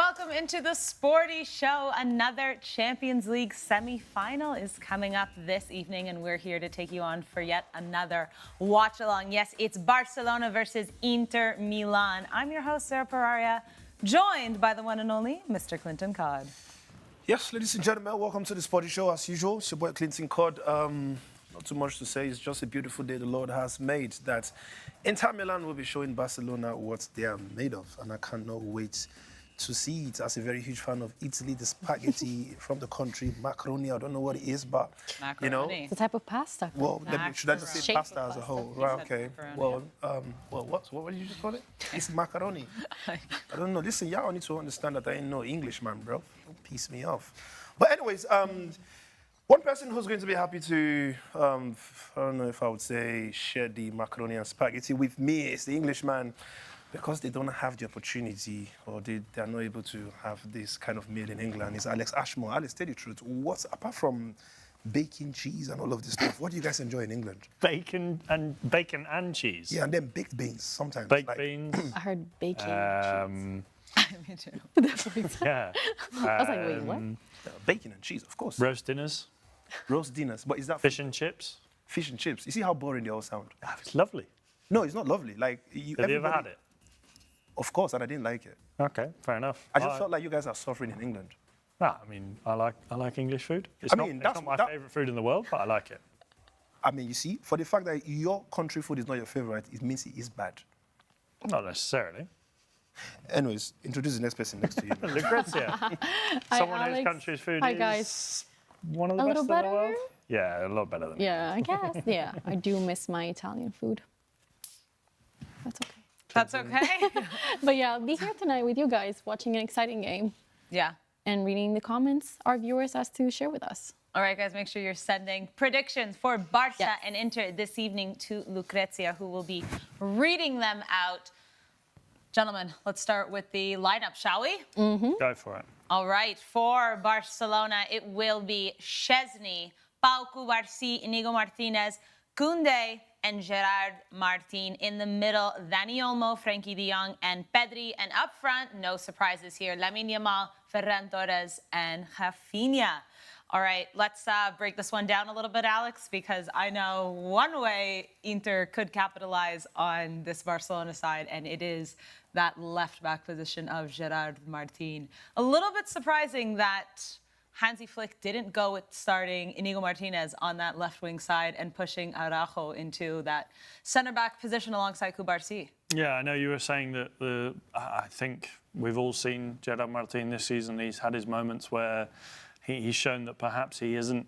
welcome into the Sporty Show. Another Champions League semi-final is coming up this evening, and we're here to take you on for yet another watch-along. Yes, it's Barcelona versus Inter Milan. I'm your host, Sarah Pararia, joined by the one and only Mr. KlintonCod. Yes, ladies and gentlemen, welcome to the Sporty Show. As usual, it's your boy KlintonCod. Not too much to say. It's just a beautiful day the Lord has made that Inter Milan will be showing Barcelona what they are made of, and I cannot wait to see it. As a very huge fan of Italy, the spaghetti from the country, macaroni. I don't know what it is, but Macaroni. you know, It's a type of pasta. well, should I just say pasta as a whole? Right? Okay. Macaroni. Well, what did you just call it? It's macaroni. I don't know. Listen, y'all need to understand that I ain't no Englishman, bro. Don't piss me off. But anyways, one person who's going to be happy to, I don't know if I would say, share the macaroni and spaghetti with me is the Englishman, because they don't have the opportunity, or they are not able to have this kind of meal in England, is Alex Ashmore. Alex, tell the truth. What's, apart from bacon, cheese, and all of this stuff, what do you guys enjoy in England? Bacon and cheese. Yeah, and then baked beans sometimes. Baked beans. I heard bacon. Me too. Yeah. I was like, wait, what? Bacon and cheese, of course. Roast dinners. Roast dinners. But is that Fish and chips. fish and chips? You see how boring they all sound? Ah, it's lovely. No, it's not lovely. Like, Have you ever had it? Of course, and I didn't like it. Okay, fair enough. I just felt like you guys are suffering in England. I mean, I like English food. It's not my favourite food in the world, but I like it. I mean, you see, for the fact that your country food is not your favorite, it means it is bad. Not necessarily. Anyways, introduce the next person next to you. Lucrezia. Hi, Someone whose Alex. country's food Hi, is guys. one of the A best little in the better? world. Yeah, a lot better than Yeah, I guess. Yeah, I do miss my Italian food. That's okay. That's okay. But yeah, I'll be here tonight with you guys watching an exciting game Yeah. and reading the comments our viewers asked to share with us. All right, guys, make sure you're sending predictions for Barca Yes. and Inter this evening to Lucrezia, who will be reading them out. Gentlemen, let's start with the lineup, shall we? Go for it. All right, for Barcelona, it will be Szczesny, Pau Cubarsí, Inigo Martinez, Koundé, and Gerard Martin. In the middle, Dani Olmo, Frenkie de Jong, and Pedri. And up front, no surprises here, Lamine Yamal, Ferran Torres, and Rafinha. All right, let's break this one down a little bit, Alex, because I know one way Inter could capitalize on this Barcelona side, and it is that left-back position of Gerard Martin. A little bit surprising that Hansi Flick didn't go with starting Inigo Martinez on that left-wing side and pushing Araujo into that centre-back position alongside Cubarsí. Yeah, I know you were saying that I think we've all seen Gerard Martin this season. He's had his moments where he's shown that perhaps he isn't.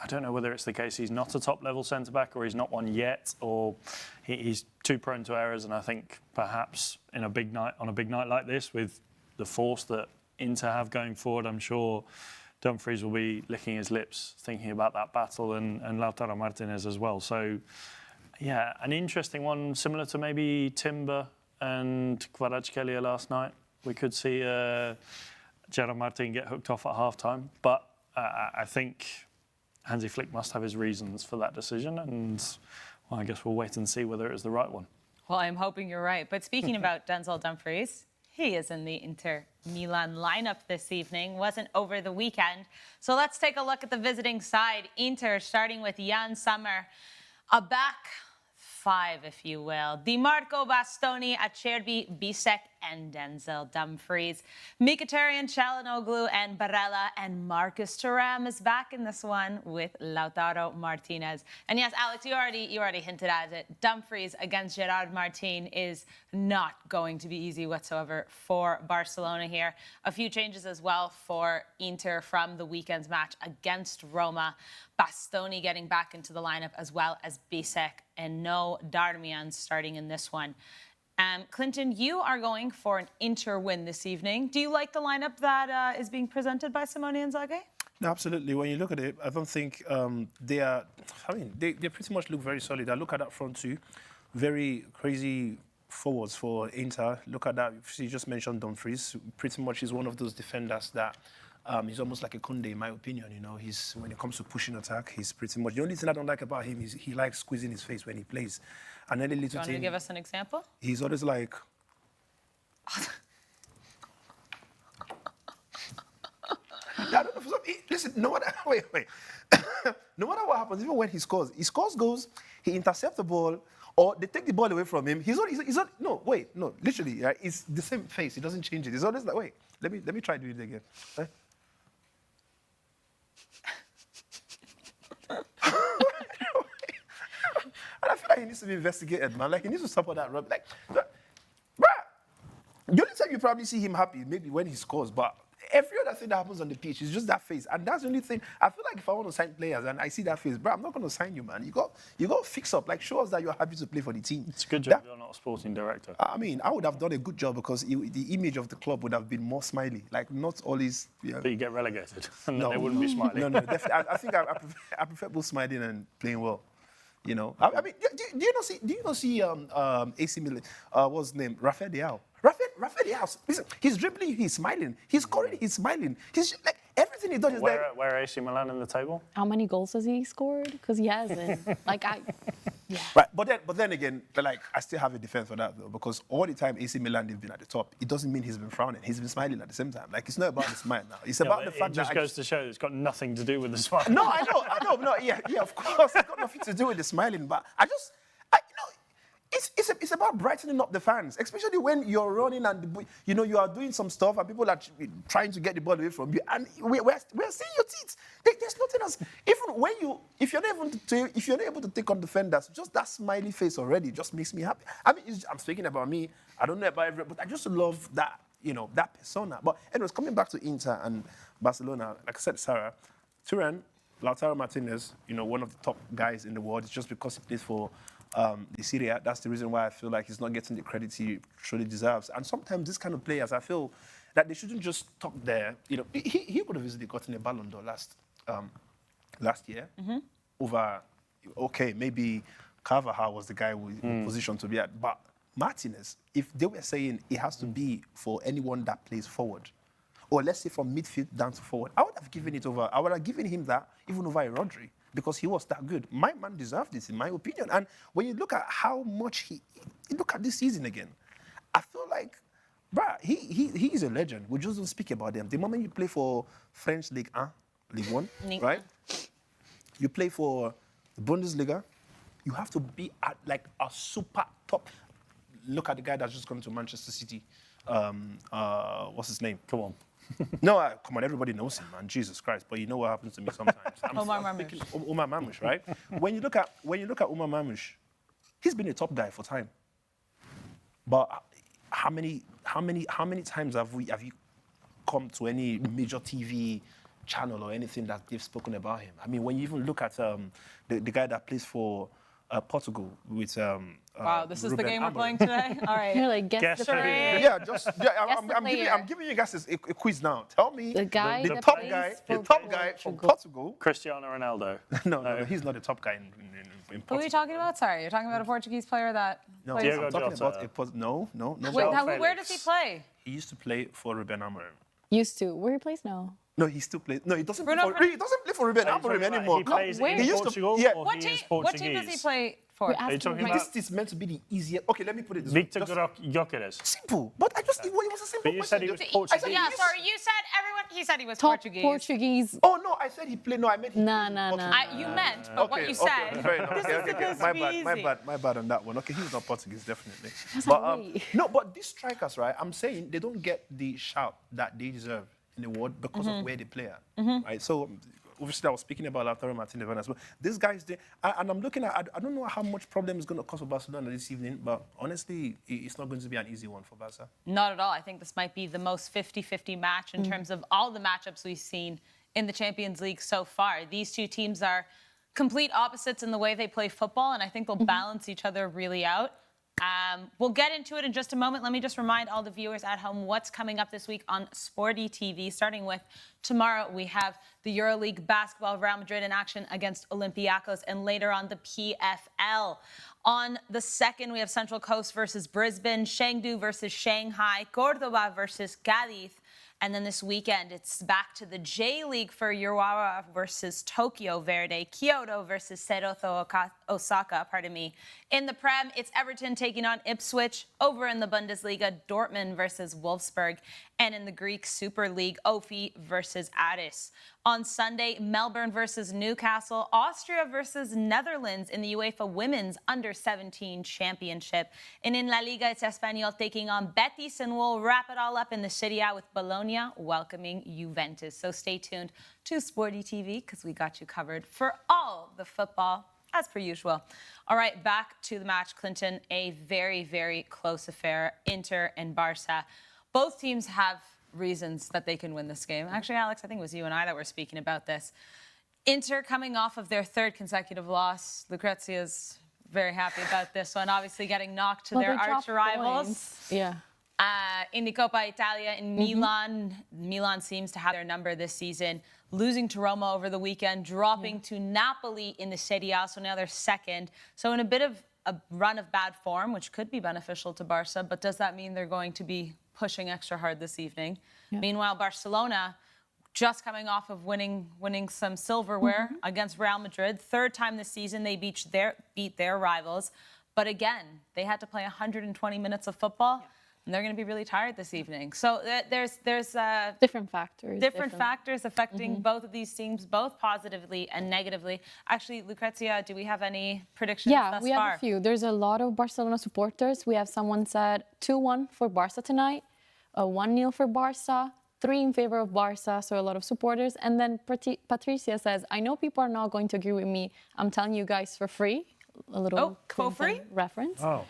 I don't know whether it's the case he's not a top-level centre-back or he's not one yet, or he's too prone to errors. And I think perhaps on a big night like this, with the force that Inter have going forward, I'm sure Dumfries will be licking his lips thinking about that battle, and Lautaro Martinez as well. So, yeah, an interesting one, similar to maybe Timber and Kvaratskhelia last night. We could see Gerard Martin get hooked off at half-time, but I think Hansi Flick must have his reasons for that decision, and well, I guess we'll wait and see whether it was the right one. Well, I'm hoping you're right. But speaking about Denzel Dumfries, he is in the Inter Milan lineup this evening. Wasn't over the weekend. So let's take a look at the visiting side. Inter starting with Jan Sommer, a back five, if you will. Di Marco, Bastoni, Acerbi, Bisek, and Denzel Dumfries. Mkhitaryan, Çalhanoğlu, and Barella, and Marcus Thuram is back in this one with Lautaro Martinez. And yes, Alex, you already hinted at it. Dumfries against Gerard Martin is not going to be easy whatsoever for Barcelona here. A few changes as well for Inter from the weekend's match against Roma. Bastoni getting back into the lineup, as well as Bisek, and no Darmian starting in this one. Clinton, you are going for an Inter win this evening. Do you like the lineup that is being presented by Simone Inzaghi? No, absolutely. When you look at it, I don't think they are. I mean, they pretty much look very solid. I look at that front two, very crazy forwards for Inter. Look at that. You just mentioned Dumfries. Pretty much is one of those defenders that. He's almost like a Koundé, in my opinion. You know, when it comes to pushing attack, he's pretty much. The only thing I don't like about him is he likes squeezing his face when he plays. And any little Do you want thing, to give us an example? he's always like. I don't know. Listen, no matter wait. No matter what happens, even when he scores goals, he intercepts the ball, or they take the ball away from him. He's not. No, wait, no, literally, right? It's the same face. He doesn't change it. It's always like, wait, let me try to do it again. Right? And I feel like he needs to be investigated, man. Like, he needs to stop all that rub. Like, bruh, the only time you probably see him happy, maybe when he scores, but every other thing that happens on the pitch is just that face. And that's the only thing. I feel like if I want to sign players and I see that face, bro, I'm not going to sign you, man. You got to fix up. Like, show us that you're happy to play for the team. It's a good job you're not a sporting director. I mean, I would have done a good job because the image of the club would have been more smiley. Like, not always... But you get relegated, and then they wouldn't be smiling. No, definitely. I think I prefer both smiling and playing well. You know, I mean, do you not see AC Milan? What's his name? Rafael Leao. Rafael Leao. Listen, he's dribbling, he's smiling. He's scoring, he's smiling. He's like everything he does is where are AC Milan in the table? How many goals has he scored? Because he hasn't. Right, but then again, like, I still have a defense for that though, because all the time AC Milan they've been at the top, it doesn't mean he's been frowning. He's been smiling at the same time. Like, it's not about the smile now. It's about the fact it just goes to show it's got nothing to do with the smile. No, I know. No, yeah, of course, it's got nothing to do with the smiling, but it's about brightening up the fans, especially when you're running and you are doing some stuff and people are trying to get the ball away from you, and we're seeing your teeth. There's nothing else. Even if you're not able to take on defenders, just that smiley face already just makes me happy. I mean, I'm speaking about me. I don't know about everyone, but I just love that that persona. But anyways, coming back to Inter and Barcelona, like I said, Sara, Turan, Lautaro Martinez, one of the top guys in the world. It's just because he plays for the Serie A. That's the reason why I feel like he's not getting the credit he truly deserves. And sometimes these kind of players, I feel that they shouldn't just stop there. He could have easily gotten a Ballon d'Or last year over. Okay, maybe Carvajal was the guy who was positioned to be at, but Martinez, if they were saying it has to be for anyone that plays forward, or let's say from midfield down to forward, I would have given him that even over a Rodri, because he was that good. My man deserved this, in my opinion. And when you look at how much he look at this season again, I feel like, bruh, he is a legend. We just don't speak about him. The moment you play for French League 1, right? You play for the Bundesliga, you have to be at like a super top. Look at the guy that's just gone to Manchester City. What's his name? Come on. No, come on, everybody knows him, man. Jesus Christ. But you know what happens to me sometimes. Omar Mamouche. Omar Mamouche, right? When you look at Omar Mamouche, he's been a top guy for time. But how many times have you come to any major TV channel or anything that they've spoken about him? I mean, when you even look at the guy that plays for Portugal with wow, this is Ruben the game we're Amorim. playing today? All right. You're like, guess the player. Yeah, I'm giving you guys a quiz now. Tell me The guy the that top plays guy, for the top guy from Portugal. Cristiano Ronaldo. No, he's not the top guy in Who are Portugal. you talking about? Sorry, you're talking about a Portuguese player that No, plays. Diego I'm talking Jota. about no. Wait, Felix. where does he play? He used to play for Ruben Amorim. Used to. Where he plays now? No, he still plays. No, he doesn't play Bruno he doesn't play for Ruben Are you talking Amorim about anymore. He plays Where? in He used to- Portugal, yeah. or What he team? is What Portuguese? team does he play for? We're asking talking right. about- This is meant to be the easier. Okay, let me put it this way. Victor Just Gyökeres. simple. But it was a simple But you question. said he was Just- Portuguese. I said Yeah, he- sorry, you said he said he was Top Portuguese. Portuguese. Oh no, I said he played. No, I meant he Nah, played nah, for nah. Portugal. You meant, but what you said. Fair enough. This Okay, is okay. supposed My to be bad, easy. my bad on that one. Okay, he's not Portuguese, definitely. That's But not right. no, but these strikers, right? I'm saying they don't get the shout that they deserve in the world because of where they play at, right? So obviously, I was speaking about Lautaro Martinez as well. This guy's there, and I'm looking at. I don't know how much problem is going to cause for Barcelona this evening, but honestly, it's not going to be an easy one for Barca. Not at all. I think this might be the most 50-50 match in terms of all the matchups we've seen in the Champions League so far. These two teams are complete opposites in the way they play football, and I think they'll balance each other really out. We'll get into it in just a moment. Let me just remind all the viewers at home what's coming up this week on Sporty TV. Starting with tomorrow, we have the EuroLeague basketball, Real Madrid in action against Olympiacos, and later on the PFL. On the 2nd, we have Central Coast versus Brisbane, Chengdu versus Shanghai, Cordoba versus Cádiz, And then this weekend, it's back to the J League for Urawa versus Tokyo Verde, Kyoto versus Seroto Osaka, In the Prem, it's Everton taking on Ipswich. Over in the Bundesliga, Dortmund versus Wolfsburg. And in the Greek Super League, Ofi versus Aris. On Sunday, Melbourne versus Newcastle, Austria versus Netherlands in the UEFA Women's Under-17 Championship. And in La Liga, it's Espanyol taking on Betis, and we'll wrap it all up in the Serie A with Bologna welcoming Juventus. So stay tuned to Sporty TV because we got you covered for all the football as per usual. All right, back to the match, Clinton. A very, very close affair, Inter and Barca. Both teams have reasons that they can win this game. Actually, Alex, I think it was you and I that were speaking about this. Inter coming off of their third consecutive loss. Lucrezia's very happy about this one, obviously getting knocked to their arch rivals. Points. Yeah. In the Coppa Italia in Milan, Milan seems to have their number this season, losing to Roma over the weekend, dropping to Napoli in the Serie A, so now they're second. So in a bit of a run of bad form, which could be beneficial to Barca, but does that mean they're going to be pushing extra hard this evening? Yeah. Meanwhile, Barcelona, just coming off of winning some silverware against Real Madrid, third time this season they beat their rivals, but again, they had to play 120 minutes of football. Yeah. And they're going to be really tired this evening. So there's different factors. Different factors affecting both of these teams, both positively and negatively. Actually, Lucrezia, do we have any predictions thus far? Yeah, we have a few. There's a lot of Barcelona supporters. We have someone said 2-1 for Barca tonight, 1-0 for Barca, 3 in favor of Barca, so a lot of supporters. And then Patricia says, I know people are not going to agree with me. I'm telling you guys for free. A little Clinton reference. Oh.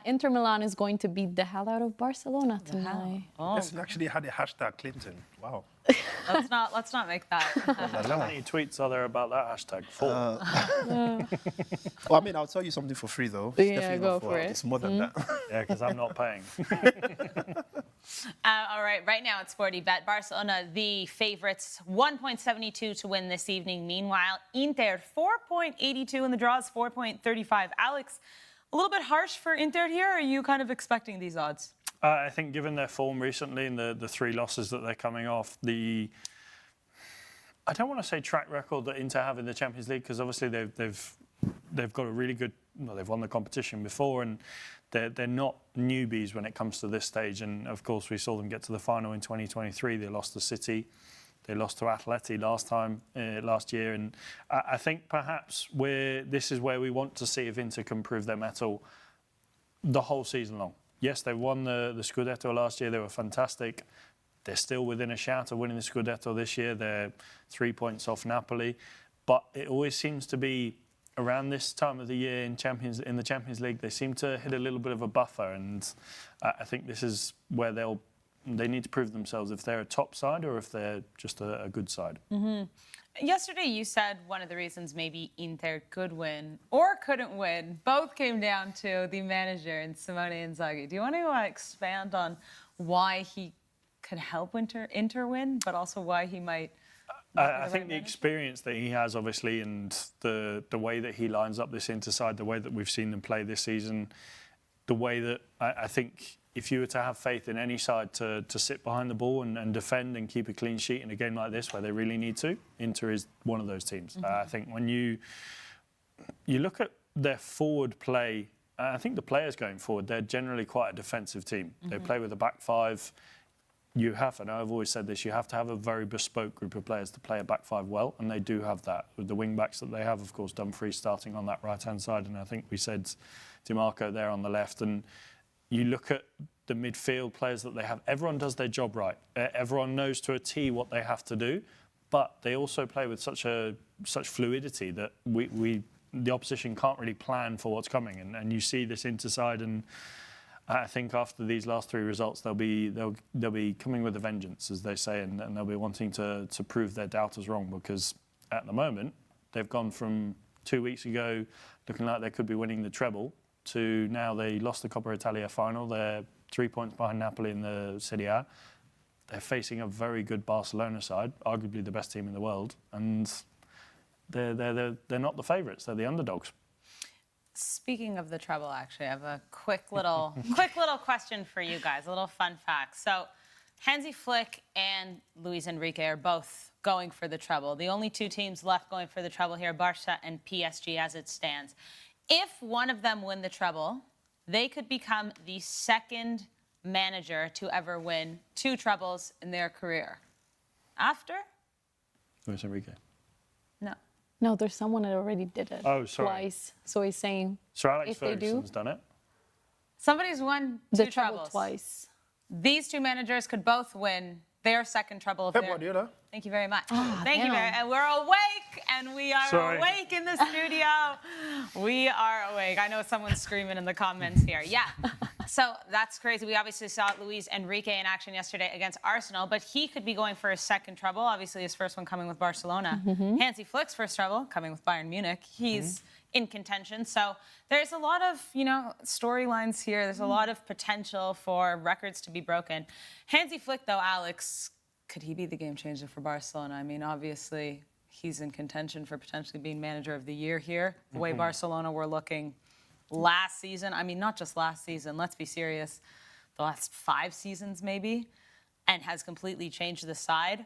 Inter Milan is going to beat the hell out of Barcelona tonight. Oh. Let's actually had a hashtag Clinton. Wow. Let's not make that. How many tweets are there about that hashtag? 4. Well, I mean, I'll tell you something for free though. It's definitely go for it. It's more than that. Yeah, because I'm not paying. All right now it's Sporty Bet. Barcelona, the favourites, 1.72 to win this evening. Meanwhile, Inter, 4.82 and the draw is 4.35. Alex, a little bit harsh for Inter here, or are you kind of expecting these odds? I think given their form recently and the 3 losses that they're coming off, I don't want to say track record that Inter have in the Champions League, because obviously they've got a really good, well, they've won the competition before, and they're not newbies when it comes to this stage. And of course, we saw them get to the final in 2023. They lost to City. They lost to Atleti last year. And I think perhaps this is where we want to see if Inter can prove their mettle the whole season long. Yes, they won the Scudetto last year. They were fantastic. They're still within a shout of winning the Scudetto this year. They're 3 points off Napoli. But it always seems to be around this time of the year in the Champions League, they seem to hit a little bit of a buffer. And I think this is where they need to prove themselves, if they're a top side or if they're just a good side. Mm-hmm. Yesterday, you said one of the reasons maybe Inter could win or couldn't win, both came down to the manager and Simone Inzaghi. Do you want to expand on why he could help Inter win, but also why he might? I think the experience that he has, obviously, and the way that he lines up this Inter side, the way that we've seen them play this season, the way that I think if you were to have faith in any side to sit behind the ball and defend and keep a clean sheet in a game like this where they really need to, Inter is one of those teams. I think when you look at their forward play, I think the players going forward, they're generally quite a defensive team. They play with a back 5. You have, and I've always said this, you have to have a very bespoke group of players to play a back 5 well, and they do have that. With the wing-backs that they have, of course, Dumfries starting on that right-hand side, and I think we said DiMarco there on the left. And you look at the midfield players that they have, everyone does their job right. Everyone knows to a T what they have to do, but they also play with such fluidity that the opposition can't really plan for what's coming. And you see this Inter side, and I think after these last 3 results, they'll be coming with a vengeance, as they say, and they'll be wanting to prove their doubters wrong, because at the moment they've gone from 2 weeks ago looking like they could be winning the treble to now they lost the Coppa Italia final. They're 3 points behind Napoli in the Serie A. They're facing a very good Barcelona side, arguably the best team in the world, and they're not the favourites. They're the underdogs. Speaking of the treble, actually, I have a quick little question for you guys, a little fun fact. So Hansi Flick and Luis Enrique are both going for the treble. The only two teams left going for the treble here, Barca and PSG as it stands. If one of them win the treble, they could become the second manager to ever win 2 trebles in their career. After? Luis Enrique. No. No, there's someone that already did it. Oh, sorry. Twice. So he's saying Sir Alex if they do, Ferguson's done it. Somebody's won 2 the treble trebles. twice. These 2 managers could both win their second treble of Pep their... Guardiola. Thank you very much. Thank you very damn. And we're awake, and we are Sorry. awake in the studio. We are awake. I know someone's screaming in the comments here. Yeah. So that's crazy. We obviously saw Luis Enrique in action yesterday against Arsenal, but he could be going for his second treble. Obviously, his first one coming with Barcelona. Hansi Flick's first treble coming with Bayern Munich. He's in contention. So there's a lot of, storylines here. There's a lot of potential for records to be broken. Hansi Flick, though, Alex, could he be the game changer for Barcelona? I mean, obviously, he's in contention for potentially being manager of the year here. The way Barcelona were looking last season. I mean, not just last season. Let's be serious. The last 5 seasons, maybe, and has completely changed the side.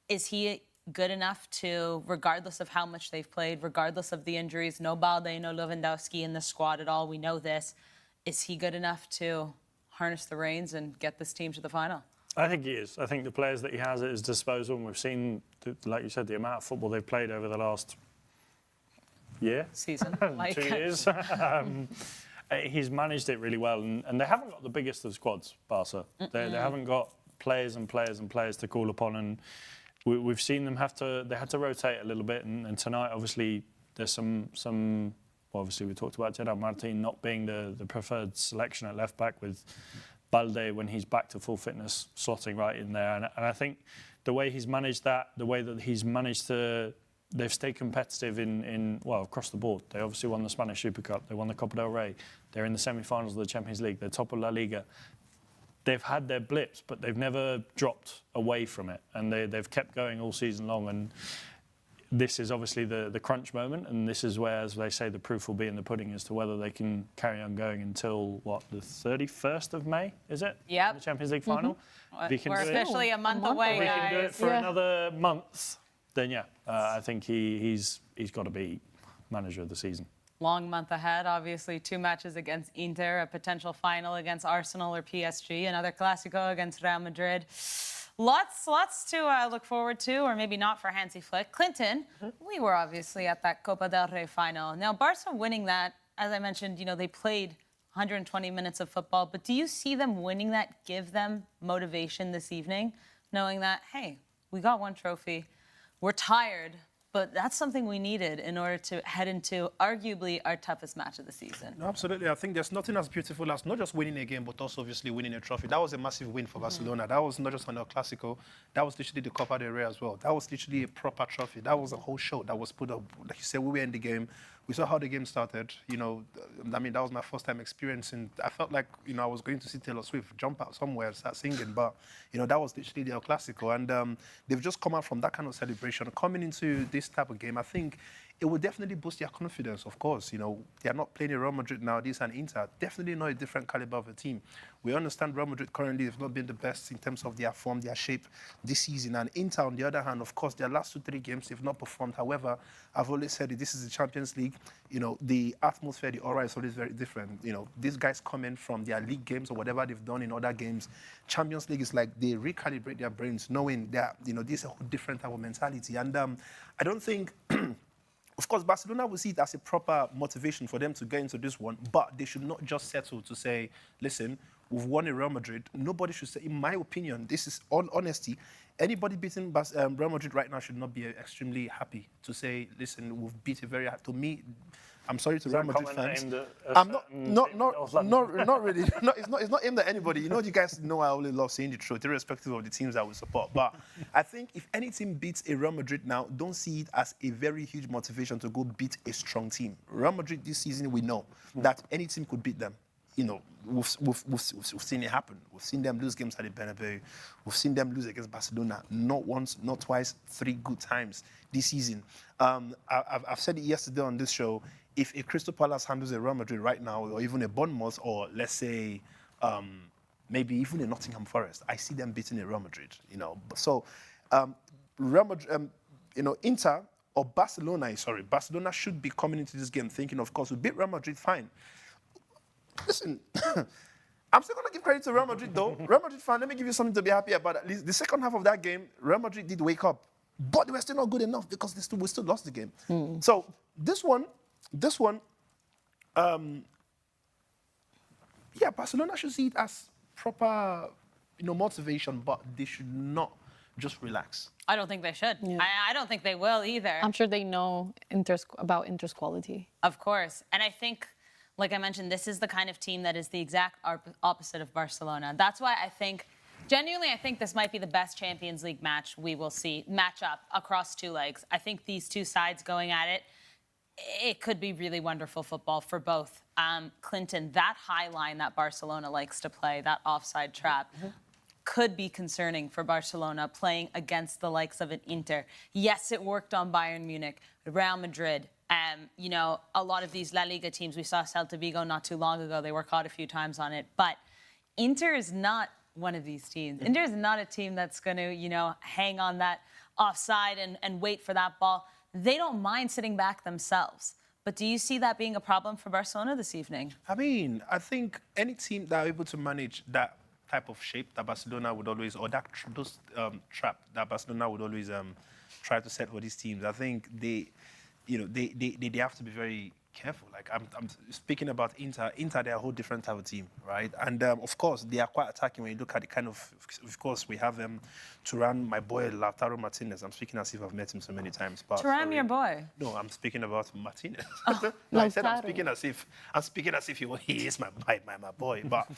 Is he good enough to, regardless of how much they've played, regardless of the injuries, no Balde, no Lewandowski in the squad at all, we know this, is he good enough to harness the reins and get this team to the final? I think he is. I think the players that he has at his disposal, and we've seen, like you said, the amount of football they've played over the last year, Season. 2 years. He's managed it really well, and they haven't got the biggest of squads, Barca. They haven't got players and players and players to call upon, and we've seen them they had to rotate a little bit, and tonight, obviously, there's some. Obviously, we talked about Gerard Martin not being the preferred selection at left back, with Balde, when he's back to full fitness, slotting right in there. And I think the way he's managed that, the way that he's managed to, they've stayed competitive well, across the board. They obviously won the Spanish Super Cup. They won the Copa del Rey. They're in the semi-finals of the Champions League. They're top of La Liga. They've had their blips, but they've never dropped away from it. And they've kept going all season long. And this is obviously the crunch moment, and this is where, as they say, the proof will be in the pudding as to whether they can carry on going until, the 31st of May, is it? Yep. The Champions League final. If he can We're do it- officially a month away, if he can do it guys. for another month, then I think he's got to be manager of the season. Long month ahead, obviously 2 matches against Inter, a potential final against Arsenal or PSG, another Clásico against Real Madrid. Lots to look forward to, or maybe not for Hansi Flick. Clinton, we were obviously at that Copa del Rey final. Now, Barca winning that, as I mentioned, they played 120 minutes of football, but do you see them winning that give them motivation this evening, knowing that, hey, we got 1 trophy, we're tired, but that's something we needed in order to head into arguably our toughest match of the season? No, absolutely. I think there's nothing as beautiful as not just winning a game, but also obviously winning a trophy. That was a massive win for Barcelona. That was not just on El Clásico. That was literally the Copa del Rey as well. That was literally a proper trophy. That was a whole show that was put up. Like you said, we were in the game. We saw how the game started. I mean, that was my first time experiencing. I felt like, I was going to see Taylor Swift jump out somewhere and start singing. But, that was literally the El Clásico. And they've just come out from that kind of celebration. Coming into this type of game, I think it will definitely boost their confidence, of course. They are not playing in Real Madrid now. This and Inter. Definitely not a different caliber of a team. We understand Real Madrid currently have not been the best in terms of their form, their shape this season. And Inter, on the other hand, of course, their last 2-3 games, they've not performed. However, I've always said that this is the Champions League. The atmosphere, the aura is always very different. These guys coming from their league games or whatever they've done in other games. Champions League is like they recalibrate their brains, knowing that, this is a whole different type of mentality. And I don't think... Of course, Barcelona will see it as a proper motivation for them to get into this one, but they should not just settle to say, listen, we've won in Real Madrid. Nobody should say, in my opinion, this is all honesty, anybody beating Real Madrid right now should not be extremely happy to say, listen, we've beat a very... To me, I'm sorry to Real Madrid fans. I'm not really. It's not aimed at anybody. You guys know I only love saying the truth, irrespective of the teams I will support. But I think if any team beats a Real Madrid now, don't see it as a very huge motivation to go beat a strong team. Real Madrid this season, we know that any team could beat them. We've seen it happen. We've seen them lose games at the Bernabeu. We've seen them lose against Barcelona. Not once, not twice, 3 good times this season. I've said it yesterday on this show. If a Crystal Palace handles a Real Madrid right now, or even a Bournemouth, or let's say maybe even in Nottingham Forest, I see them beating Real Madrid, you know. So, Real Madrid, you know, Inter or Barcelona should be coming into this game thinking, of course, we beat Real Madrid, fine. Listen, I'm still going to give credit to Real Madrid, though. Real Madrid fan, let me give you something to be happy about. At least the second half of that game, Real Madrid did wake up. But they were still not good enough because we still lost the game. So this one, yeah, Barcelona should see it as proper, you know, motivation, but they should not just relax. I don't think they should. Yeah. I don't think they will either. I'm sure they know about Inter's quality. Of course. And I think, like I mentioned, this is the kind of team that is the exact opposite of Barcelona. That's why I think, genuinely, I think this might be the best Champions League match we will see, match up across two legs. I think these two sides going at it, it could be really wonderful football for both. Clinton, that high line that Barcelona likes to play, that offside trap, could be concerning for Barcelona playing against the likes of an Inter. Yes, it worked on Bayern Munich, Real Madrid. You know, a lot of these La Liga teams, we saw Celta Vigo not too long ago. They were caught a few times on it. But Inter is not one of these teams. Inter is not a team that's going to, you know, hang on that offside and wait for that ball. They don't mind sitting back themselves. But do you see that being a problem for Barcelona this evening? I mean, I think any team that are able to manage that type of shape that Barcelona would always, or that trap that Barcelona would always try to set for these teams, I think they have to be very careful. Like I'm speaking about Inter. Inter, they're a whole different type of team, right? And of course, they are quite attacking when you look at the kind of course, we have Thuram, my boy Lautaro Martinez. I'm speaking as if I've met him so many times. But Thuram, your boy? No, I'm speaking about Martinez. Oh, no, I said I'm speaking as if he is my boy. But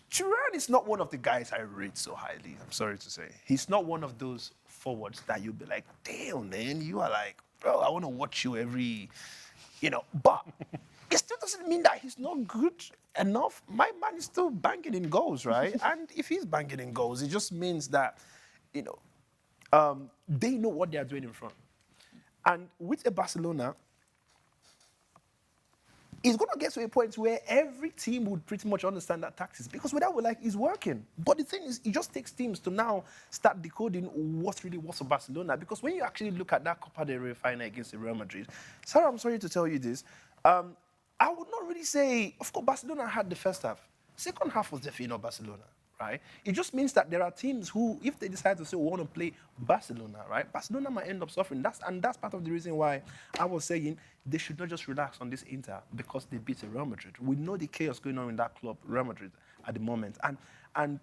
Thuram is not one of the guys I rate so highly. I'm sorry to say, he's not one of those forwards that you'll be like, damn, man, you are like, bro, I want to watch you every, you know. But it still doesn't mean that he's not good enough. My man is still banging in goals, right? And if he's banging in goals, it just means that, you know, they know what they are doing in front. And with a Barcelona, it's going to get to a point where every team would pretty much understand that tactics, because without it's working. But the thing is, it just takes teams to now start decoding what's really works for Barcelona. Because when you actually look at that Copa del Rey final against Real Madrid, Sarah, I'm sorry to tell you this, I would not really say, of course, Barcelona had the first half. Second half was definitely not Barcelona, right? It just means that there are teams who, if they decide to say, we want to play Barcelona, right? Barcelona might end up suffering. That's part of the reason why I was saying they should not just relax on this Inter because they beat Real Madrid. We know the chaos going on in that club, Real Madrid, at the moment. And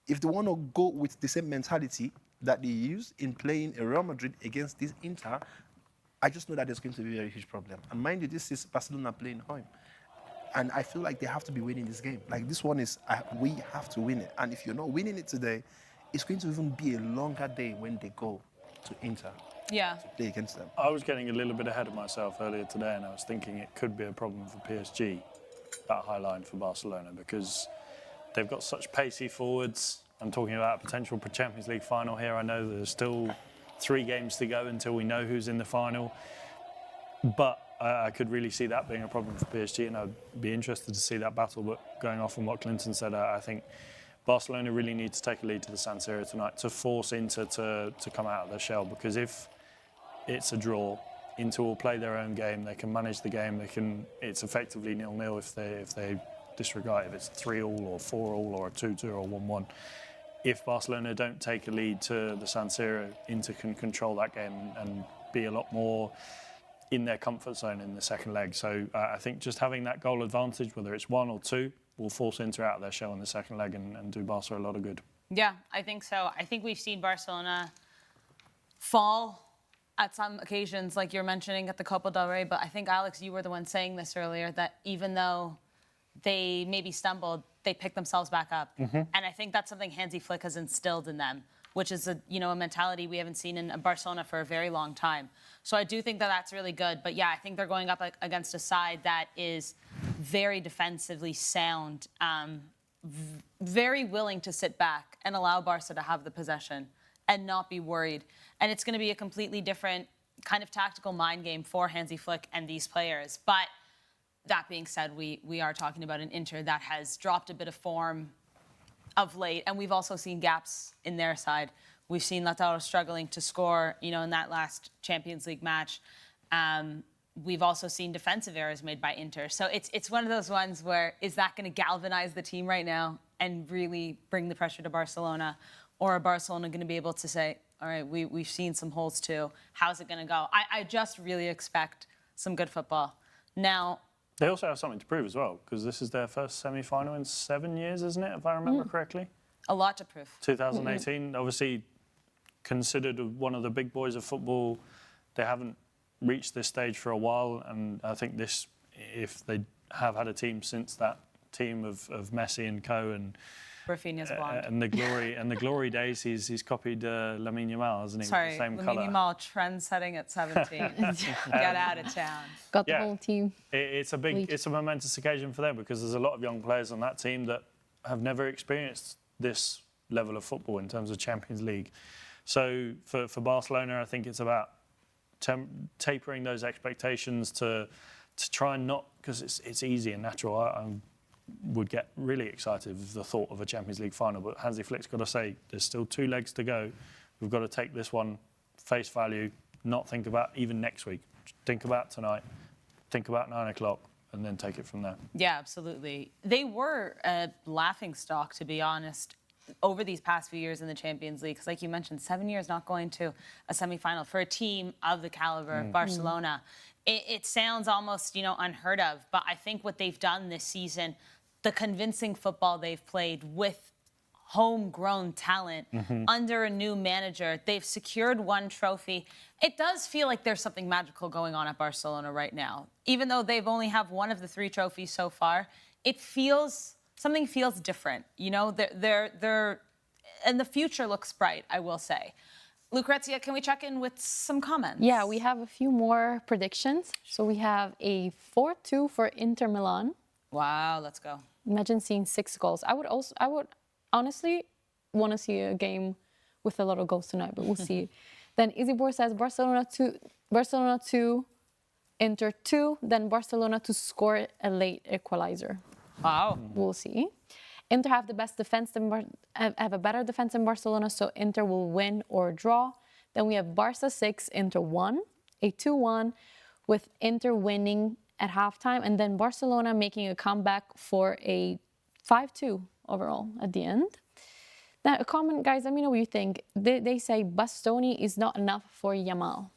if they want to go with the same mentality that they use in playing a Real Madrid against this Inter, I just know that there's going to be a very huge problem. And mind you, this is Barcelona playing home. And I feel like they have to be winning this game. Like, this one is, we have to win it. And if you're not winning it today, it's going to even be a longer day when they go to Inter to play against them. I was getting a little bit ahead of myself earlier today, and I was thinking it could be a problem for PSG, that high line for Barcelona, because they've got such pacey forwards. I'm talking about a potential Champions League final here. I know there's still 3 games to go until we know who's in the final. But I could really see that being a problem for PSG, and I'd be interested to see that battle. But going off on what Clinton said, I think Barcelona really need to take a lead to the San Siro tonight to force Inter to come out of their shell, because if it's a draw, Inter will play their own game, they can manage the game, it's effectively 0-0 if they disregard if it's 3-3 or 4-4 or a 2-2 or 1-1. If Barcelona don't take a lead to the San Siro, Inter can control that game and be a lot more in their comfort zone in the second leg. So I think just having that goal advantage, whether it's 1 or 2, will force Inter out of their shell in the second leg and do Barca a lot of good. Yeah, I think so. I think we've seen Barcelona fall at some occasions, like you're mentioning at the Copa del Rey, but I think, Alex, you were the one saying this earlier, that even though they maybe stumbled, they picked themselves back up. And I think that's something Hansi Flick has instilled in them, which is a mentality we haven't seen in Barcelona for a very long time. So I do think that that's really good. But yeah, I think they're going up against a side that is very defensively sound, very willing to sit back and allow Barca to have the possession and not be worried. And it's going to be a completely different kind of tactical mind game for Hansi Flick and these players. But that being said, we are talking about an Inter that has dropped a bit of form of late, and we've also seen gaps in their side. We've seen Lautaro struggling to score, in that last Champions League match. We've also seen defensive errors made by Inter. So it's one of those ones where, is that going to galvanize the team right now and really bring the pressure to Barcelona? Or are Barcelona going to be able to say, all right, we've seen some holes too. How's it going to go? I just really expect some good football. Now, they also have something to prove as well, because this is their first semi-final in 7 years, isn't it, if I remember correctly? a lot to prove. 2018, obviously considered one of the big boys of football. They haven't reached this stage for a while, and I think this, if they have had a team since that team of Messi and co and Rafinha's blonde. and the glory days, he's copied Lamine Yamal, hasn't he? Sorry, with the same Lamine colour. Yamal trend-setting at 17. Get out of town. Got the Yeah. whole team. It's a momentous occasion for them, because there's a lot of young players on that team that have never experienced this level of football in terms of Champions League. So for Barcelona, I think it's about tapering those expectations to try and not, because it's easy and natural. I would get really excited with the thought of a Champions League final, but Hansi Flick's got to say there's still 2 legs to go. We've got to take this one face value, not think about even next week. Think about tonight, think about 9 o'clock, and then take it from there. Yeah, absolutely. They were a laughingstock, to be honest, over these past few years in the Champions League. Because like you mentioned, 7 years not going to a semi-final for a team of the caliber of Barcelona. It sounds almost, unheard of. But I think what they've done this season, the convincing football they've played with homegrown talent under a new manager, they've secured 1 trophy. It does feel like there's something magical going on at Barcelona right now. Even though they've only have 1 of the 3 trophies so far, something feels different. They're and the future looks bright, I will say. Lucrezia, can we check in with some comments? Yeah, we have a few more predictions. So we have a 4-2 for Inter Milan. Wow, let's go. Imagine seeing 6 goals. I would honestly want to see a game with a lot of goals tonight, but we'll see. Then Izibor says Barcelona 2, Inter 2, then Barcelona to score a late equalizer. Wow. We'll see. Inter have the best defense have a better defense than Barcelona, so Inter will win or draw. Then we have Barca 6, Inter 1, a 2-1, with Inter winning at halftime, and then Barcelona making a comeback for a 5-2 overall at the end. Now, a comment, guys, let me know what you think. They say Bastoni is not enough for Yamal.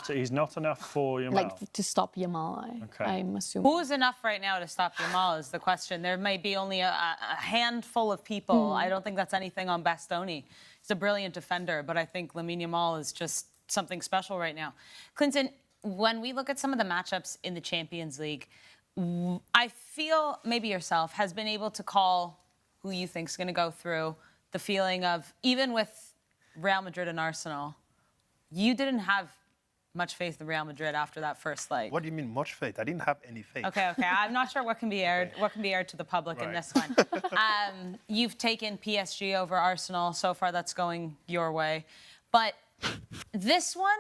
He's not enough for Yamal. Like, to stop Yamal, I'm assuming. Who's enough right now to stop Yamal is the question. There may be only a handful of people. I don't think that's anything on Bastoni. He's a brilliant defender, but I think Lamine Yamal is just something special right now. Clinton, when we look at some of the matchups in the Champions League, I feel maybe yourself has been able to call who you think is going to go through. The feeling of, even with Real Madrid and Arsenal, you didn't have much faith in Real Madrid after that first leg. What do you mean much faith? I didn't have any faith. Okay. I'm not sure what can be aired to the public in this one. You've taken PSG over Arsenal. So far, that's going your way. But this one,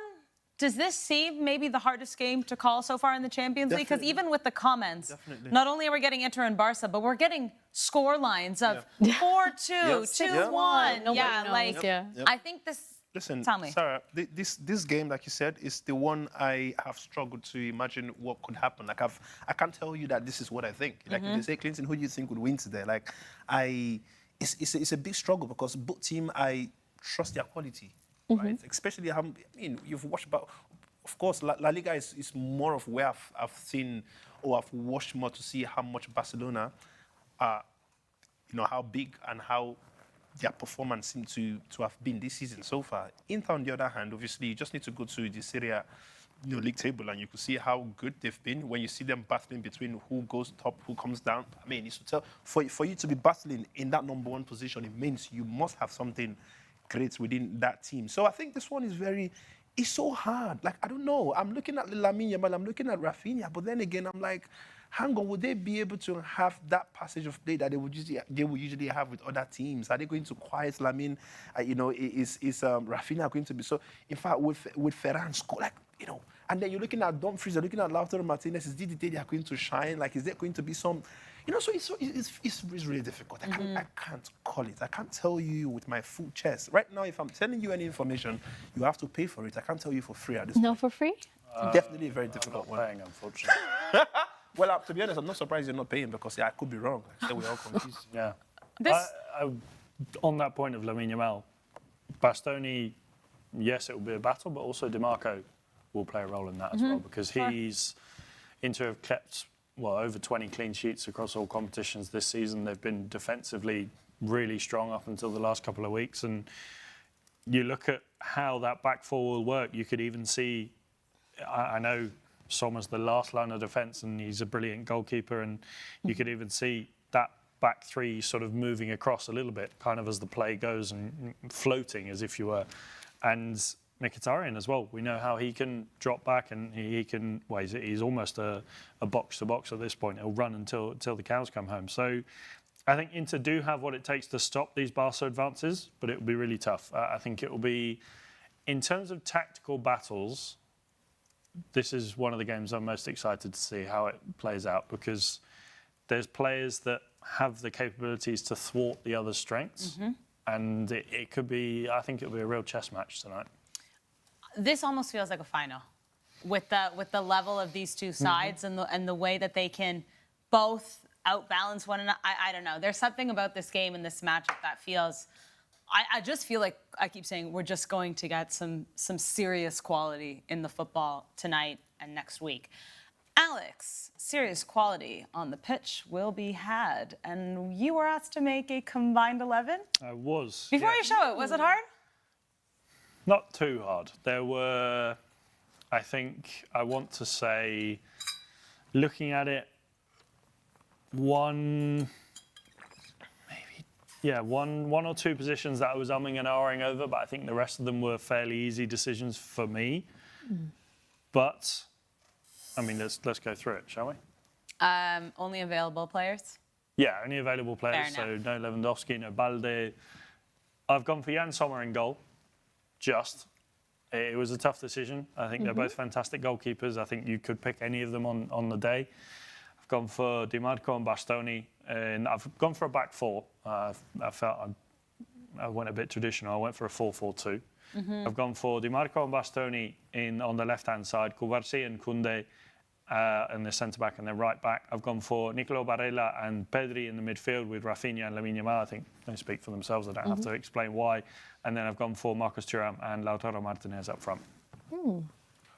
does this seem maybe the hardest game to call so far in the Champions League? Because even with the comments, not only are we getting Inter and Barca, but we're getting score lines of 4-2, 2-1. I think this... Listen, Tell me. Sarah, this game, like you said, is the one I have struggled to imagine what could happen. Like, I can't tell you that this is what I think. Like, if they say, Clinton, who do you think would win today? Like, it's a big struggle, because both teams, I trust their quality, right? Especially, you've watched about, of course, La Liga is more of where I've seen, or I've watched more to see how much Barcelona, how big and how their performance seems to have been this season so far. Inter, on the other hand, obviously, you just need to go to the Serie A league table, and you can see how good they've been when you see them battling between who goes top, who comes down. I mean, it's to tell, for you to be battling in that number 1 position, it means you must have something great within that team. So I think this one is it's so hard. Like, I don't know. I'm looking at Lamine Yamal, I'm looking at Rafinha, but then again, I'm like, hang on, would they be able to have that passage of play that they would usually have with other teams? Are they going to quiet Lamine? Is Rafinha going to be so? In fact, with Ferran, you know, and then you're looking at Dumfries, you're looking at Lautaro Martinez. Is DDT they are going to shine? Like, is there going to be some, you know? So it's really difficult. I can't call it. I can't tell you with my full chest right now. If I'm telling you any information, you have to pay for it. I can't tell you for free at this point. No, for free? Definitely a very difficult one. Paying, unfortunately. Well, to be honest, I'm not surprised you're not paying because I could be wrong. Like, we're all confused. Yeah. This- On that point of Lamine Yamal, Bastoni, yes, it will be a battle, but also DiMarco will play a role in that as well because Inter have kept over 20 clean sheets across all competitions this season. They've been defensively really strong up until the last couple of weeks, and you look at how that back four will work. You could even see, I know Sommer's the last line of defence and he's a brilliant goalkeeper, and you could even see that back three sort of moving across a little bit, kind of as the play goes and floating as if you were. And Mkhitaryan as well. We know how he can drop back and he can, he's almost a box-to-box at this point. He'll run until the cows come home. So I think Inter do have what it takes to stop these Barca advances, but it will be really tough. I think it will be, in terms of tactical battles, this is one of the games I'm most excited to see how it plays out because there's players that have the capabilities to thwart the other's strengths. And it could be, I think it'll be a real chess match tonight. This almost feels like a final with the level of these two sides and the way that they can both outbalance one another. I don't know. There's something about this game and this matchup that feels, I just feel like, I keep saying, we're just going to get some serious quality in the football tonight and next week. Alex, serious quality on the pitch will be had. And you were asked to make a combined 11? I was. Before you show it, was it hard? Not too hard. There were, I think, I want to say, looking at it, one or two positions that I was umming and ahhing over, but I think the rest of them were fairly easy decisions for me. But, I mean, let's go through it, shall we? Only available players? Yeah, only available players. Fair So no Lewandowski, no Balde. I've gone for Jan Sommer in goal. It was a tough decision. I think they're both fantastic goalkeepers. I think you could pick any of them on the day. I've gone for DiMarco and Bastoni, and I've gone for a back four. I felt I went a bit traditional. I went for a 4-4-2. I've gone for DiMarco and Bastoni on the left-hand side, Cubarsí and Koundé in the centre-back and then right-back. I've gone for Nicolo Barella and Pedri in the midfield with Rafinha and Lamine Yamal. I think they speak for themselves. I don't have to explain why. And then I've gone for Marcus Thuram and Lautaro Martinez up front.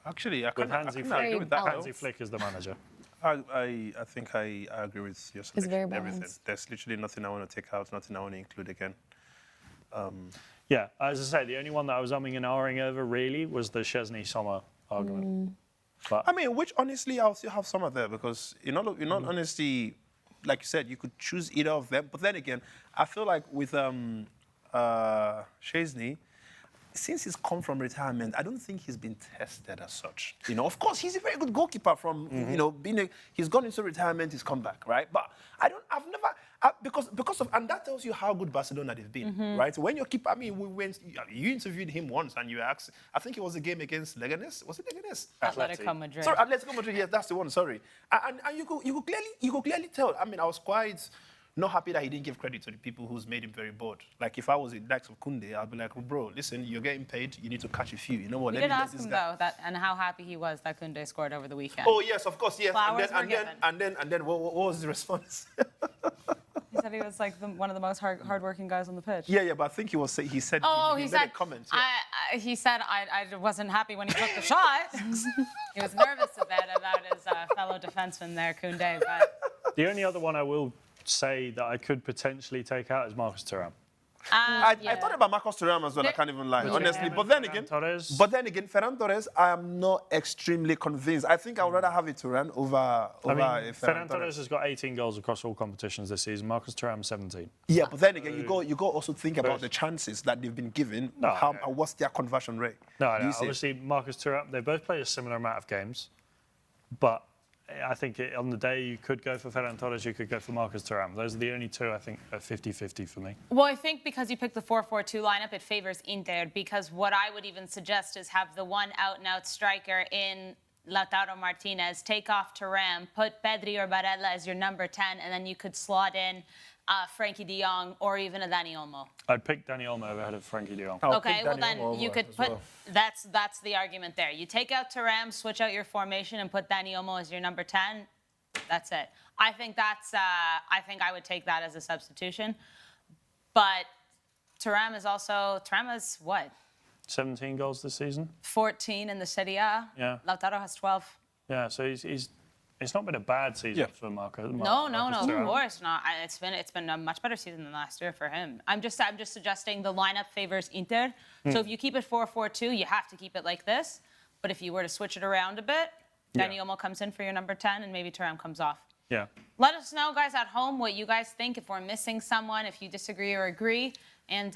Actually, I With can Hansi agree with that. Hansi Flick as the manager. I think I agree with your selection. very Everything. balanced. There's literally nothing I want to take out, nothing I want to include again. Yeah, as I say, the only one that I was umming and ahhing over really was the Szczesny-Sommer argument. But I mean, which honestly, I'll still have some of there because in all honesty, like you said, you could choose either of them. But then again, I feel like with Szczesny, since he's come from retirement, I don't think he's been tested as such. You know, of course, he's a very good goalkeeper from, you know, he's gone into retirement, he's come back, right? But because of, and that tells you how good Barcelona they've been, right? So when your keeper, I mean, you interviewed him once and you asked, I think it was a game against Leganes. Was it Leganes? Atletico Madrid. Sorry, Atletico Madrid, yes, that's the one, sorry. And you could clearly tell, I mean, I was quite not happy that he didn't give credit to the people who's made him very bored. Like, if I was the likes of Koundé, I'd be like, bro, listen, you're getting paid, you need to catch a few. You know what? We did ask him, though, and how happy he was that Koundé scored over the weekend. Oh, yes, of course, yes. Flowers were And then what was the response? He said he was like one of the most hardworking guys on the pitch. Yeah, but I think he said he made a comment. Yeah. He said I wasn't happy when he took the shot. He was nervous a bit about his fellow defenseman there, Koundé. But the only other one I will say that I could potentially take out is Marcus Thuram. I thought about Marcus Thuram as well. I can't even lie, honestly. But then again, Ferran Torres, I am not extremely convinced. I think I would rather have it Thuram over Ferran Torres has got 18 goals across all competitions this season. Marcus Thuram 17. Yeah, but then again, you go also think about the chances that they've been given. What's their conversion rate? No, obviously Marcus Thuram. They both play a similar amount of games, but I think on the day you could go for Ferran Torres, you could go for Marcus Thuram. Those are the only two I think are 50-50 for me. Well, I think because you picked the 4-4-2 lineup, it favors Inter, because what I would even suggest is have the one out-and-out striker in Lautaro Martinez, take off Thuram, put Pedri or Barella as your number 10, and then you could slot in Frankie de Jong or even a Dani Olmo. I'd pick Dani Olmo ahead of Frankie de Jong. Okay, well then you could put, that's the argument there. You take out Thuram, switch out your formation, and put Dani Olmo as your number 10. That's it. I think I would take that as a substitution. But Thuram has what? 17 goals this season. 14 in the Serie A. Yeah. Lautaro has 12. Yeah, so it's not been a bad season for Marcus. No, of course not. It's been a much better season than last year for him. I'm just suggesting the lineup favors Inter. So if you keep it 4-4-2, you have to keep it like this. But if you were to switch it around a bit, Dani Olmo comes in for your number 10, and maybe Thuram comes off. Yeah. Let us know, guys, at home what you guys think, if we're missing someone, if you disagree or agree. And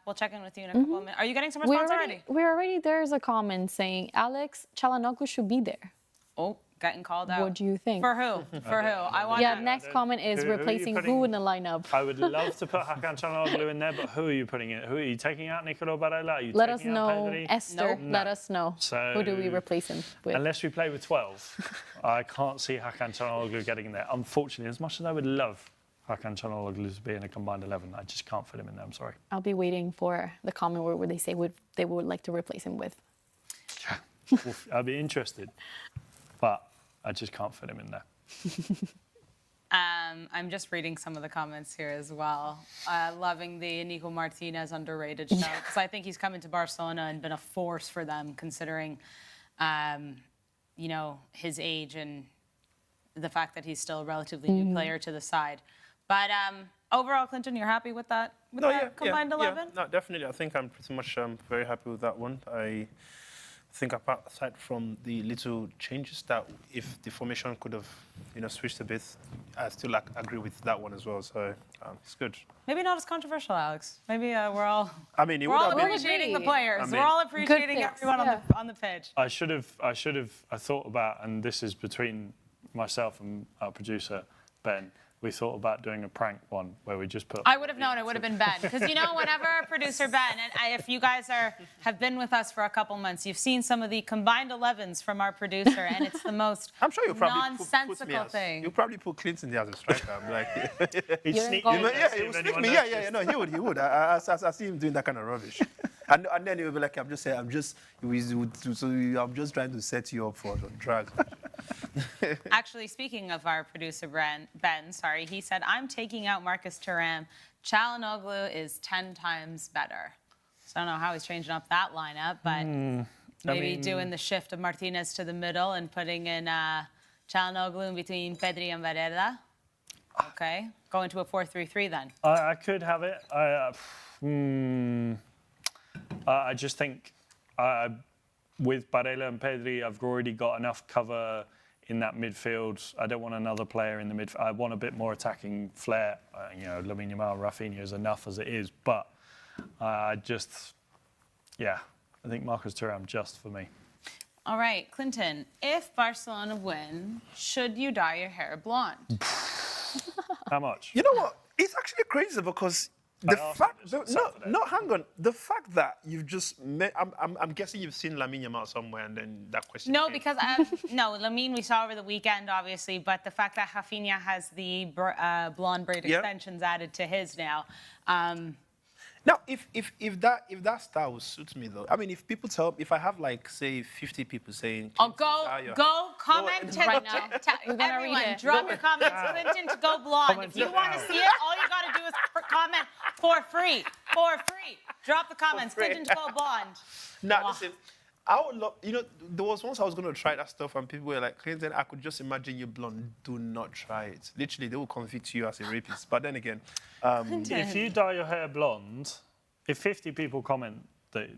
we'll check in with you in a couple of minutes. Are you getting some response already? There's a comment saying Alex Çalhanoğlu should be there. Oh, getting called out. What do you think? For who? For who? I want. Yeah, next comment is replacing who in the lineup? I would love to put Hakan Çalhanoğlu in there, but who are you putting in? Who are you taking out? Nicolo Barella? Are you Let us taking out know, Pedri? Esther. No. Let us know. So, who do we replace him with? Unless we play with 12, I can't see Hakan Çalhanoğlu getting in there. Unfortunately, as much as I would love Hakan Çalhanoğlu to be in a combined 11, I just can't fit him in there. I'm sorry. I'll be waiting for the comment where they say they would like to replace him with. I'd be interested, but I just can't fit him in there. I'm just reading some of the comments here as well. Loving the Nico Martinez underrated show, because I think he's come into Barcelona and been a force for them, considering, his age and the fact that he's still a relatively new player to the side. But overall, Clinton, you're happy with that? Combined 11? No, definitely. I think I'm pretty much very happy with that one. I think aside from the little changes that if the formation could have, switched a bit, I still agree with that one as well. So it's good. Maybe not as controversial, Alex. Maybe we're all. I mean, we're all appreciating the players. We're all appreciating everyone on the pitch. I thought about, and this is between myself and our producer Ben. We thought about doing a prank one where we just put. I would have known it would have been Ben, because whenever our producer Ben, and if you guys have been with us for a couple months, you've seen some of the combined 11s from our producer, and it's the most I'm sure you probably nonsensical thing. You probably put Clinton there as a striker. I'm like, He'd sneak going- in and yeah, see he if would sneak anyone me. noticed. Yeah, no, he would. I see him doing that kind of rubbish. And then he would be like, I'm just trying to set you up for the drag. Actually, speaking of our producer Ben, he said, I'm taking out Marcus Thuram. Çalhanoğlu is 10 times better. So I don't know how he's changing up that lineup, but maybe doing the shift of Martinez to the middle and putting in Çalhanoğlu in between Pedri and Barella. Okay, going to a 4-3-3 then. I could have it. I just think with Barella and Pedri, I've already got enough cover in that midfield. I don't want another player in the midfield. I want a bit more attacking flair. Lamine Yamal, Rafinha is enough as it is. But I think Marcus Thuram just for me. All right, Clinton, if Barcelona win, should you dye your hair blonde? How much? You know what? It's actually crazy because the fact, hang on. The fact that you've just met, I'm guessing you've seen Lamine Yamal somewhere, and then that question. No, came. because Lamine we saw over the weekend, obviously, but the fact that Rafinha has the blonde braid extensions added to his now. Now, if that style suits me though, I mean, if I have like say 50 people saying, go comment right now. Everyone, read it. drop your comments. Clinton to go blonde. If you want to see it, all you got to do is comment for free. Drop the comments. Clinton to go blonde. Now, listen. I would love, there was once I was going to try that stuff and people were like, Clinton, I could just imagine you blonde. Do not try it. Literally, they will convict you as a rapist. But then again... if you dye your hair blonde, if 50 people comment that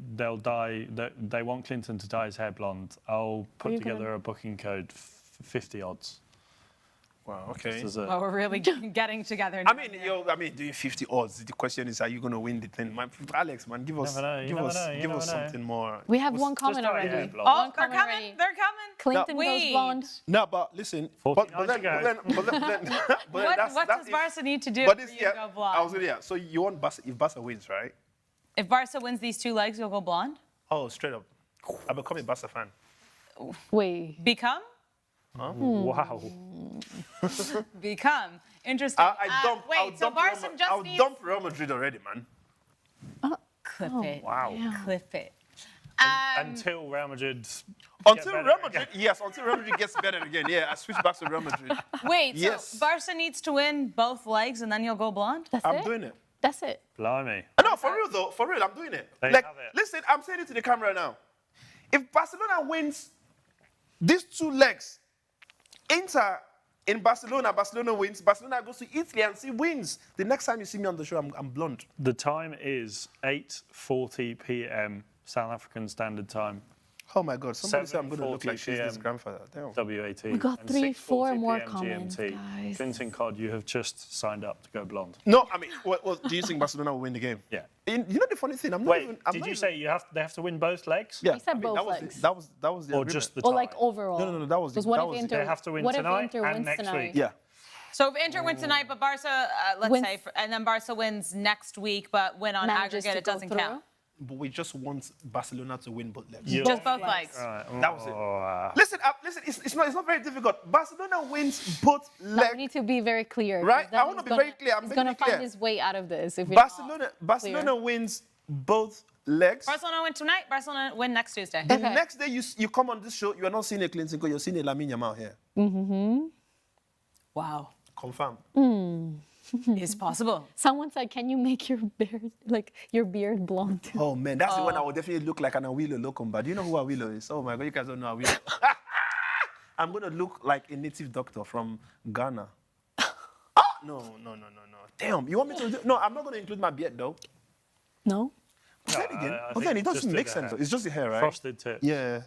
they want Clinton to dye his hair blonde, I'll put together a booking code, 50 odds. Wow, okay. Well, we're really getting together now. I mean, doing 50 odds. The question is, are you going to win the thing? Alex, man, give us something more. We have one comment start already. your head, Blonde. Oh, One they're comment coming. already. They're coming. Clinton goes Wait. blonde. No, but listen. But 49 then, to go. What does Barca need to do But for this, you to go blonde? I was gonna, So you want Barca if Barca wins, right? If Barca wins these 2 legs, you'll go blonde? Oh, straight up. I become a Barca fan. Wait. Become? Wow. Become. Interesting. I'll dump Real Madrid already, man. Clip it. Wow. Clip it. Until Real Madrid. Until Real Madrid, until Real Madrid gets better again. Yeah, I switch back to Real Madrid. Wait, Yes. so Barca needs to win both legs and then you'll go blonde? That's I'm it? doing it. That's it. Blimey. No, for real though. For real, I'm doing it. There you Like, have it. listen, I'm saying it to the camera now. If Barcelona wins these 2 legs, Inter in Barcelona wins. Barcelona goes to Italy and wins. The next time you see me on the show, I'm blonde. The time is 8:40 p.m. South African Standard Time. Oh my God! Somebody said I'm going to look 7:40 like she's this PM. grandfather. Damn. WAT. We got and 3, 4 6:40 more PM comments, GMT. guys. KlintonCod, you have just signed up to go blonde. No, I mean, do you think Barcelona will win the game? Yeah. You know the funny thing? I'm not Wait, even. did you say they have to win both legs? Yeah. He said both that legs. that was the Or agreement. just the Or tie? like overall. No, that was the- Because what that if was the- Inter, They have to win what tonight if Inter and wins next tonight? week. Yeah. So if Inter wins tonight, but Barca, let's Wins- say, and then Barca wins next week, but win on Manages aggregate, to it go doesn't through? count. But we just want Barcelona to win both legs. You- Just both legs. Right. That was it. Oh, Listen, it's not very difficult. Barcelona wins both No, legs. we need to be very clear. 'cause Right? then I wanna he's be very clear. I'm He's making going it to find clear. his way out of this. If we're Barcelona clear. wins both legs. Barcelona win tonight, Barcelona win next Tuesday. The Okay. next day you come on this show, you are not seeing a KlintonCod, you're seeing a Lamine Yamal here. Wow. Confirm. It's possible. Someone said, "Can you make your beard blonde?" Too? Oh man, that's the one I would definitely look like an Awilo Locum. But do you know who Awilo is? Oh my God, you guys don't know Awilo. I'm gonna look like a native doctor from Ghana. No. Damn, you want me to do? No, I'm not gonna include my beard though. No. Then again, I but think then it just doesn't do make the sense. hair. Though. It's just the hair, right? frosted tip. Yeah,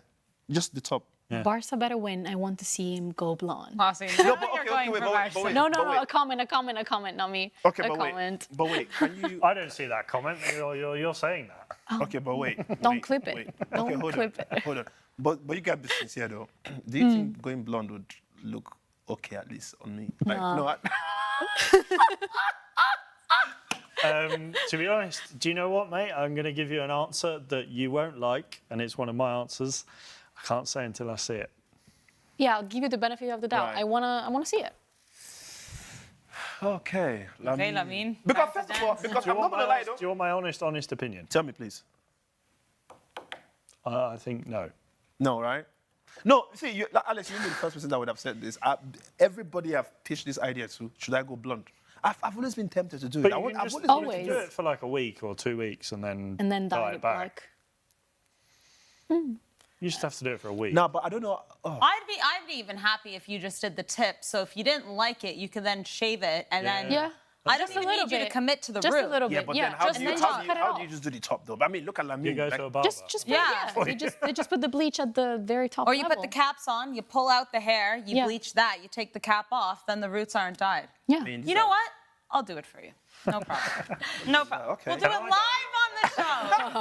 just the top. Yeah. Barca better win. I want to see him go blonde. Bossy. No, but You're okay, going wait, for but Barca. wait. No, but wait. a comment, not me. Okay, a but comment. wait. Can you? I don't see that comment. You're saying that. Okay, but wait. Don't wait, clip it. wait. Don't Okay, hold clip on. it. Hold on. But you gotta be sincere though. Do you think going blonde would look okay at least on me? Like, no. To be honest, do you know what, mate? I'm going to give you an answer that you won't like, and it's one of my answers. I can't say until I see it. Yeah, I'll give you the benefit of the doubt. Right. I wanna see it. Okay. Okay, Lamine. Because first of all, because Do I'm you, not want gonna lie though. do you want my honest opinion? Tell me, please. I think no. No, right? No, see, Alex, you're the first person that would have said this. Everybody have pitched this idea to. Should I go blonde? I've always been tempted to do it. But I've you can always just wanted to Always. do do it. it for like a week or 2 weeks and then Dye it it back. black. You just have to do it for a week. No, but I don't know. Oh. I'd be even happy if you just did the tip. So if you didn't like it, you could then shave it and then. Yeah. I don't Just a even little need you to bit. commit to the Just root. a little Yeah, bit. but Yeah. then how just do you cut it off. just do the top though? I mean, look at Lamine. You go like, to a barber. Just Yeah. they just put the bleach at the very top Or you level. put the caps on, you pull out the hair, you Yeah. bleach that, you take the cap off, then the roots aren't dyed. Yeah. I mean, You know what? I'll do it for you. No problem. No problem. Okay. We'll do it live on the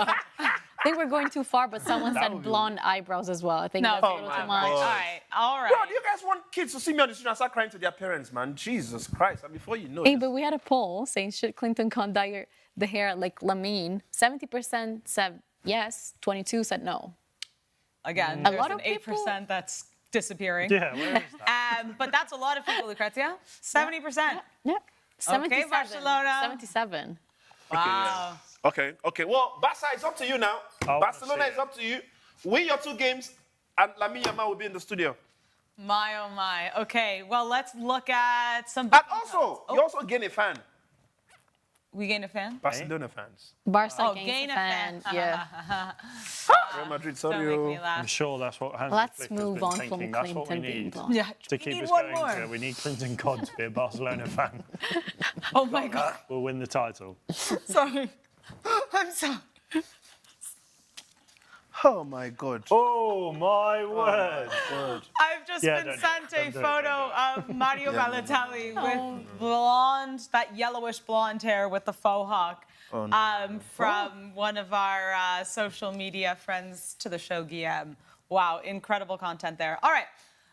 show. I think we're going too far, but someone That said would be- blonde eyebrows as well. I think No, that's a okay, little my too bad. much. All right, all Bro, right. do you guys want kids to see me on the street and start crying to their parents, man? Jesus Christ! And before you know Hey, it, but we had a poll saying should KlintonCod dye the hair like Lamine? 70% said yes, 22 said no. Again, A there's lot an of people- 8% that's disappearing. Yeah, where is that? But that's a lot of people, Lucrezia. 70%. Yeah. 77. Barcelona. 77. Wow. okay. Well, Barca is up to you now. wanna Barcelona see is it. up to you. Win your 2 games, and Lamine Yamal will be in the studio. My, oh my. Okay, well, let's look at some... And also, you also gain a fan. We gained a fan? Barcelona fans. Barca Oh, gains gain a a fan. fan. Yeah. Real Madrid, Don't sorry. make me oh. I'm laugh. sure that's what Hansi Let's Flick has move been on thinking. from That's what we Clinton being need blonde. Yeah, to we keep need us one going. more. So we need KlintonCod to be a Barcelona fan. Oh my God. We'll win the title. Sorry. I'm sorry. Oh my God. Oh my word! I've just Yeah, been don't do sent it, a don't do it, photo of Mario Balotelli with blonde, that yellowish blonde hair with the faux hawk. From one of our social media friends to the show, Guillaume. Wow, incredible content there. All right,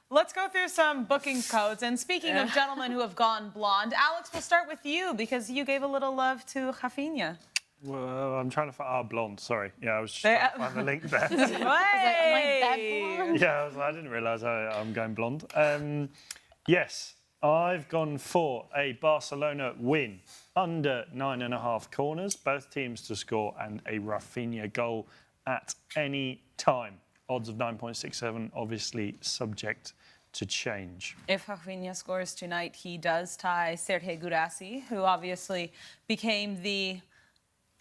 let's go through some booking codes. And speaking of gentlemen who have gone blonde, Alex, we'll start with you because you gave a little love to Rafinha. Well, I'm trying to find blonde. Sorry, yeah, I was just trying to find the link there. Hey! Yeah, I didn't realise I'm going blonde. Yes, I've gone for a Barcelona win under 9.5 corners, both teams to score, and a Rafinha goal at any time. Odds of 9.67, obviously subject to change. If Rafinha scores tonight, he does tie Serhei Guirassy, who obviously became the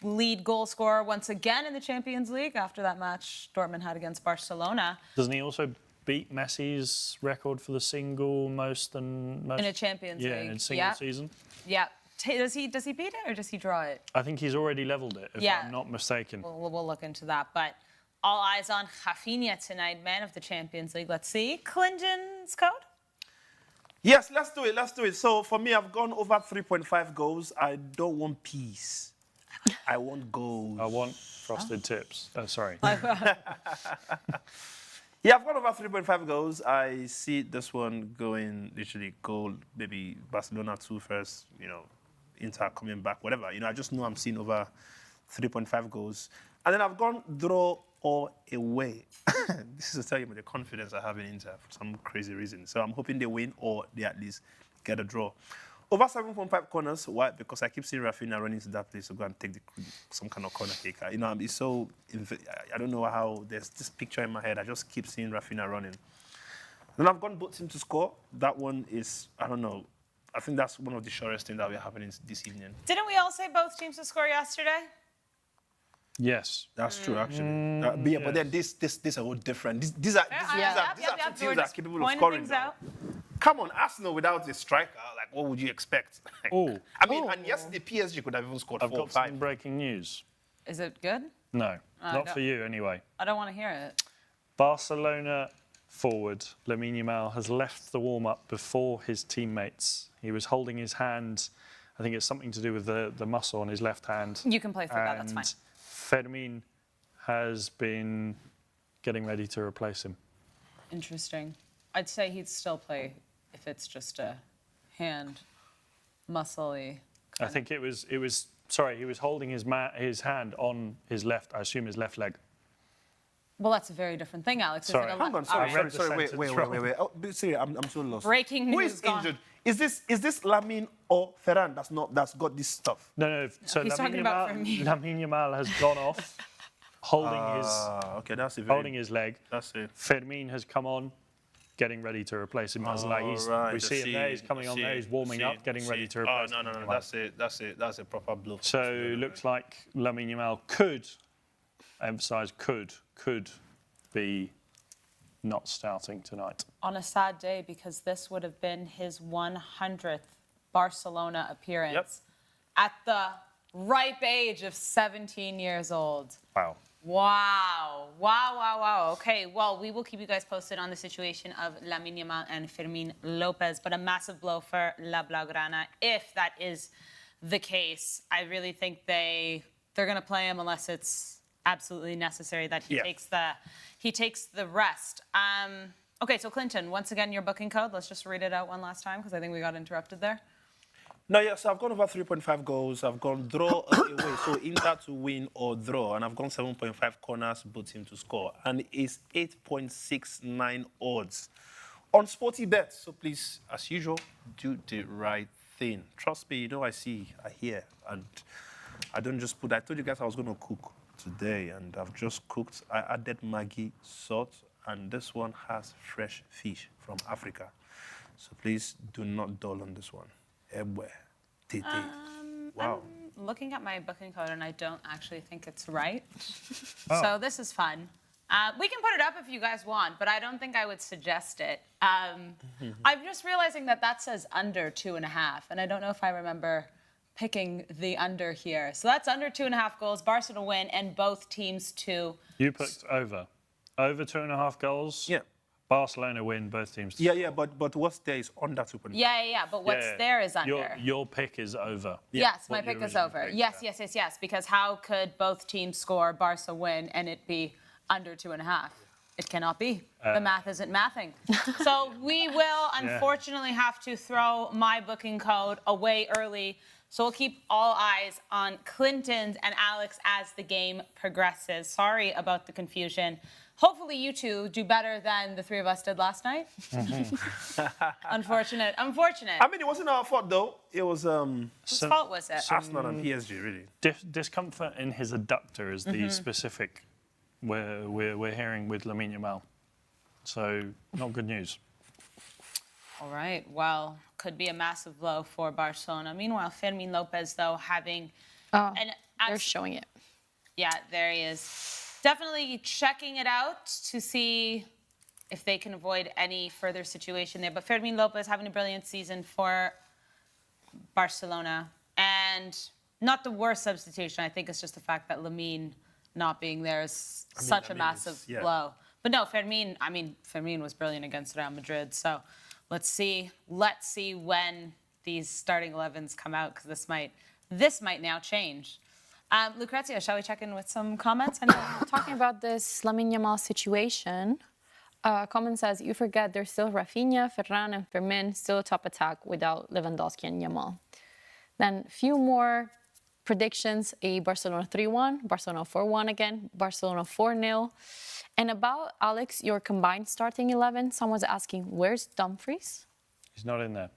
lead goal scorer once again in the Champions League after that match Dortmund had against Barcelona. Doesn't he also beat Messi's record for the single most In a Champions League. Yeah, in a single season. Yeah. Does he beat it or does he draw it? I think he's already levelled it, if I'm not mistaken. We'll look into that. But all eyes on Rafinha tonight, man of the Champions League. Let's see. Clinton's code? Yes, let's do it. So for me, I've gone over 3.5 goals. I don't want peace. I want goals. I want frosted tips. Sorry. Yeah, I've gone over 3.5 goals. I see this one going literally goal, maybe Barcelona 2 first, Inter coming back, whatever. I just know I'm seeing over 3.5 goals. And then I've gone draw or away. This is to tell you about the confidence I have in Inter for some crazy reason. So I'm hoping they win or they at least get a draw. Over 7.5 corners. Why? Because I keep seeing Rafinha running to that place to go and take some kind of corner kick. It's so... I don't know how... There's this picture in my head. I just keep seeing Rafinha running. Then I've gone both teams to score. That one is... I don't know. I think that's one of the surest things that will happen this evening. Didn't we all say both teams to score yesterday? Yes. That's true, actually. But then this is a little different. These are two teams that are capable of scoring. Come on, Arsenal without a striker, what would you expect? And yes, the PSG could have even scored 4 or 5. I've got some breaking news. Is it good? No, not for you anyway. I don't want to hear it. Barcelona forward Lamine Yamal has left the warm-up before his teammates. He was holding his hand. I think it's something to do with the muscle on his left hand. You can play through that, that's fine. Fermin has been getting ready to replace him. Interesting. I'd say he'd still play if it's just a hand muscle-y. I think it was. Sorry, he was holding his hand on his left. I assume his left leg. Well, that's a very different thing, Alex. Sorry. Hang on, sorry. Wait. Oh, sorry, I'm so lost. Breaking news. Who is injured? Is this Lamine or Ferran that's got this stuff? No. So he's talking about Lamine Yamal has gone off, holding his leg. That's it. Fermin has come on, getting ready to replace him. We see him there. He's coming on there. He's warming up, getting ready to replace him. No. That's it. That's a proper blow. So it looks like Lamine Yamal could be not starting tonight. On a sad day, because this would have been his 100th Barcelona appearance at the ripe age of 17 years old. Wow. Okay, well, we will keep you guys posted on the situation of Lamine Yamal and Fermin Lopez, but a massive blow for La Blaugrana if that is the case. I really think they're going to play him unless it's absolutely necessary that he takes the rest. Okay, so Clinton, once again, your booking code. Let's just read it out one last time because I think we got interrupted there. No, so I've gone over 3.5 goals. I've gone draw away, so Inter to win or draw, and I've gone 7.5 corners, both teams to score, and it's 8.69 odds on SportyBet. So please, as usual, do the right thing. Trust me, I hear, and I don't just put. I told you guys I was going to cook today, and I've just cooked. I added Maggi, salt, and this one has fresh fish from Africa. So please do not dull on this one. Wow. I'm looking at my booking code and I don't actually think it's right. So this is fun. We can put it up if you guys want, but I don't think I would suggest it. I'm just realizing that says under 2.5, and I don't know if I remember picking the under here. So that's under 2.5 goals. Barcelona win and both teams to... You picked over. Over 2.5 goals. Yeah. Barcelona win, both teams to Yeah, but what's there is under 2.5. Yeah. But what's there is under. Your pick is over. Yes, my What you pick is originally over. picked, Yes. Because how could both teams score, Barca win, and it be under 2.5? It cannot be. The math isn't mathing. So we will unfortunately have to throw my booking code away early. So we'll keep all eyes on Clinton and Alex as the game progresses. Sorry about the confusion. Hopefully you two do better than the three of us did last night. Unfortunate. I mean, it wasn't our fault, though. It was Whose fault was it? Arsenal and PSG, really. Discomfort in his adductor is the specific we're hearing with Lamine Yamal. So not good news. All right. Well, could be a massive blow for Barcelona. Meanwhile, Fermin Lopez, though, having... They're showing it. Yeah, there he is. Definitely checking it out to see if they can avoid any further situation there. But Fermin Lopez having a brilliant season for Barcelona. And not the worst substitution. I think it's just the fact that Lamine not being there is such a massive blow. But no, Fermin was brilliant against Real Madrid. So let's see when these starting 11s come out, because this might now change. Lucrezia, shall we check in with some comments? Talking about this Lamine Yamal situation, comment says, you forget there's still Rafinha, Ferran, and Fermin still a top attack without Lewandowski and Yamal. Then few more predictions, a Barcelona 3-1, Barcelona 4-1 again, Barcelona 4-0. And about, Alex, your combined starting 11, someone's asking, where's Dumfries? He's not in there.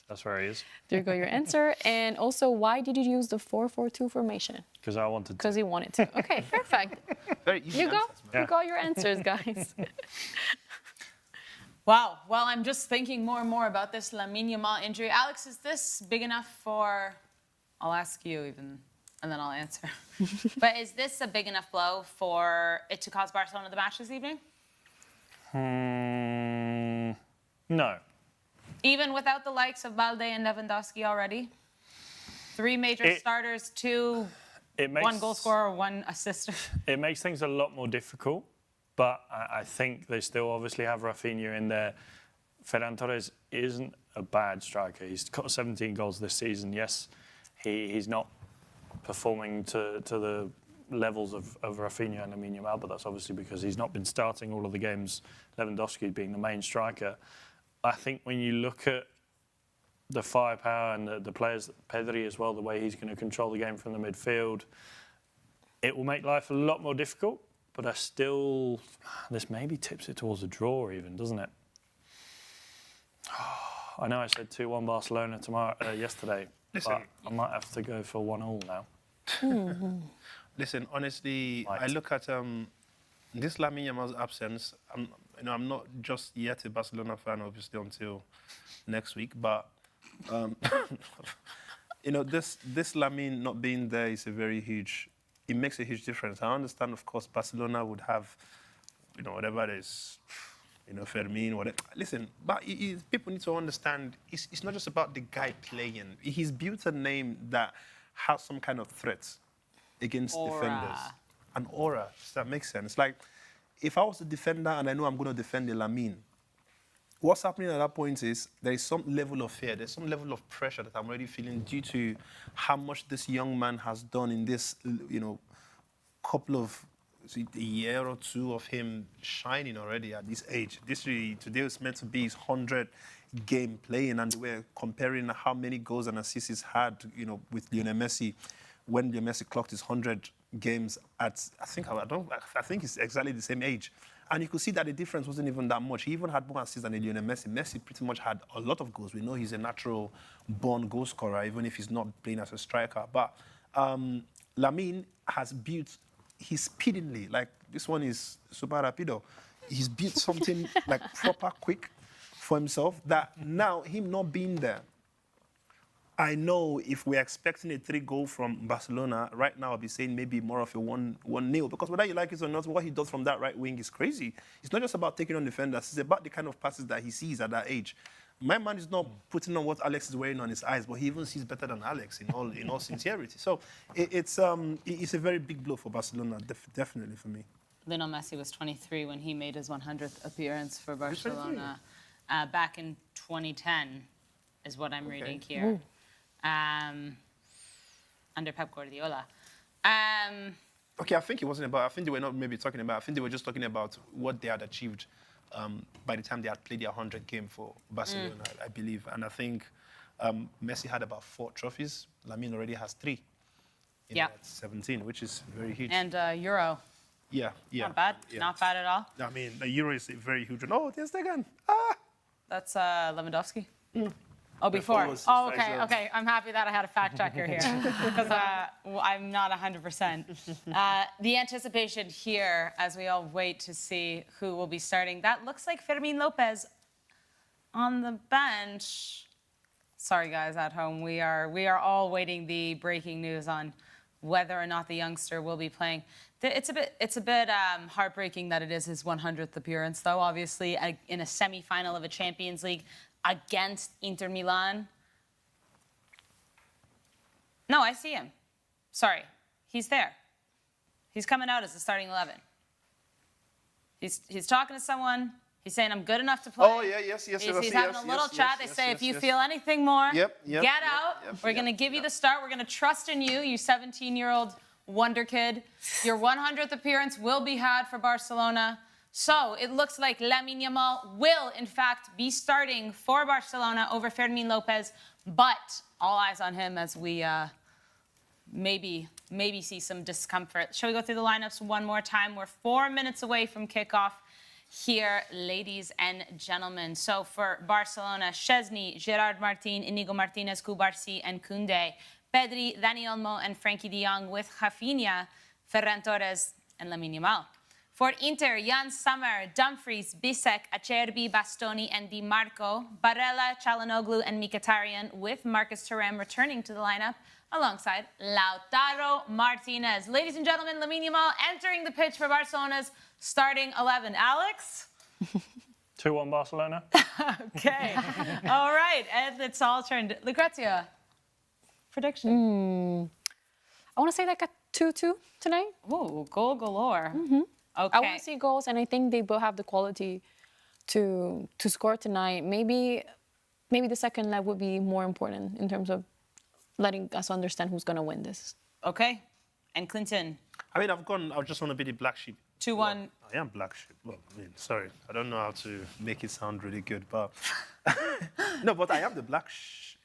That's where he is. There you go, your answer. And also, why did you use the 4-4-2 formation? Because I wanted to. Because he wanted to. Okay, perfect. Very easy You go. answers, man. You got your answers, guys. Wow. Well, I'm just thinking more and more about this Lamine Yamal injury. Alex, is this big enough for... I'll ask you even, and then I'll answer. But is this a big enough blow for it to cause Barcelona the match this evening? No. Even without the likes of Balde and Lewandowski already? 3 major starters, 1 goal scorer, 1 assister. It makes things a lot more difficult, but I think they still obviously have Rafinha in there. Ferran Torres isn't a bad striker. He's got 17 goals this season. Yes, he's not performing to the levels of Rafinha and Lamine Yamal, but that's obviously because he's not been starting all of the games, Lewandowski being the main striker. I think when you look at the firepower and the players, Pedri as well, the way he's going to control the game from the midfield, it will make life a lot more difficult, but this maybe tips it towards a draw even, doesn't it? I know I said 2-1 Barcelona yesterday, but I might have to go for 1-1 now. Listen, honestly, I look at this Lamine Yamal's absence. I'm not just yet a Barcelona fan, obviously, until next week. But this Lamine not being there is it makes a huge difference. I understand, of course, Barcelona would have, whatever it is, Fermin, whatever. Listen, but people need to understand, it's not just about the guy playing. He's built a name that has some kind of threat against defenders. An aura, does that make sense? Like, if I was a defender and I know I'm going to defend the Lamine, what's happening at that point is there is some level of fear, there's some level of pressure that I'm already feeling due to how much this young man has done in this, couple of, a year or two of him shining already at this age. Today was meant to be his 100th game playing, and we're comparing how many goals and assists he's had, with Lionel Messi, when Lionel Messi clocked his 100 games at, I think it's exactly the same age. And you could see that the difference wasn't even that much. He even had more assists than Lionel Messi. Messi pretty much had a lot of goals. We know he's a natural born goal scorer, even if he's not playing as a striker. But Lamine has built, he's speedily, like this one is super rapido. He's built something like proper quick for himself that now, him not being there, I know if we're expecting a 3-goal from Barcelona, right now I'll be saying maybe more of a 1-0, because whether you like it or not, what he does from that right wing is crazy. It's not just about taking on defenders, it's about the kind of passes that he sees at that age. my man is not putting on what Alex is wearing on his eyes, but he even sees better than Alex in all sincerity. So it's a very big blow for Barcelona, definitely for me. Lionel Messi was 23 when he made his 100th appearance for Barcelona back in 2010, is what I'm reading here, under Pep Guardiola. Okay, I think it wasn't about. I think they were not maybe talking about. I think they were just talking about what they had achieved by the time they had played their 100th game for Barcelona, I believe. And I think Messi had about 4 trophies. Lamine already has 3. At 17, which is very huge. And Euro. Yeah. Not bad. Yeah. Not bad at all. I mean, the Euro is a very huge one. Oh, there's again. That's Lewandowski. Oh, before. Oh, okay. I'm happy that I had a fact checker here because I'm not 100%. The anticipation here, as we all wait to see who will be starting, that looks like Fermin Lopez on the bench. Sorry, guys at home. We are all waiting the breaking news on whether or not the youngster will be playing. It's a bit heartbreaking that it is his 100th appearance, though. Obviously, in a semi-final of a Champions League against Inter Milan. No, I see him. Sorry, he's there. He's coming out as the starting 11. He's talking to someone. He's saying, I'm good enough to play. Oh, yeah, yes. He's having a little chat. They say, if you feel anything more, get out. We're going to give you the start. We're going to trust in you, you 17-year-old wonder kid. Your 100th appearance will be had for Barcelona. So it looks like Lamine Yamal will, in fact, be starting for Barcelona over Fermin Lopez. But all eyes on him as we maybe see some discomfort. Shall we go through the lineups one more time? We're 4 minutes away from kickoff here, ladies and gentlemen. So for Barcelona, Szczesny, Gerard Martin, Inigo Martinez, Cubarsí, and Koundé. Pedri, Dani Olmo, and Frankie de Jong with Rafinha, Ferran Torres, and Lamine Yamal. For Inter, Jan Sommer, Dumfries, Bisek, Acerbi, Bastoni, and Di Marco. Barella, Çalhanoğlu, and Mkhitaryan with Marcus Thuram returning to the lineup alongside Lautaro Martinez. Ladies and gentlemen, Lamine Yamal entering the pitch for Barcelona's starting 11. Alex? 2-1 Barcelona. Okay. All right. And it's all turned. Lucrezia, prediction? I want to say like a 2-2 tonight. Ooh, goal galore. Okay. I want to see goals, and I think they both have the quality to score tonight. Maybe the second leg would be more important in terms of letting us understand who's going to win this. Okay. And Clinton? I mean, I just want to be the black sheep. 2-1. Well, I am black sheep. Well, I mean, sorry. I don't know how to make it sound really good, but... No, but I am the black sheep.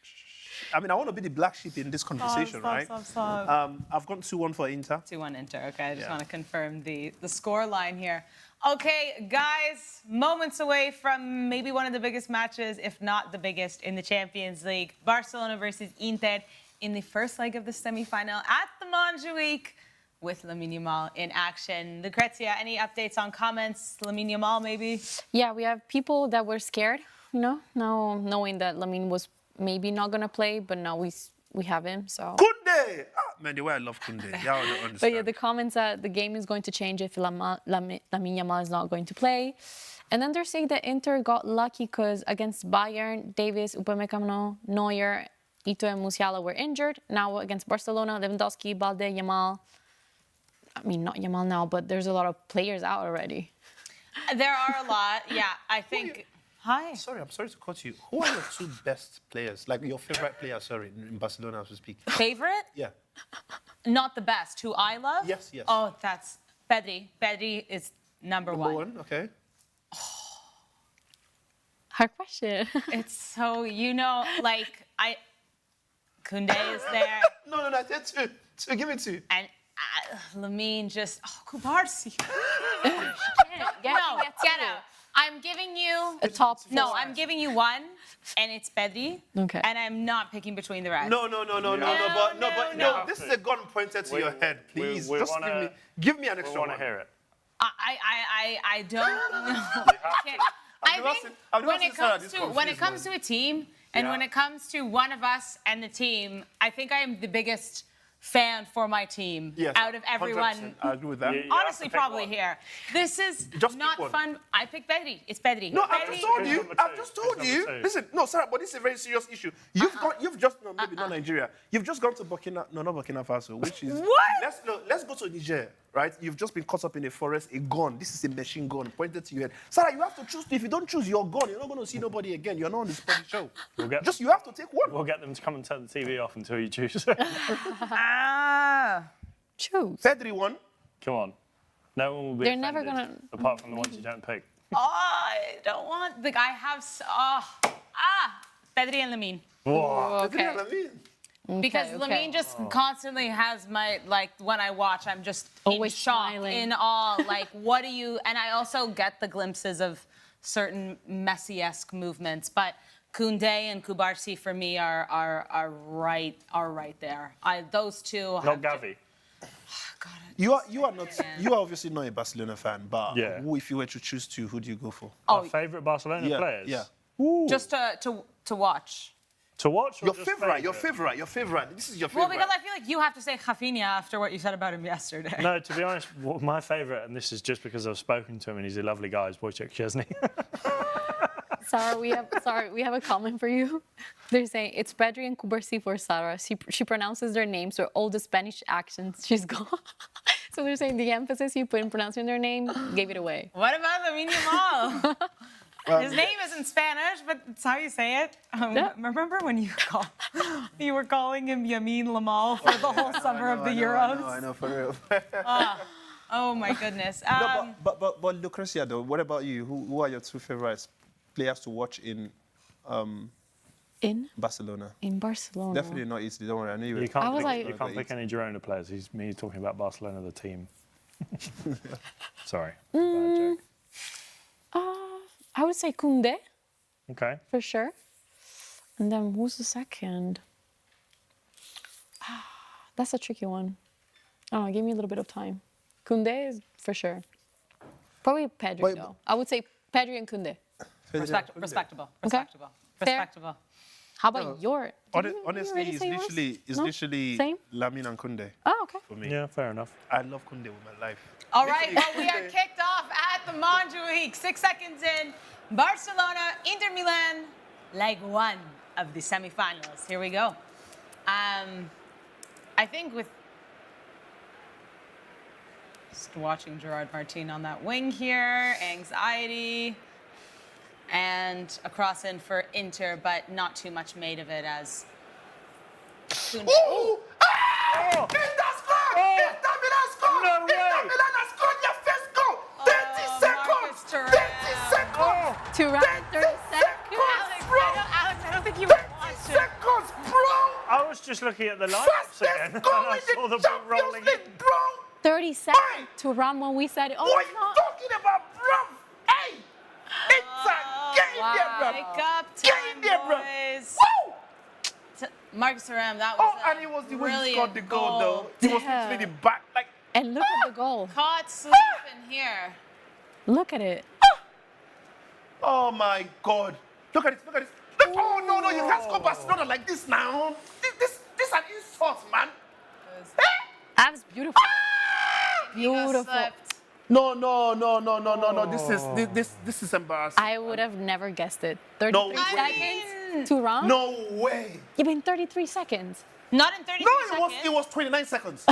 I mean, I want to be the black sheep in this conversation, right? Stop. I've gone 2-1 for Inter. 2-1 Inter. Okay, I just want to confirm the score line here. Okay, guys, moments away from maybe one of the biggest matches, if not the biggest, in the Champions League. Barcelona versus Inter in the first leg of the semi-final at the Montjuic with Lamine Yamal in action. Lucrezia, any updates on comments? Lamine Yamal, maybe? Yeah, we have people that were scared, now knowing that Lamine was maybe not going to play, but now we have him, so... Koundé! Man, the way I love Koundé. Y'all don't understand. But yeah, the comments that the game is going to change if Lamine Yamal is not going to play. And then they're saying that Inter got lucky because against Bayern, Davis, Upamecano, Neuer, Ito, and Musiala were injured. Now against Barcelona, Lewandowski, Balde, Yamal. I mean, not Yamal now, but there's a lot of players out already. There are a lot, yeah. I think... Hi. Sorry, I'm sorry to cut you. Who are your 2 best players? Like your favorite player, sorry, in Barcelona, as we speak. Favorite? Yeah. Not the best. Who I love? Yes. Oh, that's Pedri. Pedri is number one. Okay. Hard question. It's so, Koundé is there. No, I said 2. Give it 2. And Lamine just, Cubarsí. Get out. I'm giving you a top 4. No, I'm giving you one, and it's Pedri. Okay. And I'm not picking between the rest. No. This is a gun pointed to your head. Please, just give me an extra one. We want to hear it. I don't know. I think when it comes to a team, and when it comes to one of us and the team, I think I am the biggest fan for my team Yes, out of everyone. 100%. I agree with that. Yeah. Honestly, have to pick probably one. here. This is Just not pick one. fun. I pick Pedri. It's Pedri. No, I've Pedri- just told Who's you. number I've two? just told Who's you. number two? Listen, no, Sarah, but this is a very serious issue. You've just no, maybe not Nigeria. You've just gone to Burkina, no, not Burkina Faso, which is What? Let's go to Niger, right? You've just been caught up in a forest, a gun. This is a machine gun pointed to your head. Sarah, you have to choose. If you don't choose, you're gone. You're not going to see nobody again. You're not on the SportyShow. get- You have to take one. We'll get them to come and turn the TV off until you choose. Ah. Choose. Pedri one. Come on. No one will be They're never offended, gonna- apart from the ones you don't pick. Oh, I don't want the guy have. Pedri and Lamine. Whoa. Pedri and Lamine. Because Okay, Lamine just constantly has my, like, when I watch, I'm just Always in shock, smiling. in awe. Like, what do you, and I also get the glimpses of certain Messi-esque movements, but Koundé and Kubarsi for me are right there. Those two. Not have Gavi. God, You are not. You are obviously not a Barcelona fan, but Yeah. who, if you were to choose two, who do you go for? Oh, Our favourite Barcelona players? Yeah. just to watch. To watch or Your just favorite. This is your favorite. Well, because I feel like you have to say Rafinha after what you said about him yesterday. No, to be honest, my favourite, and this is just because I've spoken to him and he's a lovely guy, is Wojciech Szczesny. Sarah, we have a comment for you. They're saying it's Pedri and Kubarsi for Sarah. She pronounces their names with all the Spanish accents she's got. So they're saying the emphasis you put in pronouncing their name gave it away. What about Lamine Yamal? His name isn't Spanish, but it's how you say it. Yeah. Remember when you were calling him Lamine Yamal for the whole summer of the Euros? I know, for real. Oh my goodness. No, but Lucrecia, though, what about you? Who are your two favorite players to watch in Barcelona? In Barcelona. Definitely not easy. Don't worry, I knew you. You can't, I was pick, like- you can't pick any Girona players. He's talking about Barcelona, the team. Sorry. Bad joke. I would say Koundé Okay. for sure. And then who's the second? That's a tricky one. I don't know, give me a little bit of time. Koundé is for sure. Probably Pedri Wait, though. I would say Pedri and Koundé. Respectable. Fair. Respectable. How about your? Did you Honestly, already it's say yours? literally, No? literally Same? Lamine and Koundé Oh, okay. for me. Yeah, fair enough. I love Koundé with my life. All right, well, we are kicked off at the Managerial. 6 seconds in. Barcelona, Inter Milan, leg one of the semifinals. Here we go. I think with just watching Gerard Martin on that wing here, anxiety, and a cross in for Inter, but not too much made of it as. Koundé- Oh! Ah! Inter scored! Inter Milan scored! No way! Inter Milan has scored their first goal! 30 Marcus seconds! Thuram. 30 seconds! To round 30 seconds. Alex, I don't think you were 30 watching. seconds, bro! I was just looking at the lineups again, Fastest and goal I in saw the the ball rolling Champions in. League, bro! 30 seconds to run when we said it. Oh, What are it's you not. talking about, bro? Hey! Inter, get in there, bro! Wake up Get time, in there, bro! boys. Woo! Marcus Thuram, that was Oh, and it was the way he brilliant scored the goal, though. It was Yeah. literally the back, like, And look at the goal. Caught sleeping here. Look at it. oh my God. Look at it, look at it. Look, oh, no, you can't score Barcelona like this now. This is an insult, man. That was beautiful. Nico Beautiful. slipped. No. This is embarrassing. I would have never guessed it. No 33 way. seconds to run? No way. You mean 33 seconds? Not in 33 No, seconds. it was 29 seconds.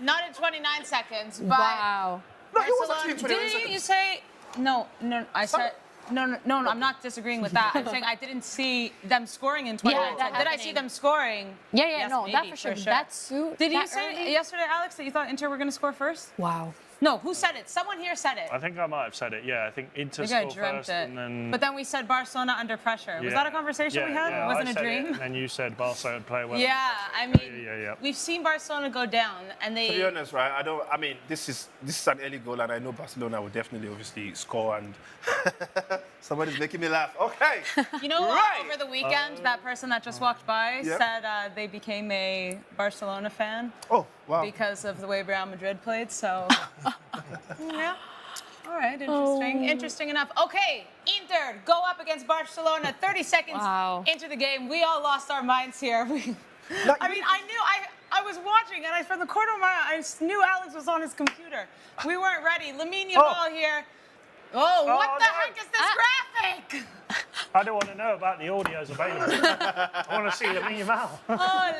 Not in 29 seconds. But Wow. No, it was Barcelona- actually 29 didn't seconds. you say no? I said no. I'm not disagreeing with that. I'm saying I didn't see them scoring in 29 Yeah, that seconds. Did I see happening. them scoring? Yeah, Yes, no, that maybe, for sure. for sure. That suit. Did you that say early? yesterday, Alex, that you thought Inter were going to score first? Wow. No, who said it? Someone here said it. I think I might have said it. Yeah, I think Inter I think I scored dreamt first, it. and then. But then we said Barcelona under pressure. Was Yeah. that a conversation we had? Yeah, Wasn't I a said dream? It, and then you said Barca would play well. Yeah, I mean, Yeah. we've seen Barcelona go down, and they. To be honest, right, I mean, this is an early goal, and I know Barcelona will definitely, obviously, score, and somebody's making me laugh. Okay. You know, Right. over the weekend, that person that just walked by Yeah. said they became a Barcelona fan Oh, wow. because of the way Real Madrid played. So, yeah. All right, interesting. Interesting enough. Okay, Inter go up against Barcelona. 30 seconds Wow. into the game, we all lost our minds here. I mean, I I was watching, and from the corner of my eye, I knew Alex was on his computer. We weren't ready. Lamine Yamal here. Oh, what the heck is this graphic? I don't want to know about the audios available. I want to see Lamine Yamal. Oh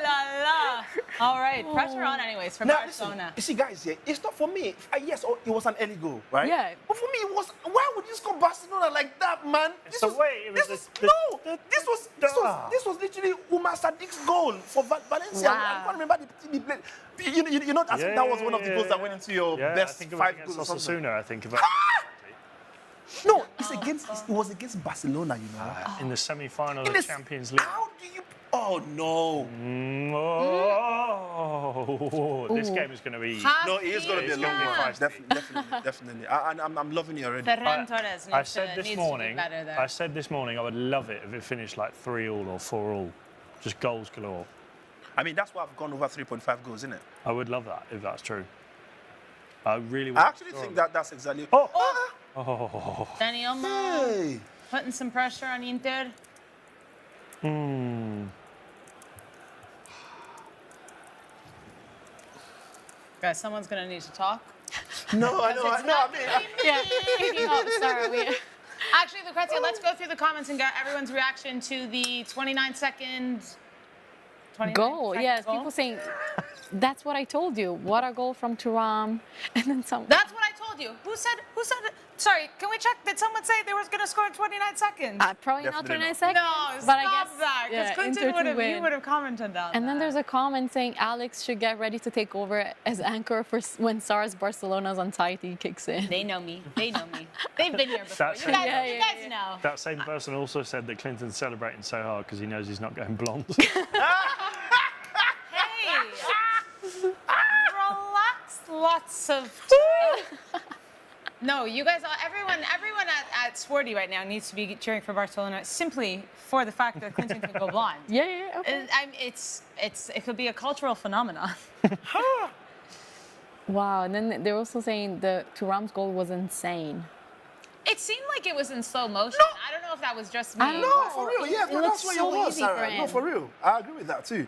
la la! All right, pressure on anyways for Now, Barcelona. listen, you see, guys, yeah, it's not for me. Yes, it was an early goal, right? Yeah. But for me, it was. Why would you score Barcelona like that, man? It's the way it was This was literally Umar Sadiq's goal for Valencia. Wow. I can't remember the team he played. You know, I think that was one of the goals that went into your best I think it was 5 against goals or something. Osasuna, I think. About No, it was against Barcelona, you know. in the semi-final of In the this- Champions League. How do you? Oh no. Oh, this game is going to be. No, it is going to be a long gonna be one. feisty. Definitely. I'm loving it already. Ferran Torres I needs said to this do morning. better there. I said this morning I would love it if it finished like 3-3 or 4-4, just goals galore. I mean, that's why I've gone over 3.5 goals, isn't it? I would love that if that's true. I really would. I actually think that's exactly. Oh, Dani Olmo Hey. putting some pressure on Inter. Guys, someone's gonna need to talk. No, I know. I mean, Yeah. Oh, sorry. Actually, Lucrezia, let's go through the comments and get everyone's reaction to the 29-second Goal. Yes, goal. people saying, that's what I told you. What a goal from Thuram. And then some. That's what I told you. Who said it? Sorry, can we check? Did someone say they were going to score in 29 seconds? Probably not Definitely 29 seconds. No, but stop I guess that. Because yeah, Clinton Inter to you win. would have commented on that. And then there's a comment saying Alex should get ready to take over as anchor for when Sara's Barcelona's anxiety kicks in. They know me. They know me. They've been here before. That's You it. guys, you guys know. that same person also said that Clinton's celebrating so hard because he knows he's not going blonde. Hey, relax. Lots of. No, you guys, everyone at Sporty right now needs to be cheering for Barcelona simply for the fact that Clinton can go blonde. Yeah, okay. It could be a cultural phenomenon. Wow. And then they're also saying the Thuram's goal was insane. It seemed like it was in slow motion. No. I don't know if that was just me. I don't no, know. for real. Yeah, It no, looks that's what so you want, easy for Sarah. No, him. for real. I agree with that too.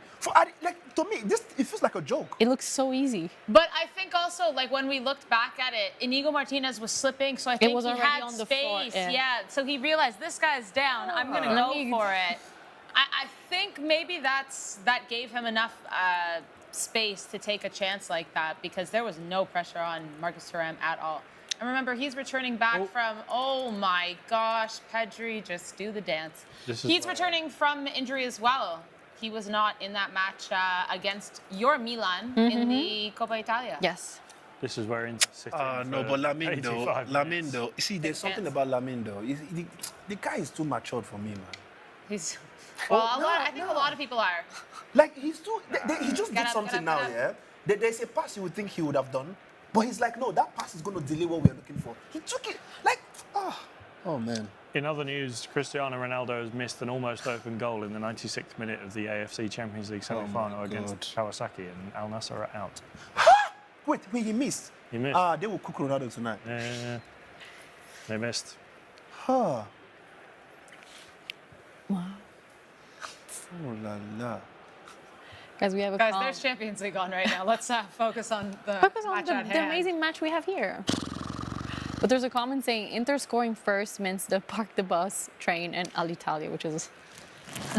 To me, it feels like a joke. It looks so easy. But I think also, like, when we looked back at it, Inigo Martinez was slipping, so I think was he already had on the space. floor, yeah. So he realized this guy's down. I'm going to Let go me- for it. I think maybe that gave him enough space to take a chance like that because there was no pressure on Marcus Thuram at all. And remember, he's returning back from, oh my gosh, Pedri, just do the dance. He's returning from injury as well. He was not in that match against your Milan in the Coppa Italia. Yes. This is where Inter City. No, but Lamine 85 minutes. though. You see, there's something about Lamine though. The guy is too matured for me, man. He's, well, I think a lot of people are. Like he's too. He just Get did up, something get up, now, get yeah. There's a pass you would think he would have done, but he's like, no, that pass is going to delay what we're looking for. He took it like, oh man. In other news, Cristiano Ronaldo has missed an almost open goal in the 96th minute of the AFC Champions League semi-final against Kawasaki, and Al Nassr are out. Wait, he missed. He missed. They will cook Ronaldo tonight. They missed. Huh. Wow. Oh la la. Guys, we have a Guys, call. there's Champions League on right now. Let's focus on the Focus on match at the hand. amazing match we have here. But there's a comment saying Inter scoring first means the Park the Bus train and Alitalia, which is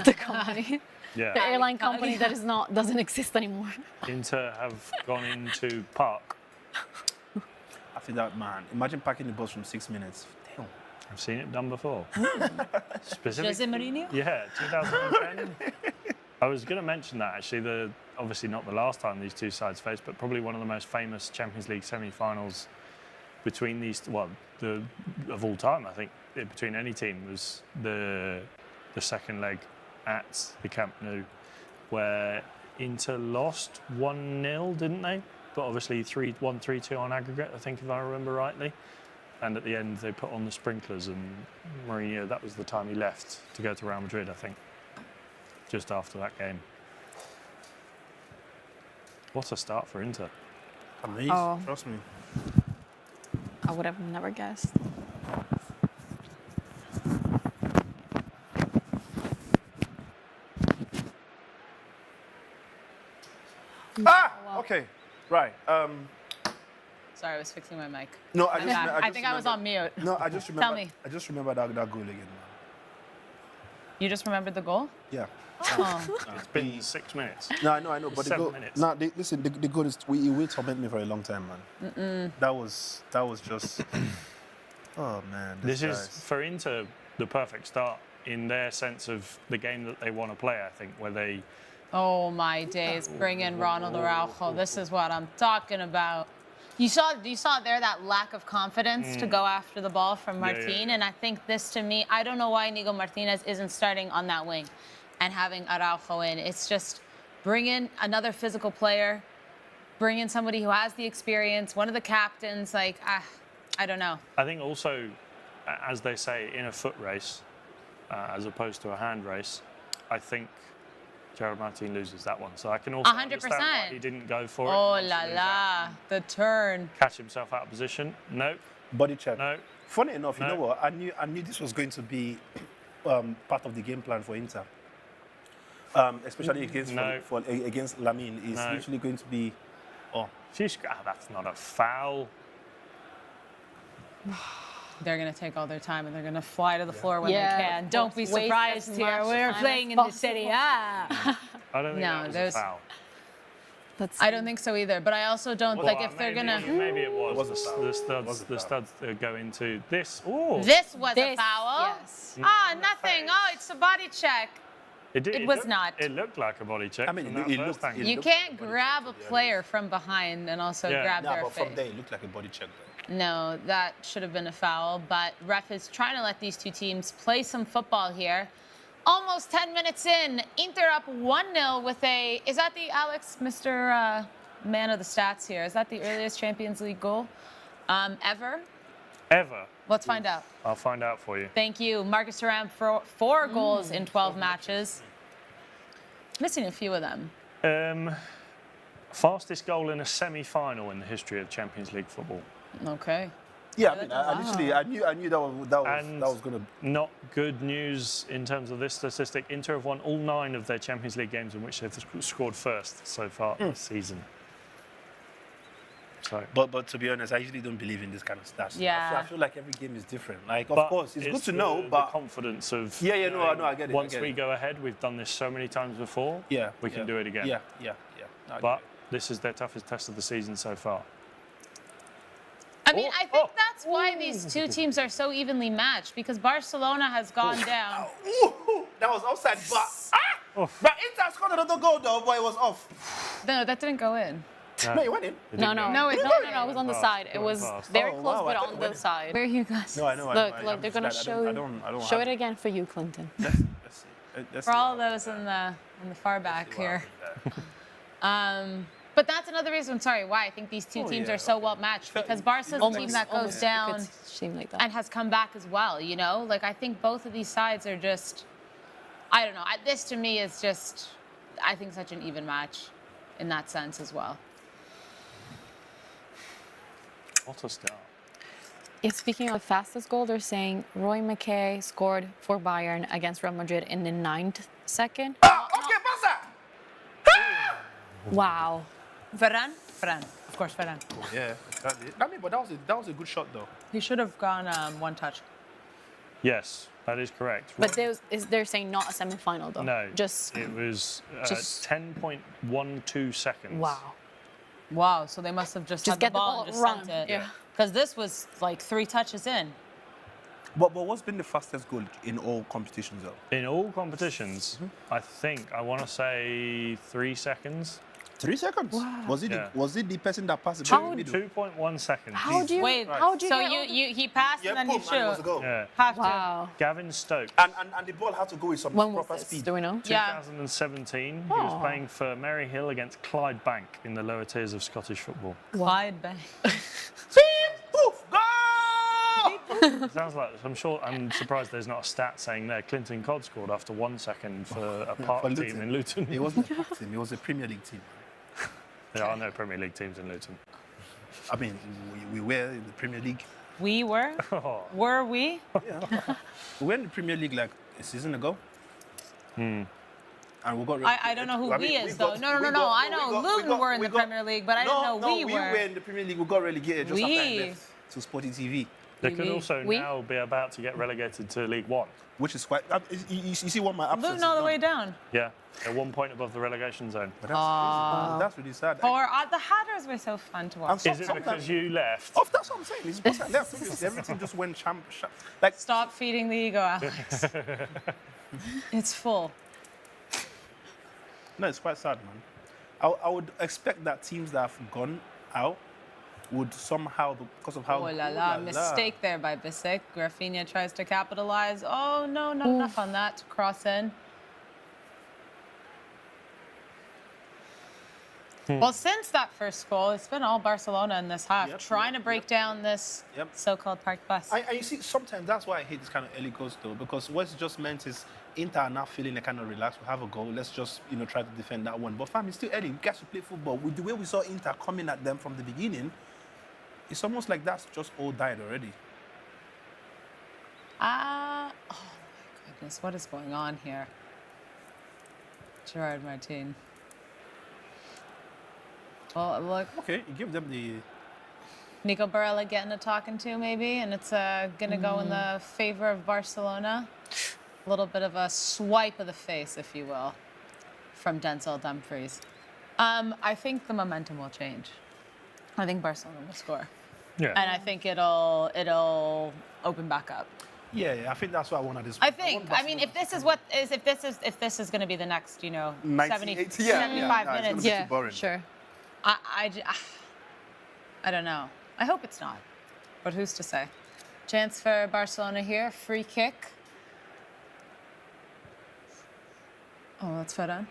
the company, the Yeah. airline company that doesn't exist anymore. Inter have gone into Park. I feel that, man. Imagine packing the bus from 6 minutes. Damn. I've seen it done before. Jose Mourinho? Yeah, 2010. I was going to mention that actually. Obviously not the last time these two sides faced, but probably one of the most famous Champions League semi-finals between these. Well, of all time, I think between any team was the second leg at the Camp Nou, where Inter lost 1-0, didn't they? But obviously 3-2 on aggregate, I think, if I remember rightly. And at the end, they put on the sprinklers, and Mourinho, that was the time he left to go to Real Madrid, I think, just after that game. What a start for Inter. Amazing. Oh. Trust me. I would have never guessed. Okay, right. Sorry, I was fixing my mic. No, I think I was on mute. No, I just remember. Tell me. I just remember that goal again, man. You just remembered the goal? Yeah. Oh. It's been 6 minutes. No, I know, but the 7 goal. minutes. No, listen, the goal is. It will torment me for a long time, man. That was just. Oh man. This is, guys. for Inter, the perfect start in their sense of the game that they want to play, I think, where they... Oh my days! Bring in Ronald Araujo. This is what I'm talking about. You saw there that lack of confidence to go after the ball from Martin, and I think this to me, I don't know why Inigo Martinez isn't starting on that wing, and having Araujo in. It's just bring in another physical player, bring in somebody who has the experience, one of the captains. Like I don't know. I think also, as they say, in a foot race, as opposed to a hand race, I think Gerard Martin loses that one. So I can also 100%. understand why he didn't go for it. Oh Wants to la lose la, out. the turn. Catch himself out of position. No, Body check. no. Funny enough, No. you know what? I knew this was going to be part of the game plan for Inter. Especially against Lamine. It's No. literally going to be. Oh, That's not a foul. They're going to take all their time and they're going to fly to the floor when Yeah, they can. of Don't be course. Waste surprised as here. much We're time playing as in the city. possible. Ah. I don't think No, that was there's- a foul. Let's I don't think so either. But I also don't like if they're maybe, going to. Maybe it was. Was a foul. The studs that go into this. Oh, This was a This, foul. yes. Ah, nothing. Oh, it's a body check. It was looked, not. It looked like a body check. I mean, from it that looked- first angle. it You looked can't like a body grab check, a to be player from behind and also Yeah. grab nah, their but from face. there it looked like a body check. Though. No, that should have been a foul. But ref is trying to let these two teams play some football here. Almost 10 minutes in, Inter up 1-0 with a. Is that the Alex, Mr. Man of the stats here? Is that the earliest Champions League goal ever? Ever. Let's find out. I'll find out for you. Thank you, Marcus Thuram, for 4 goals in 12 matches. Missing a few of them. Fastest goal in a semi-final in the history of Champions League football. Okay. Yeah, I mean, I knew that And was gonna. not good news in terms of this statistic. Inter have won all 9 of their Champions League games in which they've scored first so far this season. So, But to be honest, I usually don't believe in this kind of stuff. Yeah. I feel like every game is different. Like, but of course, it's good to know, the but confidence of Yeah, no, knowing I get it, I Once get we it. go ahead, we've done this so many times before. yeah, we can do it again. Yeah. No, I But get it. this is their toughest test of the season so far. I mean, I think that's why these two teams are so evenly matched because Barcelona has gone down. Ooh, that was offside, but but Inter scored another goal though, but it was off. No, that didn't go in. No, it went in. No, it was on the Past, side. It going was past. very Oh, close, wow, but I thought on it the went. side. Where are you guys? No, I know. Look, I'm they're just gonna glad show I don't show have it again for you, Clinton. Let's see. Let's For see all what those happens in the far back there. here. But that's another reason, sorry, why I think these two teams yeah, are so okay. well matched because Barca's a team that goes It down could seem like that. and has come back as well, you know? Like, I think both of these sides are just, I don't know. This to me is just, I think, such an even match in that sense as well. What a start. Yeah, speaking of the fastest goal, they're saying Roy McKay scored for Bayern against Real Madrid in the 9th second. Okay, Barca. Wow. Varane? Varane. Of course, Varane. Yeah, exactly. I mean, but that was a good shot though. He should have gone one touch. Yes, that is correct. But they're saying not a semi-final though. No, Just it was just- 10.12 seconds. wow. Wow, so they must have just had get the the ball ball, and just run. sent it. Yeah. Because this was like 3 touches in. But what's been the fastest goal in all competitions though? In all competitions, I want to say 3 seconds. 3 seconds. Wow. Was it Yeah. was it the person that passed the How ball in the would- middle? 2.1 seconds. How do you? Wait, How do you? so get all he passed Yeah, and then boom, you and it was a shoot. goal. Yeah. Have to. Wow. Gavin Stokes. And the ball had to go with some When was proper this? speed. Do we know? Yeah. 2017, he Oh. was playing for Mary Hill against Clyde Bank in the lower tiers of Scottish football. Clyde Bank. Poof, goal! Sounds like, I'm surprised there's not a stat saying there KlintonCod scored after 1 second for a park For team Luton. in Luton. It wasn't a park team, it was a Premier League team. There are no Premier League teams in Luton. I mean, we were in the Premier League. We were? Oh, Were we? We were in the Premier League like a season ago. And we got. I don't know who we is, though. No. I know Luton were in the Premier League, but I didn't know we were. No, we were in the Premier League. We got relegated just after I left to Sporty TV. They could also now be about to get relegated to League One. Which is quite. You see what my absence Luton all the way down. Yeah, they're 1 point above the relegation zone. But that's really sad. Or the Hatters were so fun to watch. Is it because you left? Oh, that's what I'm saying. It's because I left. Everything just went like. Stop feeding the ego, Alex. It's full. No, it's quite sad, man. I would expect that teams that have gone out would somehow, because of how... Oh la la, mistake there by Bissek. Rafinha tries to capitalize. Oh, no, not enough on that to cross in. Well, since that first goal, it's been all Barcelona in this half, trying to break down this so-called park bus. And you see, sometimes that's why I hate this kind of early goals, though, because what's just meant is Inter are now feeling like kind of relaxed. We have a goal. Let's just, try to defend that one. But fam, it's still early. You guys to play football. With the way we saw Inter coming at them from the beginning, it's almost like that's just all died already. Oh my goodness, what is going on here? Gerard Martin. Well, look. Okay, you give them the... Nico Barella getting a talking to, maybe, and it's going to go in the favor of Barcelona. A little bit of a swipe of the face, if you will, from Denzel Dumfries. I think the momentum will change. I think Barcelona will score. Yeah. And I think it'll open back up. Yeah, I think that's what I want at this I point. think. I mean, if this is going to be the next, 90, 70, 80, 75 no, minutes. it's too boring. Sure. I don't know. I hope it's not. But who's to say? Chance for Barcelona here. Free kick. Oh, that's Ferran?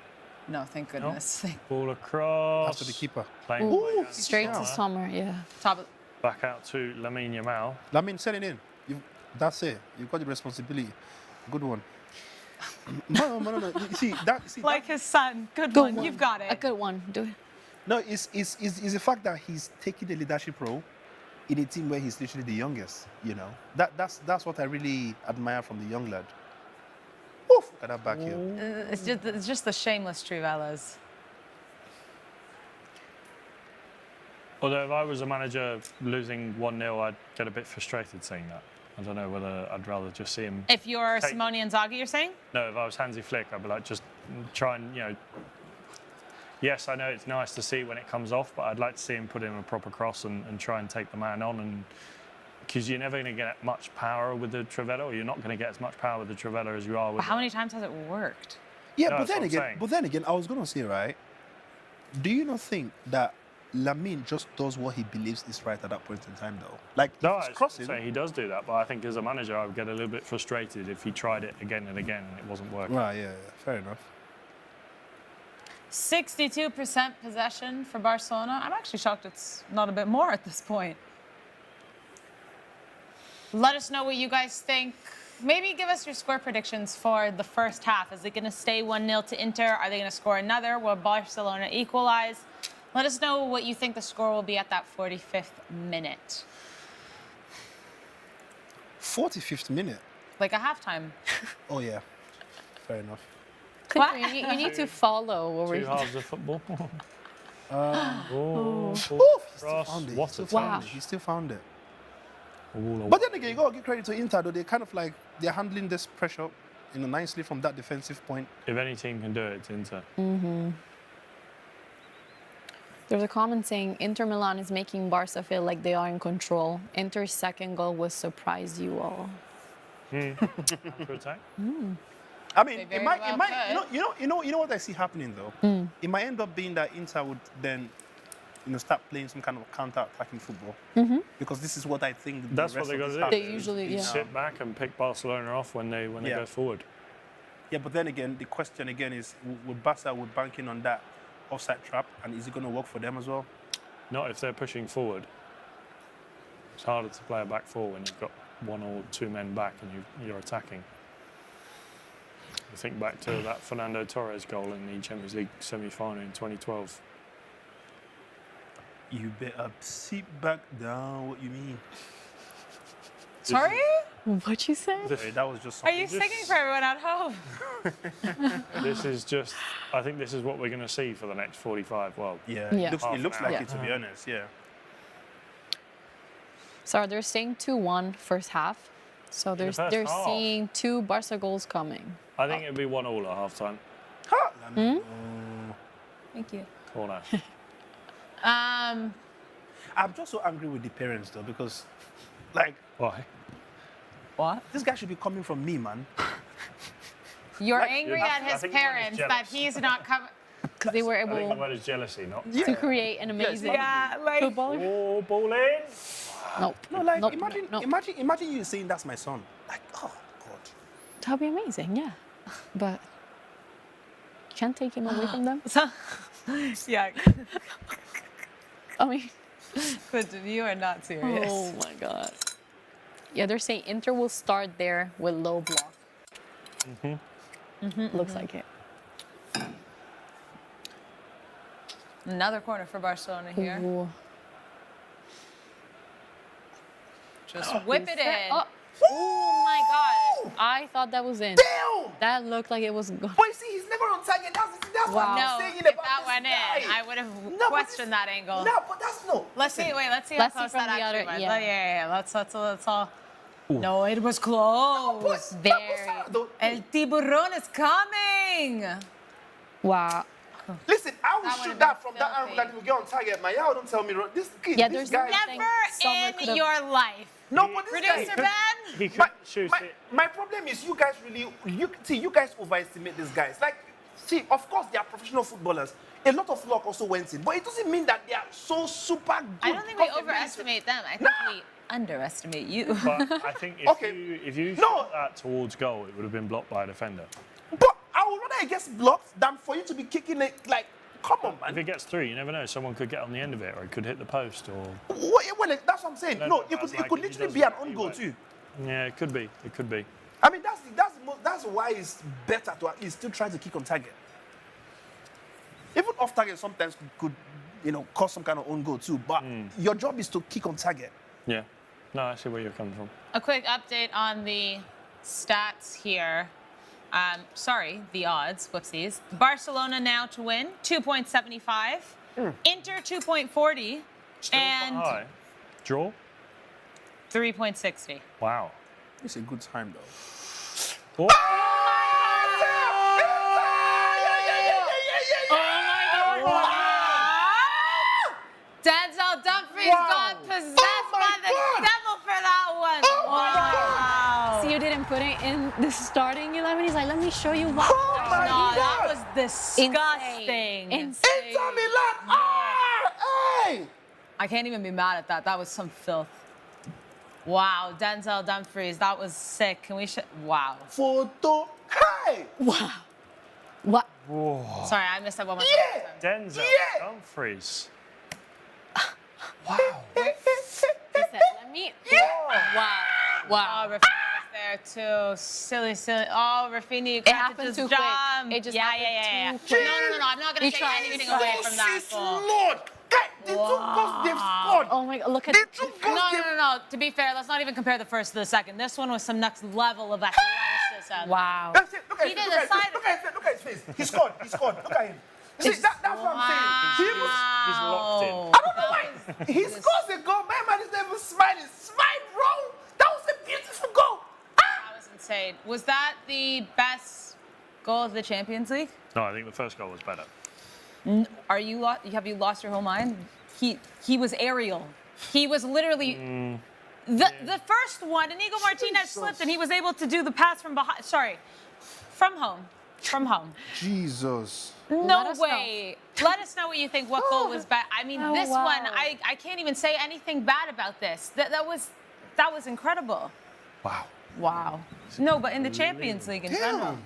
No, thank goodness. Ball across. After the keeper. Ooh, straight to Sommer, yeah. Top of, Back out to Lamine Yamal. Lamine, send it in. That's it. You've got the responsibility. Good one. No. You see, like his son. Good Good one. You've got it. A good one. Do it. No, it's the fact that he's taking the leadership role in a team where he's literally the youngest. That's what I really admire from the young lad. Oof, look at that back here. It's just the shameless Trivelas. Although if I was a manager losing 1-0, I'd get a bit frustrated seeing that. I don't know whether I'd rather just see him... If you're Simone Inzaghi, you're saying? No, if I was Hansi Flick, I'd be like, just try and, Yes, I know it's nice to see when it comes off, but I'd like to see him put in a proper cross and try and take the man on. Because you're never going to get much power with the Trivela, or you're not going to get as much power with the Trivela as you are with... But how many times has it worked? Yeah, No, but that's then again, I was going to say, right, do you not think that Lamine just does what he believes is right at that point in time, though? Like, No, he's I crossing. say he does do that, but I think as a manager, I would get a little bit frustrated if he tried it again and again and it wasn't working. Right, yeah, fair enough. 62% possession for Barcelona. I'm actually shocked it's not a bit more at this point. Let us know what you guys think. Maybe give us your score predictions for the first half. Is it going to stay 1-0 to Inter? Are they going to score another? Will Barcelona equalize? Let us know what you think the score will be at that 45th minute. 45th minute? Like a halftime. Oh, yeah. Fair enough. Clinton, you need to follow what we're Two halves of football. Oof, he still Ross, found it. what He still a found Wow. it. He still found it. All But then again, you got to give credit to Inter, though. They're handling this pressure nicely from that defensive point. If any team can do it, it's Inter. There's a comment saying Inter Milan is making Barca feel like they are in control. Inter's second goal will surprise you all. Counter attack. I mean, They it very might, well you know what I see happening though. It might end up being that Inter would then, start playing some kind of counter-attacking football. Because this is what I think. That's the what rest they of got the to staff do. They usually, yeah. Sit back and pick Barcelona off when they Yeah. go forward. Yeah, but then again, the question again is, would Barca banking on that offside trap, and is it going to work for them as well? Not if they're pushing forward. It's harder to play a back four when you've got one or two men back and you're attacking. I think back to that Fernando Torres goal in the Champions League semi-final in 2012. You better sit back down. What you mean? Sorry? What'd you say? Sorry, that was just Are something. you singing for everyone at home? This is just, I think this is what we're going to see for the next 45. Well, Yeah, Yeah. it looks like Yeah. it, to be honest, yeah. So they're saying 2-1 first half. So the first they're half? seeing 2 Barca goals coming. I think it'd be 1-1 at half time. Ha! Thank you. Or no. I'm just so angry with the parents, though, because, like, Why? What? this guy should be coming from me, man. You're Like, angry I at his think you're parents jealous. that he's not coming. Because they were I think the able word is jealousy, not. to create an amazing Yeah, like. footballer. Oh, ball in. Nope. No, like, Nope. imagine, Nope. imagine you saying that's my son. Like, oh, God. That'd be amazing, yeah. But you can't take him away from them. Yeah. I mean, Clinton, you are not serious. oh my God. Yeah, they're saying Inter will start there with low block. Looks like it. Another corner for Barcelona here. Ooh. Just whip it in. Oh my God. I thought that was in. Damn! That looked like it was good. But you see, he's never on target. That's what Wow. I'm No, saying if about that this went guy. in, I would have but questioned that angle. No, but that's no. Let's see. Wait, let's see Let's how see close from that the actually other- was. yeah. Yeah. Let's all. No, it was close. Very. El tiburón is coming. Wow. Listen, I will That shoot would've that been from that angle filthy. that will get on target, man. Y'all don't tell me. This kid, Yeah, this there's guy. nothing- Never Somewhere in could've- your life. No, but this Producer guy. Ben? He couldn't shoot it. My problem is you guys really, you guys overestimate these guys. Like, see, of course they are professional footballers. A lot of luck also went in, but it doesn't mean that they are so super good. I don't think we because they really- overestimate them. I think we underestimate you. But I think if Okay. you No. shot that towards goal, it would have been blocked by a defender. But I would rather it gets blocked than for you to be kicking it. Like, come on, If man. it gets through, you never know. Someone could get on the end of it, or it could hit the post, or Well, that's what I'm saying. No, No, no, it could, that's it like could if he literally does be an it own goal anyway. too. yeah, it could be. It could be. I mean, that's why it's better to at least still try to kick on target. Even off target sometimes could cause some kind of own goal too. But your job is to kick on target. Yeah. No, I see where you're coming from. A quick update on the stats here. Sorry, the odds. Whoopsies. Barcelona now to win, 2.75. Inter, 2.40. And Hi. Draw. 3.60. Wow. It's a good time though. Oh. Denzel Dumfries Wow. got possessed Oh my by the God. devil for that one. Oh my wow. So you didn't put it in the starting 11. He's like, let me show you what. Oh my No, God. that was disgusting. Insane. Inter Milan! Hey! I can't even be mad at that. That was some filth. Wow, Denzel Dumfries, that was sick. Can we wow. Photo. Hey! Wow. What? Sorry, I missed that one more Yeah! time. Denzel Yeah. Dumfries. He said, let me. Wow. Oh, Wow. Rafinha was there too. Silly. Oh, Rafinha, you It can't happened just too quick. jump. It just yeah. happened too quick. No. I'm not going He to take tried. anything away from that Jesus goal. Lord! Guy, the two goals they've scored. Oh my God, look at The two goals No. To be fair, let's not even compare the first to the second. This one was some next level of athleticism. Wow. That's it. Look at He his did face. a side- Look at his face. He scored. Look at him. See, that's what I'm saying. He's locked in. I don't know why. He scores a goal. My man is never smiling. Smile, bro. That was a beautiful goal. That was insane. Was that the best goal of the Champions League? No, I think the first goal was better. Have you lost your whole mind? He was aerial. He was literally the first one. Inigo Martinez slipped and he was able to do the pass from behind. Sorry, from home. Jesus. Let No us way. Let us know what you think. What goal was bad? I mean, Oh, this wow. one, I can't even say anything bad about this. That was incredible. Wow. Wow. No, but in the Champions League in general.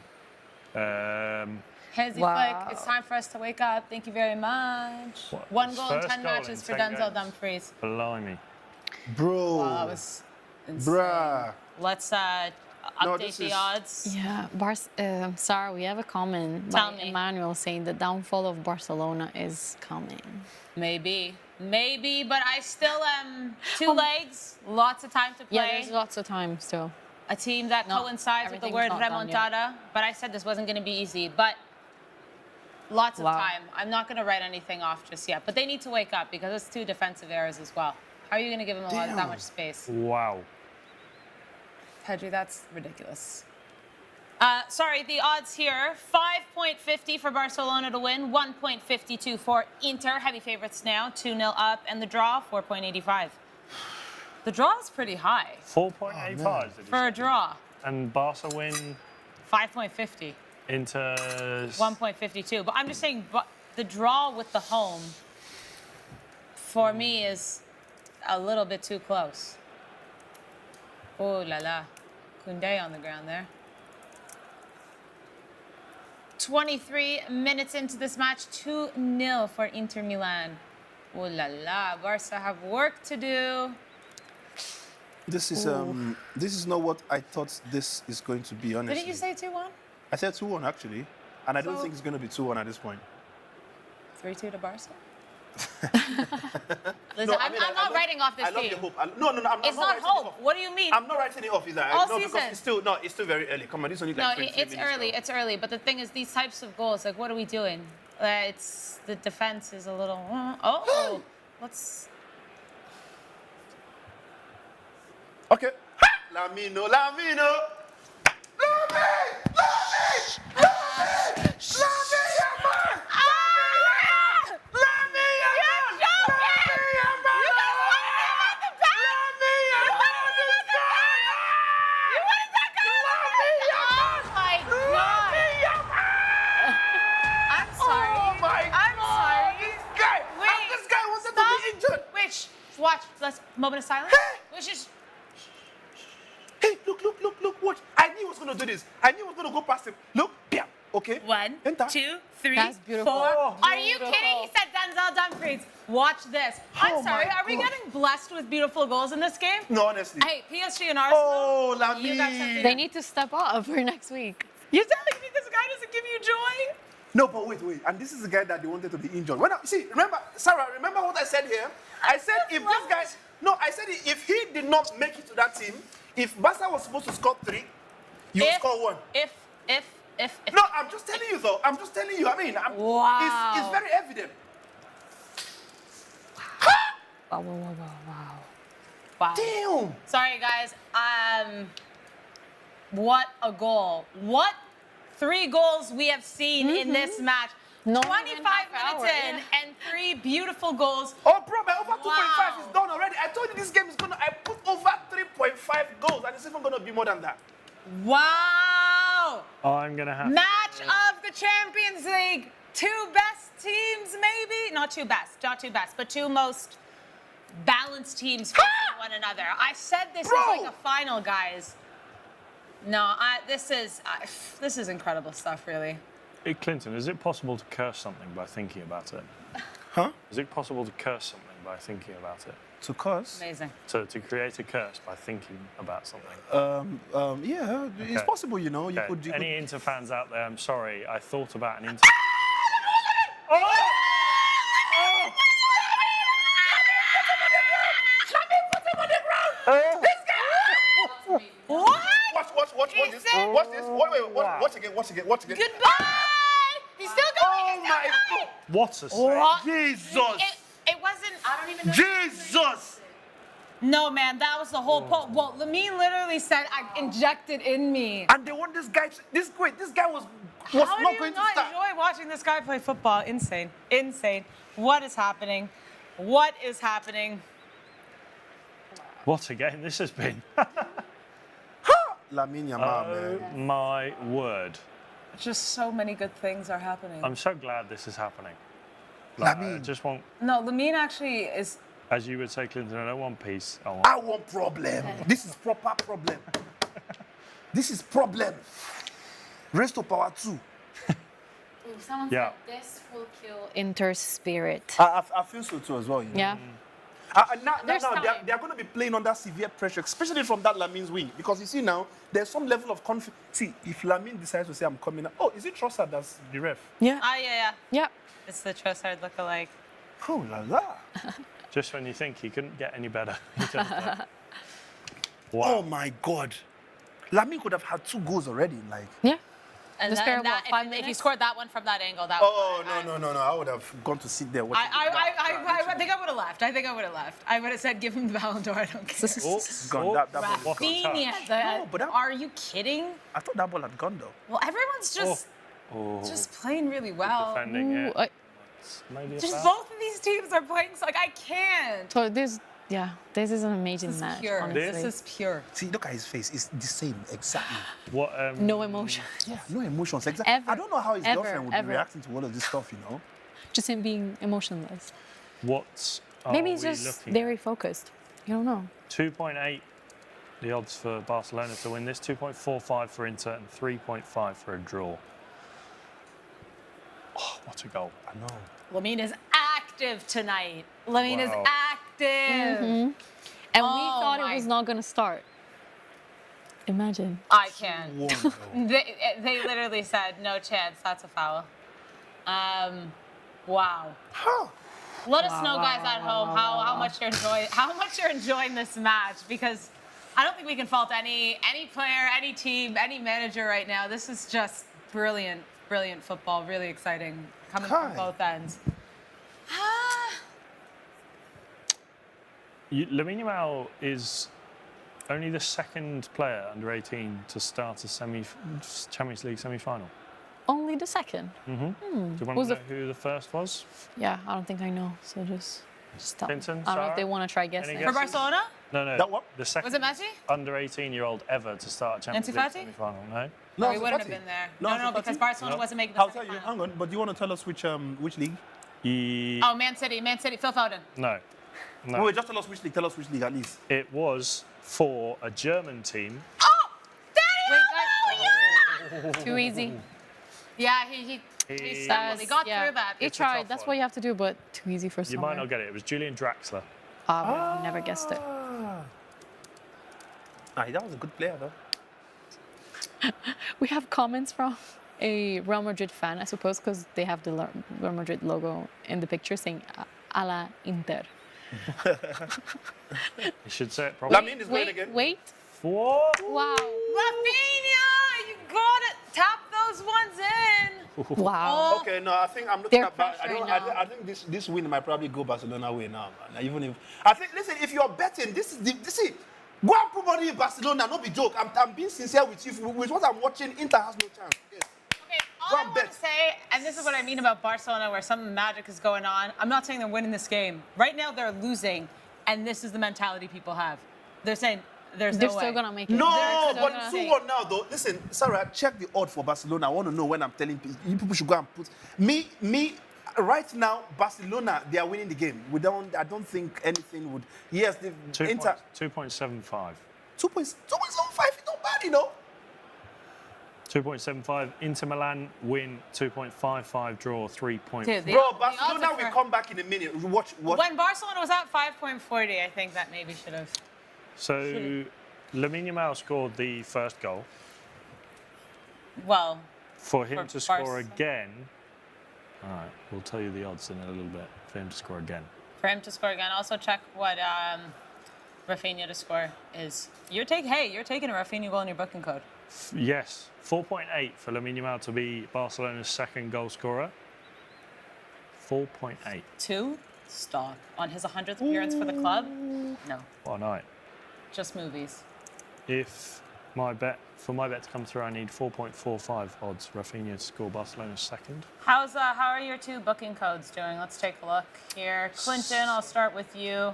Hansi Wow. Flick, it's time for us to wake up. Thank you very much. What, One his goal in first 10 goal in matches for 10 Denzel games? Dumfries. Blimey. Bro. Wow, that was insane. Bruh. Let's No, update this the is- odds. Yeah, Sarah, we have a comment Tell by me. Emmanuel saying the downfall of Barcelona is coming. Maybe. Maybe, but I still am 2 legs, lots of time to play. Yeah, there's lots of time still. A team that No, coincides with the everything's word not done yet. remontada. But I said this wasn't going to be easy. But lots of Wow. time. I'm not going to write anything off just yet. But they need to wake up because it's 2 defensive errors as well. How are you going to give them that much space? Wow. Pedri, that's ridiculous. Sorry, the odds here, 5.50 for Barcelona to win, 1.52 for Inter, heavy favorites now, 2-0 up, and the draw, 4.85. The draw is pretty high 4.85 did you for a say? draw. And Barca win 5.50, Inter 1.52. But I'm just saying, the draw with the home, for me, is a little bit too close. Oh la la, Koundé on the ground there. 23 minutes into this match, 2-0 for Inter Milan. Oh la la, Barca have work to do. This is not what I thought this is going to be, honestly. Didn't you say 2-1? I said 2-1, actually. And I don't So- think it's going to be 2-1 at this point. 3-2 to Barca? No, Listen, I I'm mean, not writing off this I love team. your hope. No, I'm It's not not writing it hope. off. What do you mean? I'm not writing it off either. All No, season. because it's still very early. Come on, this is only No, like 23 it's minutes early. now. It's early. But the thing is, these types of goals, like, what are we doing? It's the defense is a little. Oh, let's. Okay. Lamino. Watch. Let's moment of silence. Let's just. Hey, look, watch. I knew he was going to do this. I knew he was going to go past him. Look, yeah, okay. 1, Enter. 2, 3, That's beautiful. 4. Oh, Are you kidding? He said Denzel Dumfries. Watch this. I'm Oh sorry. my Are we God. getting blessed with beautiful goals in this game? No, honestly. Hey, PSG and Arsenal. Oh, You got something. Lamine. They need to step up for next week. You're telling me this guy doesn't give you joy? No, but wait. And this is the guy that they wanted to be injured. Remember, Sarah, remember what I said here? I said if this guy, I said if he did not make it to that team, if Barca was supposed to score 3, you would score 1. If. No, I'm just telling you though. I mean, Wow. it's very evident. Wow. Damn. Sorry, guys. What a goal. What 3 goals we have seen in this match. Not 25 even half minutes hour, in yeah. and 3 beautiful goals. Oh, bro, my over 2.5 Wow. is done already. I told you this game is gonna. I put over 3.5 goals, and it's even gonna be more than that. Wow. I'm going to have Match of the Champions League. 2 best teams, maybe? Not 2 best, but 2 most balanced teams facing one another. I said this is Bro. like a final, guys. No, this is incredible stuff, really. Hey, Clinton, is it possible to curse something by thinking about it? Huh? Is it possible to curse something by thinking about it? To cause? Amazing. To create a curse by thinking about something? Yeah, it's Okay. possible. You know, you Okay. could. Any Inter fans out there, I'm sorry, I thought about an Inter. What? Watch He this. said- Watch this. Wait. Wow. Watch again. Goodbye. He's still going. Oh He's my still going. God. What a save. What? Jesus. It wasn't. I don't even know. Jesus. No, man, that was the whole point. Well, Lamine literally said, "I injected in me." And they want this guy. This guy was How not do you going to not start. enjoy watching this guy play football? Insane. What is happening? What is happening? What a game this has been. Lamine Yamal, man. My word. Just so many good things are happening. I'm so glad this is happening. Like, I Lamine. just want, No, Lamine actually is. as you would say, Clinton, I don't want peace. I want problem. This is proper problem. This is problem. Raised to power 2. Someone Yeah. said this will kill Inter's spirit. I feel so too as well. You know? Yeah. Now There's time. they're going to be playing under severe pressure, especially from that Lamine's wing. Because you see now, there's some level of confidence. See, if Lamine decides to say, I'm coming out. Oh, is it Trossard that's the ref? Yeah. Ah, yeah. Yeah. It's the Trossard lookalike. Oh la la. Just when you think he couldn't get any better. he does that. Oh Wow. my God. Lamine could have had 2 goals already. Like. Yeah. And The spare of what, 5 if he minutes? scored that one from that angle, that Oh one, no! I would have gone to sit there watching. I think I would have left. I think I would have left. I would have said, give him the Ballon d'Or. I don't care. Oh, Gone. oh, That ball was what a gone. Rafinha, touch. No, but that- are you kidding? I thought that ball had gone though. Well, everyone's just playing really well. Defending Ooh, it. Maybe a Just foul. both of these teams are playing, so like I can't. So this is an amazing This is match. pure. Honestly. This is pure. See, look at his face. It's the same exactly. What? No emotion. Yeah, no emotions. Exactly. Ever, I don't know how his ever, girlfriend would ever. be reacting to all of this stuff. You know. Just him being emotionless. What? Maybe are he's we just looking very focused. You don't know. 2.8, the odds for Barcelona to win this. 2.45 for Inter and 3.5 for a draw. Oh, what a goal! I know. Lamine is active tonight. Lamine is Wow. active. And we Oh thought my- it was not going to start. Imagine. I can't. One goal. They literally said no chance. That's a foul. Wow. Huh. Let us know, guys at home, how much you're enjoying this match, because I don't think we can fault any player, any team, any manager right now. This is just brilliant football. Really exciting, coming from Hi. both ends. Lamine Yamal is only the second player under 18 to start a Champions League semi-final. Only the second. Do you want Who's to the know who the first was? Yeah, I don't think I know. So just tell me. Clinton, I don't know Sara? if they want to try guessing. Any For guesses? Barcelona? No. That what? The second Was it Messi? under 18-year-old ever to start a Champions Nancy League Fati? semi-final. No. No, we it's wouldn't have Fati. been there. No, No, it's because Fati. Barcelona No. wasn't making the I'll tell you. semifinal. Hang on. But do you want to tell us which league? Oh, Man City, Phil Foden. No. No. Wait, just tell us which league. Tell us which league at least. It was for a German team. Oh, Daddy! Wait, Too easy. Yeah, he stumbled. He got through that. He It's a tried. tough That's one. what you have to do, but too easy for You someone. might not get it. It was Julian Draxler. I would have never guessed it. That was a good player though. We have comments from a Real Madrid fan, I suppose, because they have the Real Madrid logo in the picture saying "A la Inter." You should say it properly. Lamine is playing Wait, again. wait. What? Wow. Rafinha, you gotta tap those ones in. Wow. Okay, no, I think I'm looking They're at. I pressuring don't. now. I think this win might probably go Barcelona way now, man. Even if I think, listen, if you're betting, this is. Go and put money in Barcelona. Not be joke. I'm being sincere with you. With what I'm watching, Inter has no chance. Yes. Okay, all Go I and want to bet. say, and this is what I mean about Barcelona, where some magic is going on. I'm not saying they're winning this game. Right now, they're losing, and this is the mentality people have. They're saying there's They're no still way. going to make it. No, They're but gonna 2-1 now though. Listen, Sarah, check the odd for Barcelona. I want to know when I'm telling people. You people should go and put me. Right now, Barcelona, they are winning the game. I don't think anything would. Yes, the Inter 2.75. 2.75 is not bad, you know. 2.75. Inter Milan win 2.55. Draw 3.4. Dude, the Bro, odds Barcelona are will for- come back in a minute. Watch. When Barcelona was at 5.40, I think that maybe should have. So Lamine Yamal scored the first goal. Well, For him For to score Barca. again. All right, we'll tell you the odds in a little bit for him to score again. for him to score again. Also check what Rafinha to score is. You're taking a Rafinha goal in your booking code. Yes, 4.8 for Lamine Yamal to be Barcelona's second goal scorer. 4.8. 2? Stop. On his 100th appearance for the club? No. What a night. Just movies. If my bet to come through, I need 4.45 odds. Rafinha to score Barcelona's second. How are your two booking codes doing? Let's take a look here. Clinton, I'll start with you.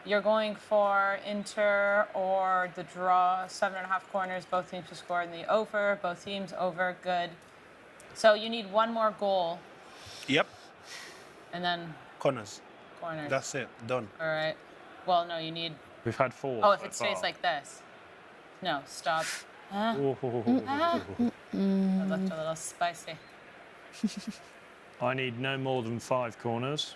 You're going for Inter or the draw, 7.5 corners, both teams to score in the over, both teams over, good. So you need one more goal Yep. and then Corners. corners. That's it. Done. All right. Well, no, you need. We've had 4. Oh, if so it stays far. like this. No, stop. Ooh. That looked a little spicy. I need no more than 5 corners.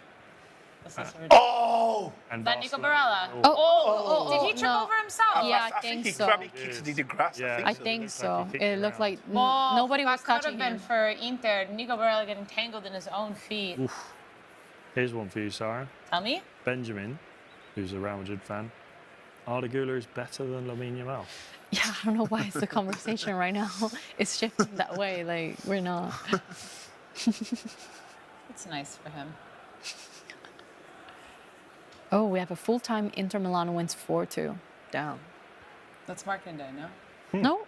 This is ridiculous. Oh! And That Nico Barcelona- Barella. Oh, Did he trip no. over himself? Yeah, I I think he so. probably kicked the grass. Yeah. I so. think looks so. like he kicked It it looked around. like Oh, nobody was that could have touching been him. for Inter. Nico Barella getting tangled in his own feet. Here's one for you, Sara. Tell me. Benjamin, who's a Real Madrid fan. Arda Güler is better than Lamine Yamal. Yeah, I don't know why it's the conversation right now. It's shifting that way. Like, we're not. It's nice for him. Oh, we have a full-time Inter Milan wins 4-2. Down. That's Markin Day, no? No?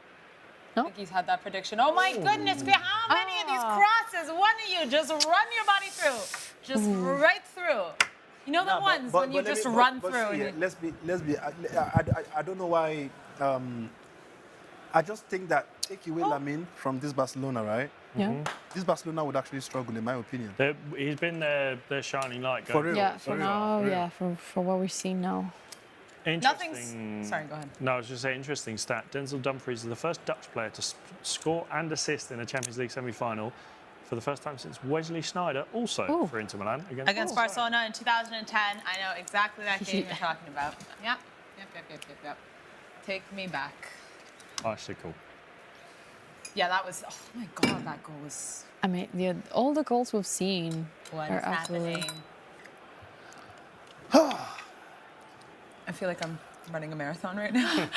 I think he's had that prediction. Oh my goodness, how many of these crosses? One of you just run your body through. Just right through. You know the ones when you just run through. See, let's be. I don't know why. I just think that take away Lamine from this Barcelona, right? Yeah. This Barcelona would actually struggle, in my opinion. He's been their shining light. For real. Yeah, for now, yeah, for what we're seeing now. Interesting. Sorry, go ahead. No, I was just saying, interesting stat. Denzel Dumfries is the first Dutch player to score and assist in a Champions League semi-final for the first time since Wesley Sneijder, also for Inter Milan. Against Barcelona in 2010. I know exactly that game you're talking about. Yep. Take me back. Bicycle. Yeah, that was, oh my God, that goal was... I mean, all the goals we've seen What are is absolutely... happening? I feel like I'm running a marathon right now.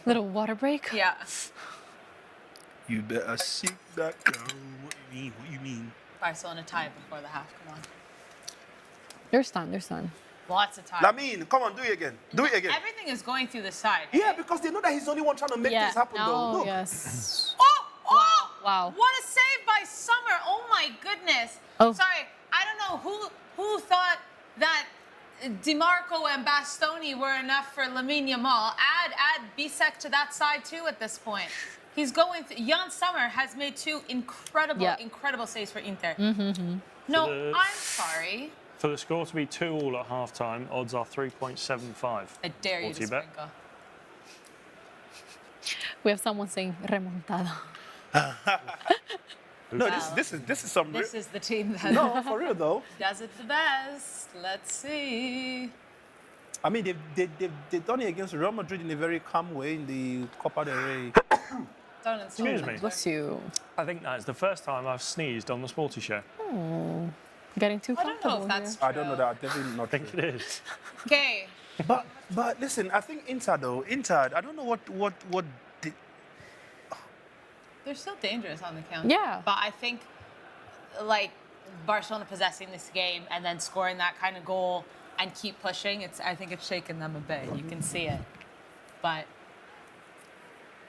Little water break. Yeah. You better seek that girl. What you mean? Barcelona tied before the half, come on. There's time. Lots of time. Lamine, come on, do it again. Do it again. Everything is going through the side. Yeah, because they know that he's the only one trying to make things happen, though. Look. Yes. Oh! Wow. What a save by Summer. Oh my goodness. Oh. Sorry, I don't know who thought that DiMarco and Bastoni were enough for Lamine Yamal. Add Bisek to that side too at this point. He's going through, Jan Sommer has made two incredible saves for Inter. No, I'm sorry. For the score to be 2-2 at half-time, odds are 3.75. I dare you to bet. sprinkle. We have someone saying remontada. No, this is some. This is the team that No, for real though. does it the best. Let's see. I mean, they've done it against Real Madrid in a very calm way in the Copa del Rey. Don't insult Excuse me. Bless you. I think that's the first time I've sneezed on the SportyShow. Getting too I don't know comfortable if that's here. true. I don't know that. Definitely not I think true. it is. Okay. But listen, I think Inter, I don't know what They're still dangerous on the counter. Yeah. But I think, like, Barcelona possessing this game and then scoring that kind of goal and keep pushing, I think it's shaken them a bit. You can see it. But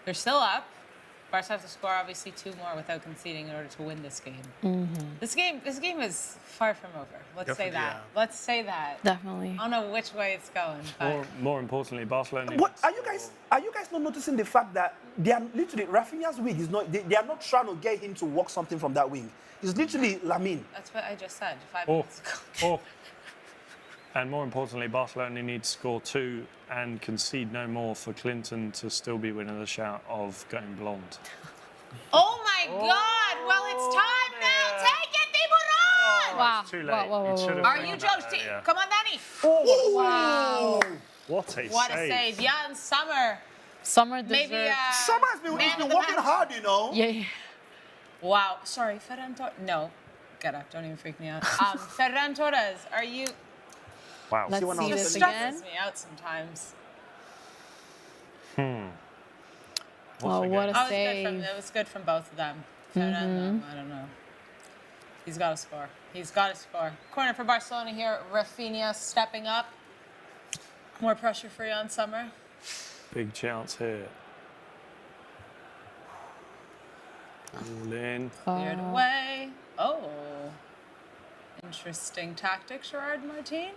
they're still up. Barca have to score, obviously, 2 more without conceding in order to win this game. This game is far from over. Let's say that. yeah. Let's say that. Definitely. I don't know which way it's going, but... More importantly, Barcelona. What are you guys not noticing the fact that they are literally Rafinha's wing is not they are not trying to get him to walk something from that wing. It's literally Lamine. That's what I just said 5 minutes ago. And more importantly, Barcelona need to score 2 and concede no more for Clinton to still be winning the shout of going blonde. Oh my God! Well, it's time now. Take it, Tiburon! Wow. It's too late. Whoa. It should have Are been you that joking? earlier. Come on, Danny. Wow. What a What save. a save. Jan Sommer. Summer deserves... Maybe Summer has been, man he's of been the working match. hard, you know. Yeah. Wow. Sorry, Ferran Torres. No. Get up. Don't even freak me out. Ferran Torres, are you... Wow. Let's what see else It this is stresses again. me out sometimes. Oh, what a It save. was good from both of them. Ferran, I don't know. He's got to score. He's got to score. Corner for Barcelona here. Rafinha stepping up. More pressure for Jan Sommer. Big chance here. All in. Cleared away. Oh. Interesting tactic, Gerard Martin.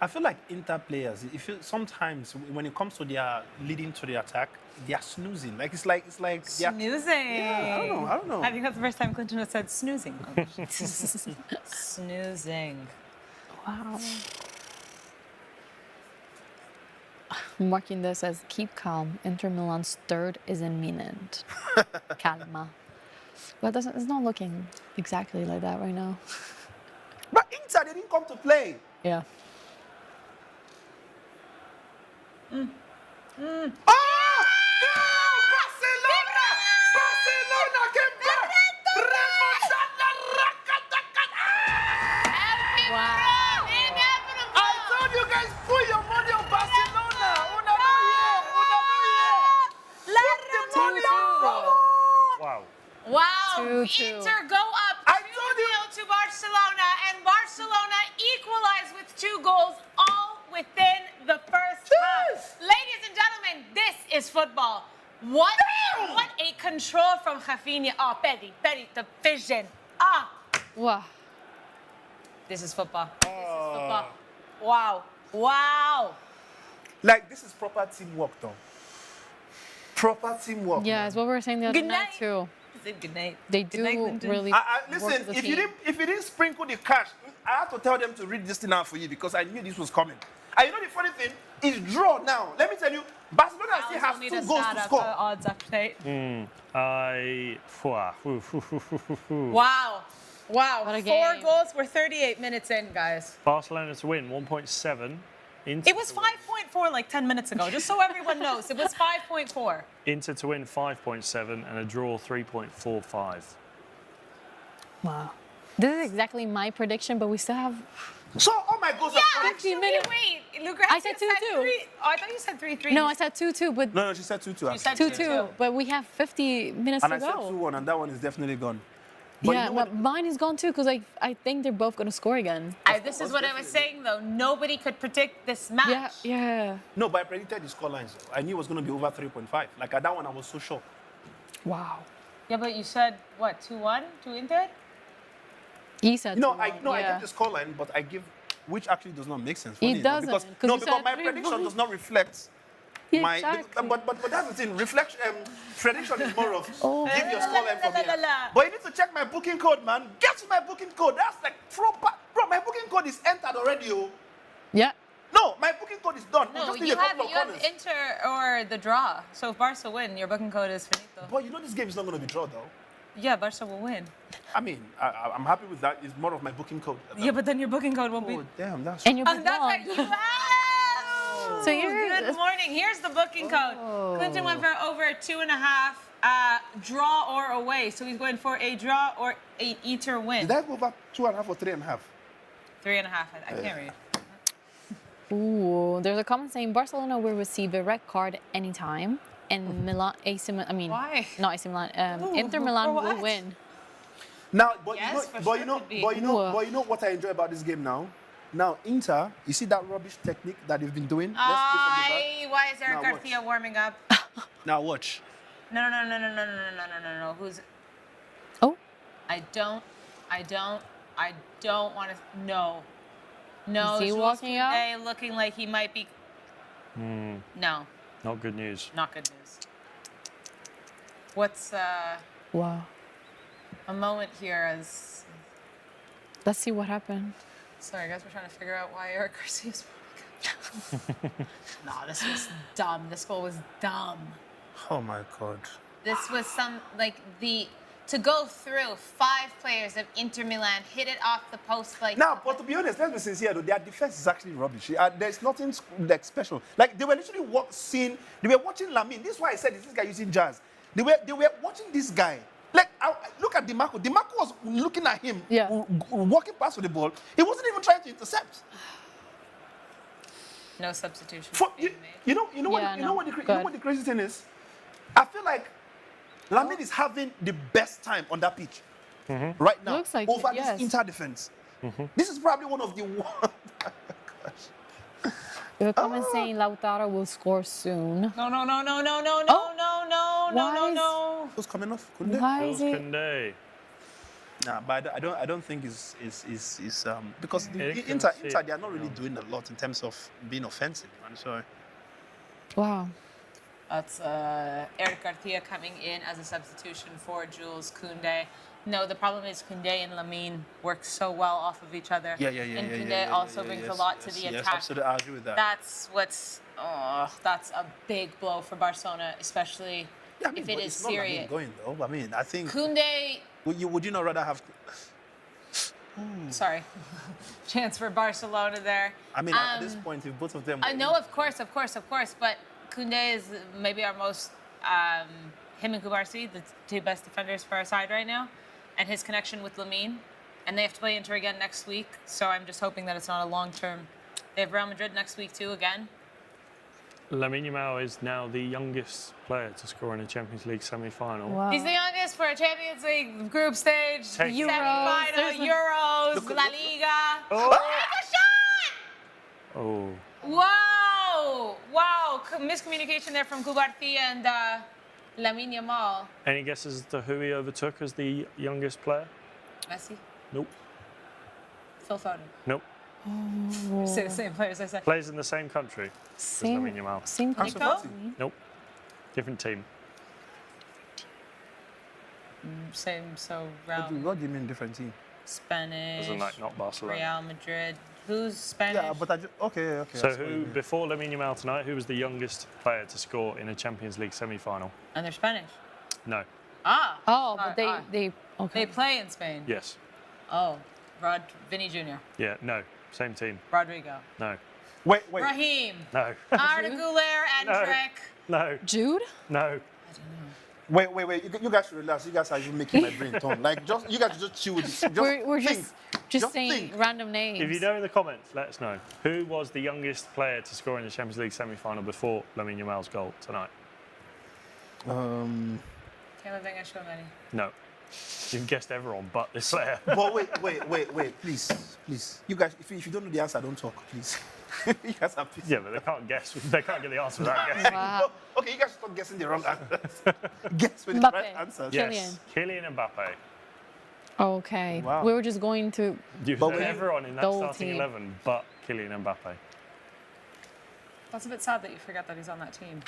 I feel like Inter players, sometimes when it comes to their leading to the attack, they are snoozing. Like it's like they are, Snoozing. yeah, I don't know. I think that's the first time Clinton has said snoozing. Snoozing. Wow. Marquinhos says, keep calm. Inter Milan's 3rd is imminent. Calma. But it's not looking exactly like that right now. But Inter, they didn't come to play. Yeah. Oh! Inevitable! I told you guys, put your money on Barcelona. Una money on Wow. Wow. 2-2. Inter go up I told you. 2-0 to Barcelona, and Barcelona equalize with 2 goals all within the first half. Ladies and gentlemen, this is football. What a control from Rafinha. Oh, Petty, the vision. Wow. This is football. This is football. Wow. Like, this is proper teamwork, though. Proper teamwork. Yeah, man. it's what we were saying the other Good night night. too. Good night. They Good night, do Clinton. really Listen, work as a if you team. didn't sprinkle the cash, I had to tell them to read this thing out for you because I knew this was coming. And you know the funny thing is draw now. Let me tell you, Barcelona still has 2 goals to score. Odds update. Wow. Wow. What a 4 game. goals. We're 38 minutes in, guys. Barcelona to win 1.7. Inter It was to win- 5.4 like 10 minutes ago, just so everyone knows. It was 5.4. Inter to win 5.7 and a draw 3.45. Wow. This is exactly my prediction, but we still have. So all my goals are coming. 15 minutes. Wait, Lucrecia I said 2-2. 3. Oh, I thought you said 3-3. No, I said 2-2, but No, she said 2-2. You said 2-2. But we have 50 minutes And to I said go. 2-1, and that one is definitely gone. But Yeah, you know what? but mine is gone too because I think they're both gonna score again. This is what I was saying, though. Nobody could predict this match. Yeah. No, but I predicted the scorelines. Though. I knew it was going to be over 3.5. Like at that one, I was so sure. Wow. Yeah, but you said, what, 2-1 to Inter? He said. No, 2-1, I yeah. give the scoreline, but I give, which actually does not make sense. It funny enough, doesn't, 'cause Because, you because said my 3-1. prediction does not reflect Yeah, my. exactly. But that's the thing. Prediction is more of Oh. give your scoreline for me. La, la, la, la. But you need to check my booking code, man. Get my booking code. That's like proper. Bro, my booking code is entered already. Oh. Yeah. No, my booking code is done. We No, just need you a couple of have corners. Inter or the draw. So if Barca win, your booking code is finito. But you know this game is not going to be draw though. Yeah, Barca will win. I mean, I'm happy with that. It's more of my booking code. Yeah, but then your booking code won't be. Oh, damn, that's. And you're Oh, that's right. wrong. You have. So you're- Good morning. Here's the booking code. Clinton went for over 2.5 draw or away. So he's going for a draw or a Inter win. Did I go over 2.5 or 3.5? 3.5. I can't read. Ooh, there's a comment saying Barcelona will receive a red card anytime, and Milan, AC Milan. I mean, Why? not AC Milan. Inter for Milan will what? win. Now, but Yes, you know, for but sure you know, could be. but you know, Ooh. but you know what I enjoy about this game now. Now, Inter, you see that rubbish technique that they've been doing. Let's skip from the back. Why is Eric Now watch. Garcia warming up? Now watch. No. Who's? Oh, I don't want to. No. No. Is he Jules walking out? Koundé looking like he might be. No, Not good news. not good news. What's wow. a moment here as. Let's see what happened. Sorry, guys, we're trying to figure out why Eric Garcia's warming up. No, this was dumb. This goal was dumb. Oh my God. This was to go through 5 players of Inter Milan, hit it off the post like. Now, but to be honest, let's be sincere though, their defense is actually rubbish. There's nothing like special. Like they were literally they were watching Lamine. This is why I said, is this guy using jazz? They were watching this guy. Like, look at DiMarco. DiMarco was looking at him, Yeah. walking past with the ball. He wasn't even trying to intercept. No substitution. You know Yeah, what good. the crazy thing is? I feel like Lamine is having the best time on that pitch right now Looks like over it, yes. this Inter defense. This is probably one of the There's a comment saying Lautaro will score soon. No. Why is- Who's coming off? Koundé? Why is Jules it? Koundé. Nah, but I don't think is because Eric Inter Garcia, they are not really doing a lot in terms of being offensive, man. So Wow. That's Eric Garcia coming in as a substitution for Jules Koundé. No, the problem is Koundé and Lamine work so well off of each other. And Koundé also brings a lot to the yes, attack. absolutely, I agree with that. That's a big blow for Barcelona, especially Yeah, I mean, if it but is it's not Lamine serious. going though. I mean, I think Koundé, would you not rather have? sorry, chance for Barcelona there. I mean, at this point, if both of them. I know, of course, but Koundé is maybe our most, him and Kubarsi, the 2 best defenders for our side right now, and his connection with Lamine and they have to play Inter again next week. So I'm just hoping that it's not a long-term. They have Real Madrid next week too again. Lamine Yamal is now the youngest player to score in a Champions League semi-final. Wow. He's the youngest for a Champions League group stage, Take- semi-final, Euros, La Liga. Oh. That's a shot! Oh. Wow! Wow! Miscommunication there from Kubarti and Lamine Yamal. Any guesses as to who he overtook as the youngest player? Messi, Nope. Phil Foden. Nope. Say the same players I said. Plays in the same country as Lamine Yamal. Same Ansu thing. Fati. Nope. Different team. Same, so What Real, do you mean different team? Spanish, As in, like, not Barcelona. Real Madrid. Who's Spanish? Yeah, but okay. So I see what you who, mean. before Lamine Yamal tonight, who was the youngest player to score in a Champions League semi-final? And they're Spanish. No. Ah! Oh, but Ah. they okay. They play in Spain. Yes. Oh, Vinny Jr., Yeah. No. Same team. Rodrigo, No. Wait. Raheem, No. Arda Güler, Endrick. No. Jude? No. Wait. You guys should relax. You guys are even making my brain turn. Like, you guys just chill with this. Just We're think. just saying think. random names. If you know in the comments, let us know. Who was the youngest player to score in the Champions League semi-final before Lamine Yamal's goal tonight? Can't think I show many. No. You've guessed everyone but this player. But wait, please. You guys, if you don't know the answer, don't talk, please. You guys are pissed. Yeah, but they can't guess. They can't get the answer without guessing. Wow. Okay, you guys stop guessing the wrong answers. Guess with the Mbappe. right answers. Yes. Kylian Mbappe. Okay. Wow. We were just going to. You But said we- everyone in that the whole starting team. 11 but Kylian Mbappe. That's a bit sad that you forgot that he's on that team.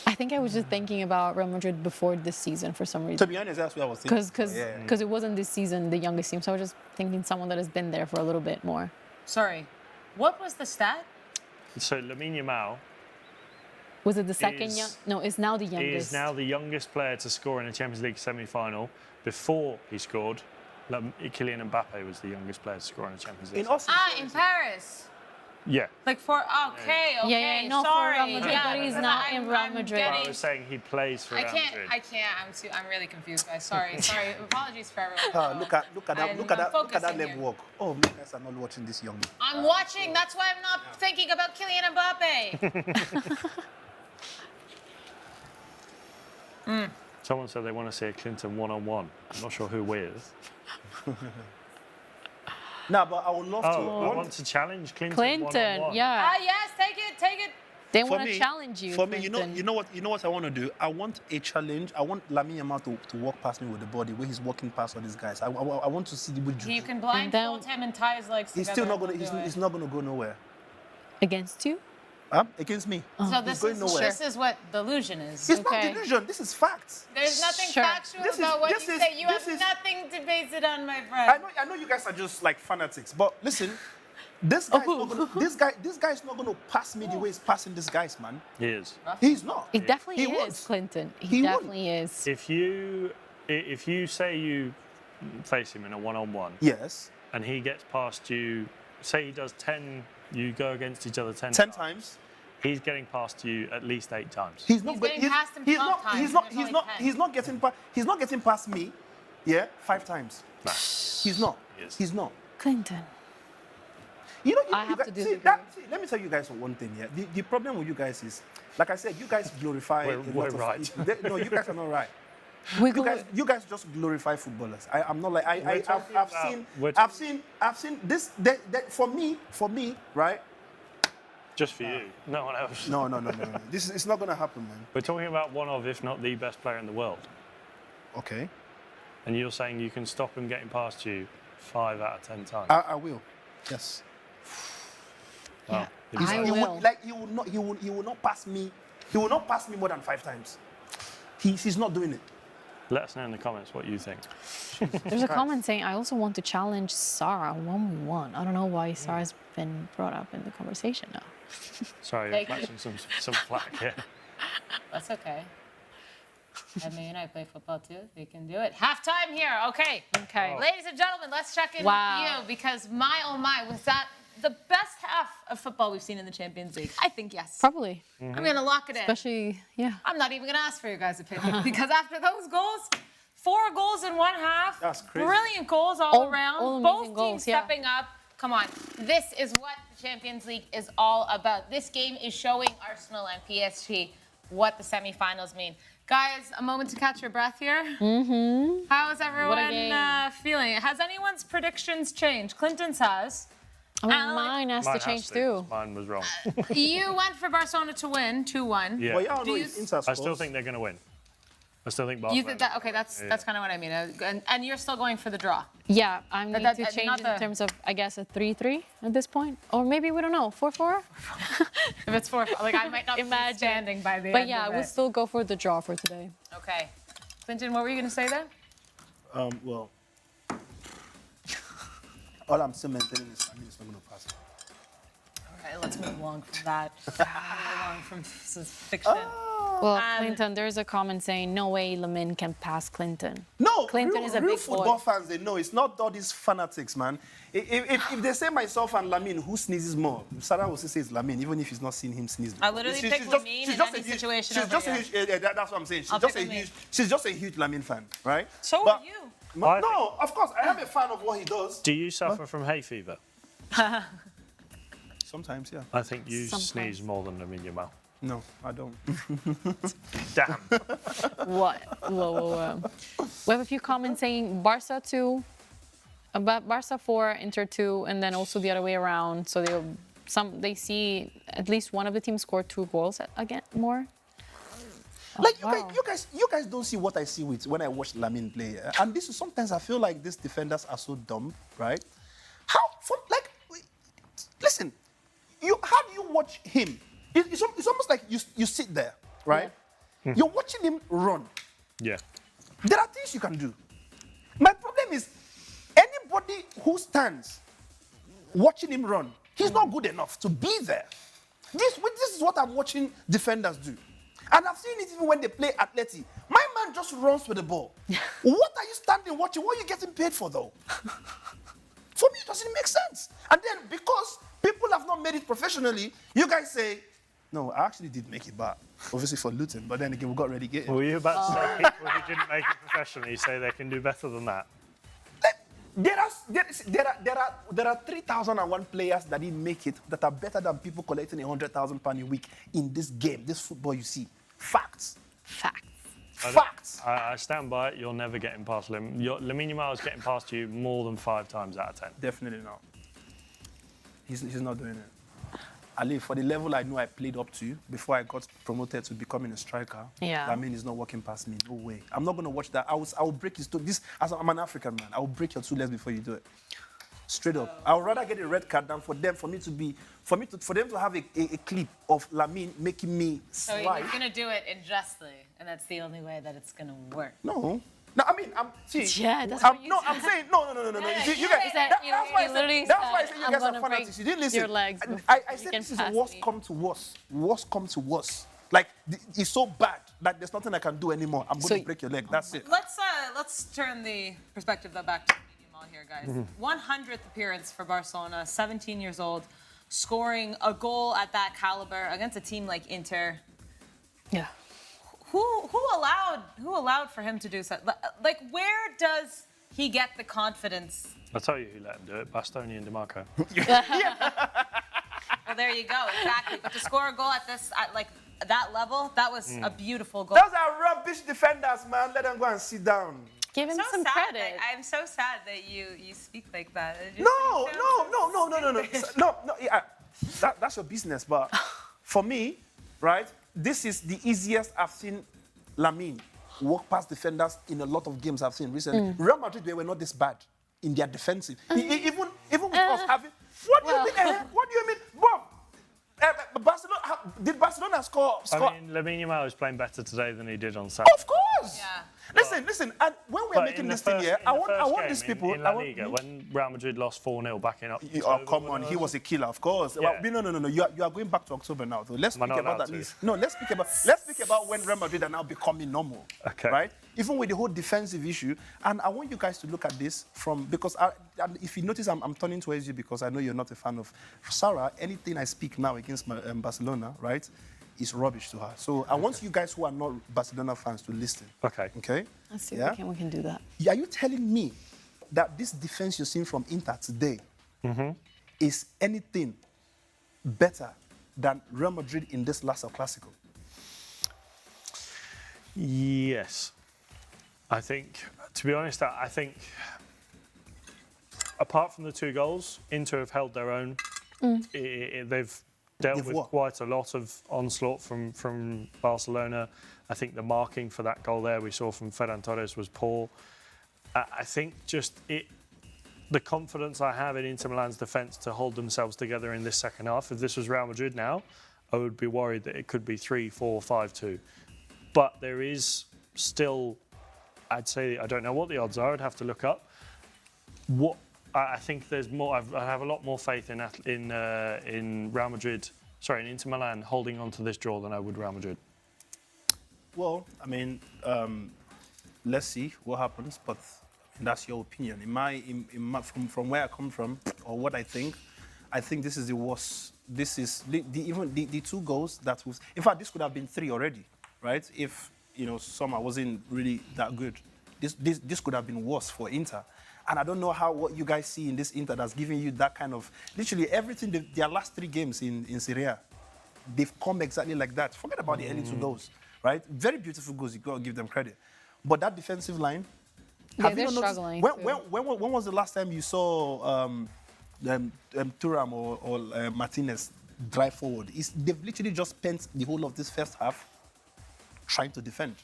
I think I was just thinking about Real Madrid before this season for some reason. To be honest, that's what I was thinking. Because it wasn't this season the youngest team, so I was just thinking someone that has been there for a little bit more. Sorry. What was the stat? So Lamine Yamal Was it the second Is- young? No, it's now the he youngest. is now the youngest player to score in a Champions League semi-final. Before he scored, Kylian Mbappe was the youngest player to score in a Champions League. In us, In Paris. Yeah. Like for okay, Yeah, no, for sorry. Real Madrid, yeah, but he's because not in Real Madrid. Well, I getting- was saying he plays for Real Madrid. I can't. I'm really confused, guys. Sorry. Apologies for everyone. look at that focusing leg here. walk. Oh, you guys are not watching this young. I'm watching. That's why I'm not thinking about Kylian Mbappe. Someone said they want to see a Clinton one-on-one. I'm not sure who with. No, but I would love Oh, to. I want to challenge Clinton. Clinton, one-on-one. yeah. Yes, take it. They For want to me- challenge you. For me, Clinton. you know what I want to do? I want a challenge. I want Lamine Yamal to walk past me with the body where he's walking past all these guys. I want to see the would You can blindfold him and tie his legs He's together. still not and gonna. we'll do He's it. not gonna go nowhere. Against you? Against me. So this going is nowhere. this is what delusion is. It's Okay. not delusion. This is facts. There's nothing Sure. factual This is- about what this you is- say. You this have is- nothing to base it on, my friend. I know you guys are just like fanatics, but listen, this guy's not gonna, this guy's not gonna pass me the way he's passing these guys, man. He is. He's not. It definitely He is, won't. Clinton. He He won't. definitely is. If you say you face him in a one-on-one Yes. and he gets past you, say he does 10, you go against each other 10 times. He's getting past you at least 8 times. He's not. He's go- getting past him he's 12 not. times, He's not. and He's there's not. only 10. He's not getting. He's not getting past me. Yeah, 5 times. No. He's not. He is. He's not. Clinton. You know, I have guys, to see, disagree. let me tell you guys one thing. Yeah, the problem with you guys is, like I said, you guys glorify. We're a lot of- right. No, you guys are not right. We You guys just glorify footballers. I'm not like We're talking I've about- seen this. For me, right? Just for you, no one else. No. This is it's not gonna happen, man. We're talking about one of, if not the best player in the world. Okay, And you're saying you can stop him getting past you 5 out of 10 times. I will. Yes. Yeah. If you I say- He will. would, like he will not pass me. He will not pass me more than 5 times. He's not doing it. Let us know in the comments what you think. There's a comment saying, I also want to challenge Sara 1v1. I don't know why Sara's been brought up in the conversation now. Sorry, Thank I'm you. flashing some flack here. That's okay. I mean, I play football too. We can do it. Halftime here. Okay. Okay. Ladies and gentlemen, let's check in Wow. with you because my oh my, was that the best half of football we've seen in the Champions League? I think yes. Probably. I'm gonna lock it in. Especially, yeah. I'm not even gonna ask for your guys' opinion because after those goals, 4 goals in one half. That's crazy. Brilliant goals all around. all Both amazing teams goals, yeah. stepping up. Come on. This is what the Champions League is all about. This game is showing Arsenal and PSG what the semifinals mean. Guys, a moment to catch your breath here. Mm-hmm. How is everyone feeling? Has anyone's predictions changed? Clinton's has. I mean, Alex? mine has to change too. Mine was wrong. You went for Barcelona to win 2-1. Yeah. Well, yeah, I Do know you- it's Inter I still scores. think they're going to win. I still think You Barcelona. think that? Okay, that's kind of what I mean. And you're still going for the draw. Yeah, I need that- to change not in the- terms of, I guess, a 3-3 at this point. Or maybe, we don't know, 4-4? If it's 4, like I might not Imagine. be standing by the But end yeah, of we'll it. still go for the draw for today. Okay. Clinton, what were you going to say there? Well, all I'm still maintaining is I mean, it's not going to pass. All right, let's move along from that. Move along from fiction. Well, Clinton, there's a comment saying, no way Lamine can pass Clinton. No, Clinton real, is a real big football boy. fans, they know it's not all these fanatics, man. If they say myself and Lamine, who sneezes more? Sarah will say it's Lamine, even if he's not seen him sneeze. I literally pick Lamine in any situation She's over just a here. huge. That's what I'm saying. I'll pick Lamine. She's just a huge Lamine fan, right? So But- are you. No, of course, I am a fan of what he does. Do you suffer from hay fever? Sometimes, yeah. I think you Sometimes. sneeze more than Lamine Yamal. No, I don't. Damn. What? Whoa. We have a few comments saying Barca 2, about Barca 4, Inter 2, and then also the other way around. So they see at least one of the teams score 2 goals again more. Like wow. you guys don't see what I see when I watch Lamine play, and this is sometimes I feel like these defenders are so dumb, right? Listen, how do you watch him? It's almost like you sit there, right? You're watching him run. Yeah. There are things you can do. My problem is anybody who stands watching him run, he's not good enough to be there. This is what I'm watching defenders do. And I've seen it even when they play Atleti. My man just runs with the ball. What are you standing watching? What are you getting paid for, though? For me, it doesn't make sense. And then because people have not made it professionally, you guys say, no, I actually did make it back. Obviously for Luton, but then again, we got relegated. Were you about to say people who didn't make it professionally say they can do better than that? There are 3,001 players that didn't make it that are better than people collecting £100,000 a week in this game, this football you see. Facts. Facts. I stand by it. You're never getting past Lamine. Lamine Yamal is getting past you more than 5 times out of 10. Definitely not. He's not doing it. Ali, for the level I know I played up to before I got promoted to becoming a striker, Yeah. Lamine is not walking past me. No way. I'm not going to watch that. I will break his toe. I'm an African man. I will break your 2 legs before you do it. Straight up. I would rather get a red card than for them to have a clip of Lamine making me So slide. you're going to do it unjustly, and that's the only way that it's going to work. No. No, I mean, Yeah, that's what you I'm saying, no. You guys, that's why I said you guys are fanatics. You didn't listen. Your legs I you said can this is pass worst me. come to worst. Worst come to worst. Like, it's so bad that there's nothing I can do anymore. I'm going to break your leg. That's it. Let's turn the perspective back to Yamal here, guys. 100th appearance for Barcelona, 17 years old, scoring a goal at that caliber against a team like Inter. Yeah. Who allowed for him to do so? Like, where does he get the confidence? I'll tell you who let him do it. Bastoni and DeMarco. Well, there you go, exactly. But to score a goal at that level, that was a beautiful goal. Those are rubbish defenders, man. Let them go and sit down. Give him some credit. I'm so sad that you speak like that. No. Yeah, that's your business. But for me, right, this is the easiest I've seen Lamine walk past defenders in a lot of games I've seen recently. Real Madrid, they were not this bad in their defensive. Even with us having... What do you mean? Bob, did Barcelona score? I mean, Lamine Yamal is playing better today than he did on Saturday. Of course. Yeah. Listen. And when we're making this thing here, I want these people. In La Liga, when Real Madrid lost 4-0 back in October. Oh, come on. He was a killer, of course. Yeah. Well, no. You are going back to October now. So let's speak not about allowed that. to? No, let's speak about when Real Madrid are now becoming normal. Okay. Right? Even with the whole defensive issue. And I want you guys to look at this because if you notice, I'm turning towards you because I know you're not a fan of Sara. Anything I speak now against Barcelona, right? is rubbish to her. So I want you guys who are not Barcelona fans to listen. Okay. Okay? Let's see Yeah? if we can do that. Are you telling me that this defense you're seeing from Inter today is anything better than Real Madrid in this last El Clasico? Yes. I think, to be honest, I think apart from the 2 goals, Inter have held their own. They've dealt with quite a lot of onslaught from Barcelona. I think the marking for that goal there we saw from Ferran Torres was poor. I think just the confidence I have in Inter Milan's defence to hold themselves together in this second half. If this was Real Madrid now, I would be worried that it could be 3-4, 5-2. But there is still, I'd say, I don't know what the odds are. I'd have to look up. I think there's more. I have a lot more faith in Real Madrid. Sorry, in Inter Milan holding on to this draw than I would Real Madrid. Well, I mean, let's see what happens. But that's your opinion. From where I come from, or what I think this is the worst. This is even the 2 goals that was. In fact, this could have been 3 already, right? If Sommer wasn't really that good, this could have been worse for Inter. And I don't know what you guys see in this Inter that's giving you that kind of... Literally everything, their last 3 games in Serie A, they've come exactly like that. Forget about the early 2 goals, right? Very beautiful goals, you got to give them credit. But that defensive line... Yeah, they're struggling. When was the last time you saw Thuram or Martinez drive forward? They've literally just spent the whole of this first half trying to defend.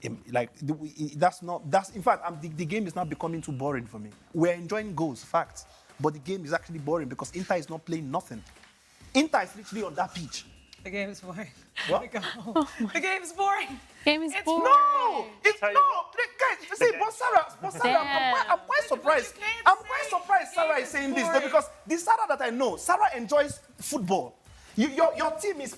In fact, the game is now becoming too boring for me. We're enjoying goals, facts, but the game is actually boring because Inter is not playing nothing. Inter is literally on that pitch. The game's boring. What? The game's boring. Game is boring. No! Guys, see, but Sarah, I'm quite surprised. I'm quite surprised Sarah is saying this though, because the Sarah that I know, Sarah enjoys football. Your team is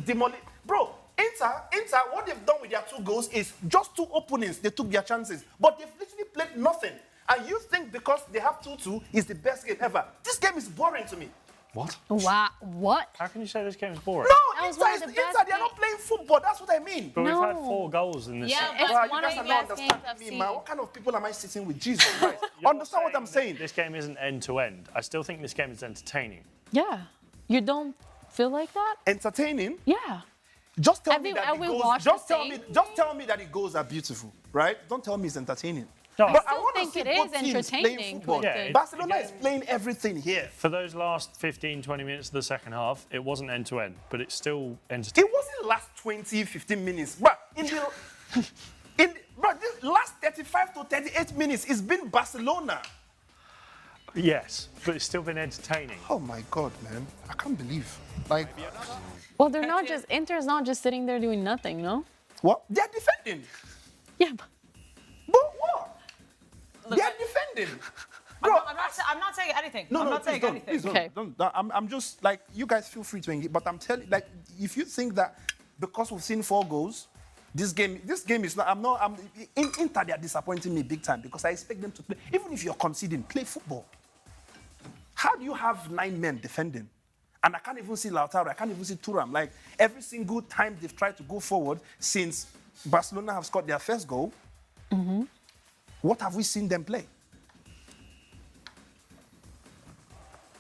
demolished. Bro, Inter, what they've done with their 2 goals is just 2 openings. They took their chances, but they've literally played nothing. And you think because they have 2-2 is the best game ever? This game is boring to me. What? Wow, what? How can you say this game is boring? No, Inter, they're not playing football. That's what I mean. But we've had 4 goals in this. Yeah, game. it's Well, one you of guys the are not best games I've understanding me, seen. man. What kind of people am I sitting with? Jesus Christ. You're Understand what I'm saying? This game isn't end to end. I still think this game is entertaining. Yeah. You don't feel like that? Entertaining. Yeah. Just tell Have me you that ever the goals. watched Just the tell me. Just tell me that the goals are beautiful, right? Don't tell me it's entertaining. No. But I I want to think see it both is teams playing entertaining, football. Clinton. Yeah, Barcelona is playing everything here. For those last 15, 20 minutes of the second half, it wasn't end to end, but it's still entertaining. It wasn't last 20, 15 minutes, but this last 35 to 38 minutes, it's been Barcelona. Yes, but it's still been entertaining. Oh my God, man! I can't believe. Like, Well, they're not just, Inter's not just sitting there doing nothing, no? what? They're defending. Yeah, But what? Look, They're defending. Bro, I'm not saying anything. No, I'm no, not saying please don't. anything. Please don't. Okay. Don't. I'm just like, you guys feel free to engage, but I'm telling, like, if you think that because we've seen 4 goals, this game is not. Inter, they are disappointing me big time because I expect them to play. Even if you're conceding, play football. How do you have 9 men defending? And I can't even see Lautaro. I can't even see Thuram. Like, every single time they've tried to go forward since Barcelona have scored their first goal, what have we seen them play?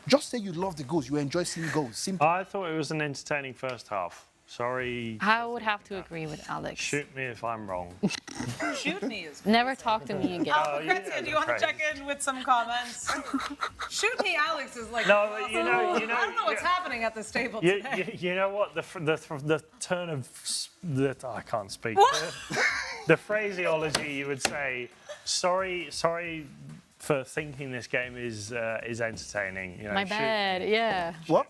Just say you love the goals. You enjoy seeing goals. Simple. I thought it was an entertaining first half. Sorry. I would have to agree with Alex. Shoot me if I'm wrong. Shoot me is. Never talk to me again. Lucrezia, do you want to check in with some comments? Shoot me, Alex is like. No, but you know. I don't know what's happening at this table You, today. you know what? The turn of I can't speak. What? The phraseology you would say. Sorry for thinking this game is entertaining. You know, My bad, yeah. What?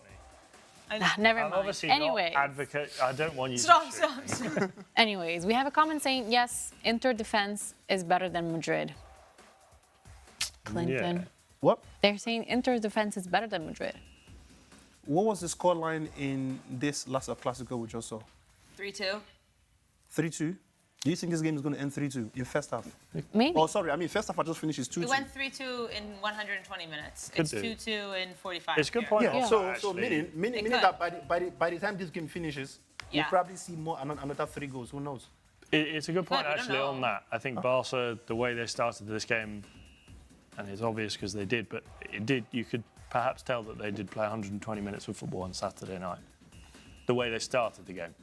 Never I'm mind. obviously Anyways. not advocate. I don't want you Stop. to shoot. Anyways, we have a comment saying, yes, Inter defense is better than Madrid. Clinton. Yeah. What? They're saying Inter's defense is better than Madrid. What was the scoreline in this last Clasico we just saw? 3-2. 3-2. Do you think this game is going to end 3-2 in first half? Maybe. Oh, sorry. I mean, first half I just finished is 2-2. We went 3-2 in 120 minutes. Could It's do. 2-2 in 45. It's a good here. point. Yeah. also, So actually. meaning could. that by the time this game finishes, Yeah. we'll probably see more another 3 goals. Who knows? It's a good point, Good, we don't actually, on know. that. I think Barca, the way they started this game, and it's obvious because they did, but you could perhaps tell that they did play 120 minutes of football on Saturday night. The way they started the game.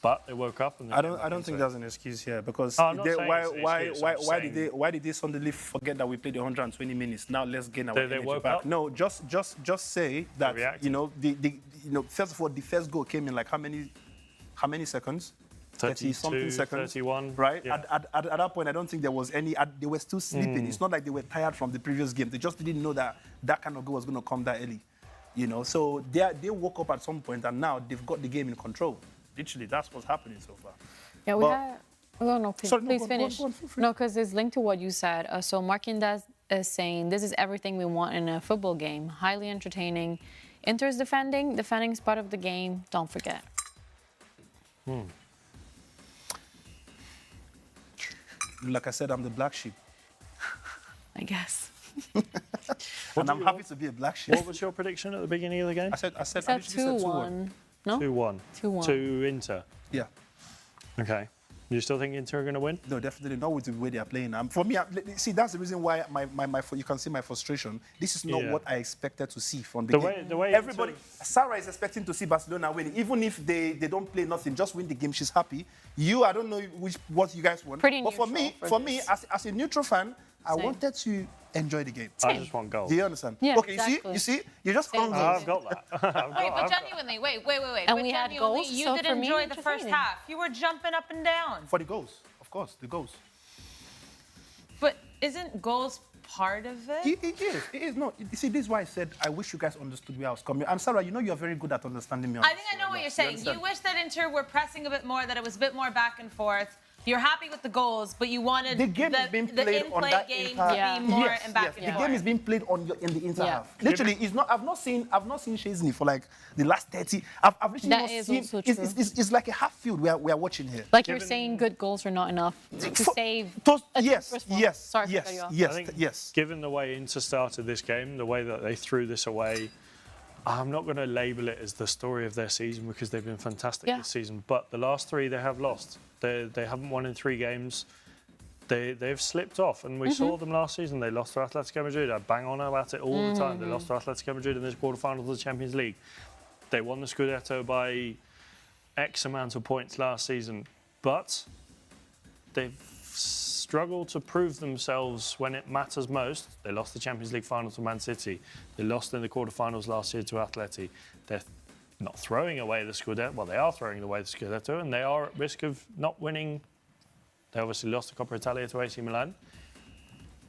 But they woke up and they I came back don't into think it. that's an excuse here because Oh, I'm not saying why it's an why excuse, why I'm why saying- why did they suddenly forget that we played 120 minutes? Now let's gain our They energy woke back. up? No, just say that reacted. first of all the first goal came in like how many seconds? 30 something 32, seconds. 31. Right? Yeah. At that point, I don't think there was any. They were still sleeping. It's not like they were tired from the previous game. They just didn't know that that kind of goal was going to come that early. So they woke up at some point and now they've got the game in control. Literally, that's what's happening so far. Yeah, we But- had. Oh, no, please, Sorry, no, please go on, finish. go on, feel free. No, because it's linked to what you said. So Marquinhos is saying this is everything we want in a football game. Highly entertaining. Inter's defending. Defending is part of the game. Don't forget. Like I said, I'm the black sheep. I guess. And I'm happy to be a black sheep. What was your prediction at the beginning of the game? I said It's I at literally said 2-1. 2-1. No? 2-1. 2-1. To Inter. Yeah. Okay. You still think Inter are going to win? No, definitely not with the way they are playing. For me, see, that's the reason why you can see my frustration. This is not Yeah. what I expected to see from the The game. way Everybody, Inter- Sara is expecting to see Barcelona win, even if they don't play nothing, just win the game. She's happy. I don't know what you guys want. Pretty but for me, neutral for this. as a neutral fan, I Same. wanted to enjoy the game. I just want goals. Do you understand? Yeah, okay, exactly. you see, you're just Same. hungry. I've got that. Wait, but genuinely, wait. And but we had genuinely, goals, you so did for me, enjoy the first entertaining. half. You were jumping up and down. For the goals, of course, the goals. But isn't goals part of it? It is. It is. No, you see, this is why I said I wish you guys understood where I was coming. And Sarah, you're very good at understanding me. On I this, think I know what you're you saying. understand? You wish that Inter were pressing a bit more, that it was a bit more back and forth. You're happy with the goals, but you wanted The game is being the played on in-play that game Inter. to be more Yes, and back yes. and The forth. game is being played in the Inter Yeah. half. Literally, it's not. I've not seen Chesney for like the last 30. I've literally That not is seen. also It's like a half field we are watching here. Like you're saying, good goals are not enough to save. Yes, first one. yes, Sorry for yes, cutting you off. yes, I think yes. Given the way Inter started this game, the way that they threw this away, I'm not going to label it as the story of their season because they've been fantastic Yeah. this season. But the last 3 they have lost. They haven't won in 3 games. They've slipped off, and we saw them last season. They lost to Atletico Madrid. I bang on about it all the time. They lost to Atletico Madrid in this quarterfinal of the Champions League. They won the Scudetto by X amount of points last season, but they've struggled to prove themselves when it matters most. They lost the Champions League final to Man City. They lost in the quarterfinals last year to Atleti. They're not throwing away the Scudetto. Well, they are throwing away the Scudetto, and they are at risk of not winning. They obviously lost the Coppa Italia to AC Milan.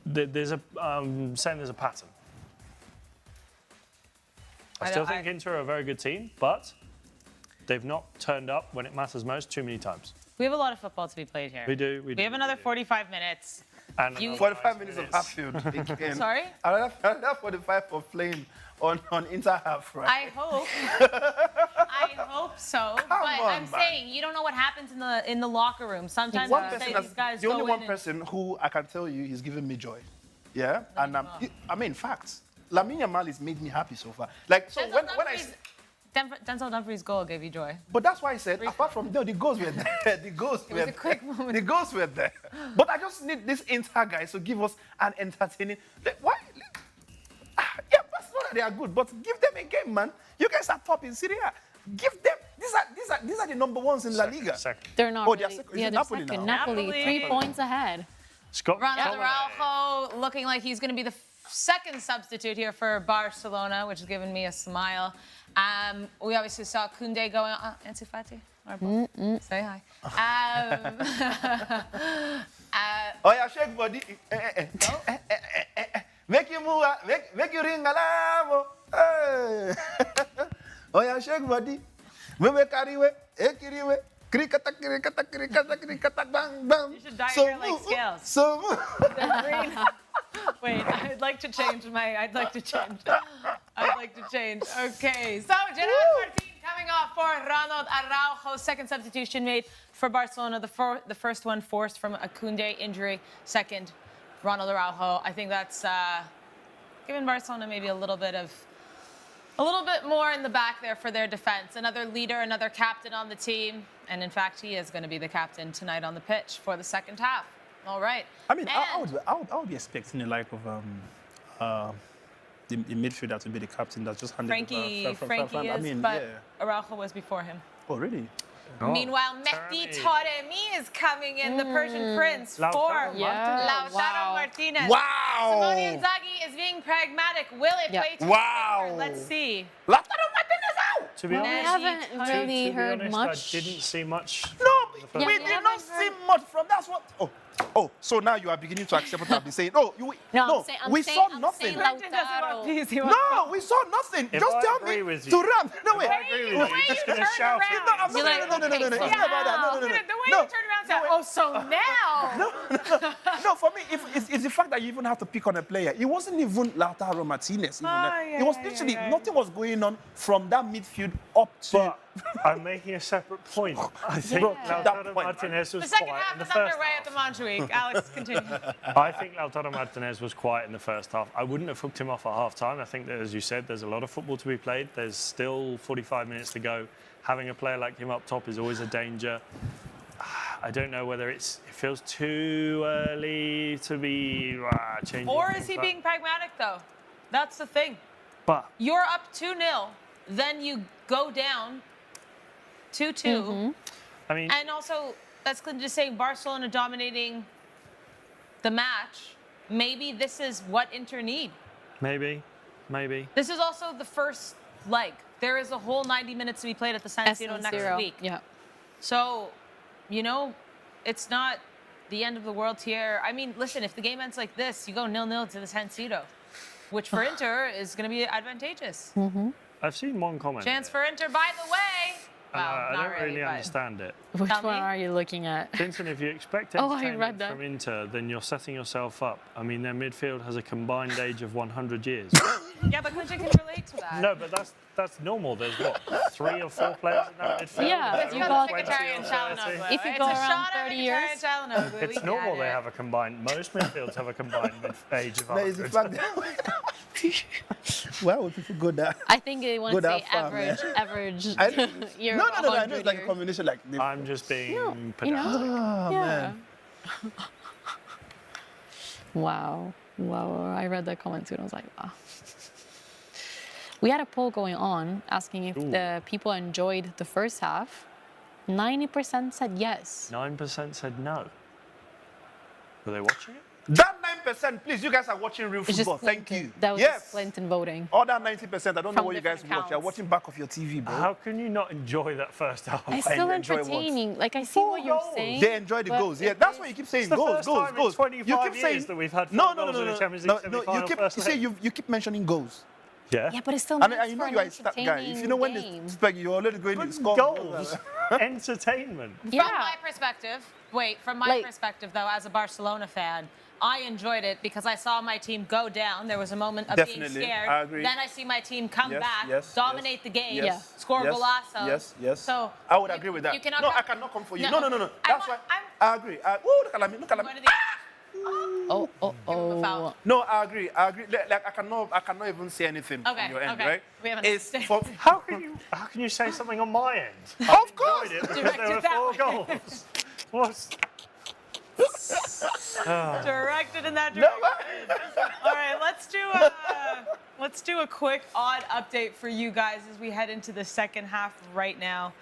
There's a saying there's a pattern. I still think Inter are a very good team, but they've not turned up when it matters most too many times. We have a lot of football to be played here. We do. We have another 45 minutes. And You- 45 minutes of half field. Again. Sorry? Another 45 of playing on Inter half, right? I hope. I hope so. But I'm on, saying you don't know what happens in the locker room. Sometimes One you person say has- these guys the go only in one and- person who I can tell you is giving me joy. Yeah? And I mean, facts. Lamine Yamal has made me happy so far. Like, so when I... Denzel Dumfries' goal gave you joy. But that's why I said, apart from the goals were there, the goals were was a there. quick moment. The goals were there. But I just need this Inter guys to give us an entertaining... Why? Yeah, Barcelona, they are good, but give them a game, man. You guys are top in Serie A. Give them... These are the number ones in La Liga. Second. They're not Oh, really. they're second. Is Yeah, it they're Napoli second. now? Napoli, Napoli. 3 points ahead. Scott Ronald Conway. Araujo looking like he's going to be the second substitute here for Barcelona, which is giving me a smile. We obviously saw Koundé going on. Ansu Fati? Or both? Say hi. Oh, yeah, shake body. Make you move, make you ring alarm. Hey. Oh, yeah, shake body. We carry way, ekiri way. Krikata, krikata, krikata, krikata, bang, bang. You should dye your hair like scales. So, Wait, I'd like to change. I'd like to change. Okay, so Gerard Martin coming off for Ronald Araujo. Second substitution made for Barcelona. The first one forced from a Koundé injury. Second, Ronald Araujo. I think that's given Barcelona maybe a little bit more in the back there for their defense. Another leader, another captain on the team. And in fact, he is going to be the captain tonight on the pitch for the second half. All right. I mean, I would be expecting the like of the midfielder to be the captain that's just handed over. Frankie is, I mean, but yeah. Araujo was before him. Oh, really? Meanwhile, Mehdi Taremi is coming in, the Persian Prince, for Lautaro Martinez. Wow. Simone Inzaghi is being pragmatic. Will it play to his favor? Let's see. Lautaro Martinez out. To be honest, We haven't really to be heard honest, much. I didn't see much. No, Yeah, we we did haven't not see heard- much from. That's what. Oh, so now you are beginning to accept what I've been saying. No, we saw nothing. Lautaro. No, we saw nothing. If Just I tell agree me with to you- run. No, wait. I agree with you. You're just going to turn shout around. it. No, I'm You're sorry. like, No. It's not about that. No. The way No. you turn around and say, oh, so now. No, for me, it's the fact that you even have to pick on a player. It wasn't even Lautaro Martinez. It was literally nothing was going on from that midfield up to. But I'm making a separate point. I think that Lautaro point. Martinez was The second quiet half in the is first underway at the Montjuic. Alex, continue. I think Lautaro Martinez was quiet in the first half. I wouldn't have hooked him off at half time. I think that, as you said, there's a lot of football to be played. There's still 45 minutes to go. Having a player like him up top is always a danger. I don't know whether it feels too early to be changing. Or is he being pragmatic, though? That's the thing. But You're up 2-0, then you go down 2-2. I mean, And also, that's Clinton just saying Barcelona dominating the match. Maybe this is what Inter need. maybe. This is also the first leg. There is a whole 90 minutes to be played at the San Siro next week. Yeah. So, it's not the end of the world here. I mean, listen, if the game ends like this, you go 0-0 to the San Siro, which for Inter is going to be advantageous. I've seen one comment. Chance for Inter, by the way. and Well, I not don't really but- understand it. Which Tell one me. are you looking at? Clinton, if you expect Oh, I read entertainment that. from Inter, then you're setting yourself up. I mean, their midfield has a combined age of 100 years. Yeah, but Clinton can relate to that. No, but that's normal. There's what, 3 or 4 players in that midfield? Yeah, They're It's you all got- 20 or Mkhitaryan 30. Çalhanoğlu. If you It's go a around shot at 30 Mkhitaryan years. Çalhanoğlu. We It's get normal they it. have a combined. Most midfields have a combined age of No, it's the 100. fact that. Why would people go that? I think they want Go to say that far, man. average. I, Year no, I know 100 it's like a years. combination like. I'm just being You pedantic. know? Oh, Yeah. man. Wow. I read that comment too and I was like, wow. We had a poll going on asking if the people enjoyed the first half. 90% said yes. 9% said no. Were they watching it? That 9%, please, you guys are watching real It's just football. Thank Clinton. you. That was yes. just Clinton voting. All that 90%, I don't know From what you guys different watch. You're accounts. watching back of your TV, bro. How can you not enjoy that first half? It's still enjoy what? entertaining. Like, I see what you're goals. saying. They enjoy the but goals. Yeah, it that's is- why you keep saying It's the goals, first goals, time goals. in 25 you keep years saying that we've had 4 no, goals in the Champions no, League no. semi-final You keep first you see leg. you keep mentioning goals. Yeah. Yeah, but it still And makes you for know an you are a stat guy. If entertaining you know when game. it's spec, you're already going to score Goals. Entertainment. Yeah. From my Like- perspective, though, as a Barcelona fan, I enjoyed it because I saw my team go down. There was a moment of being Definitely, scared. I agree. Then I see my team come Yes, back, yes, dominate yes. the game, Yes, score yes, golazos. Yes. So I would agree with that. You cannot No, come- I cannot come for you. No, No. I That's want- why I agree. Look at Lamine. Look at One Lamine. of the- Oh. foul. No, I agree. Like I cannot even say anything Okay, on your end, okay. right? We have an It's understanding. for, How can you say something on my end? of course. Enjoyed it because Directed there were that 4 way. goals. What's Directed in that No, direction. All right, let's do a quick odd update for you guys as we head into the second half right now.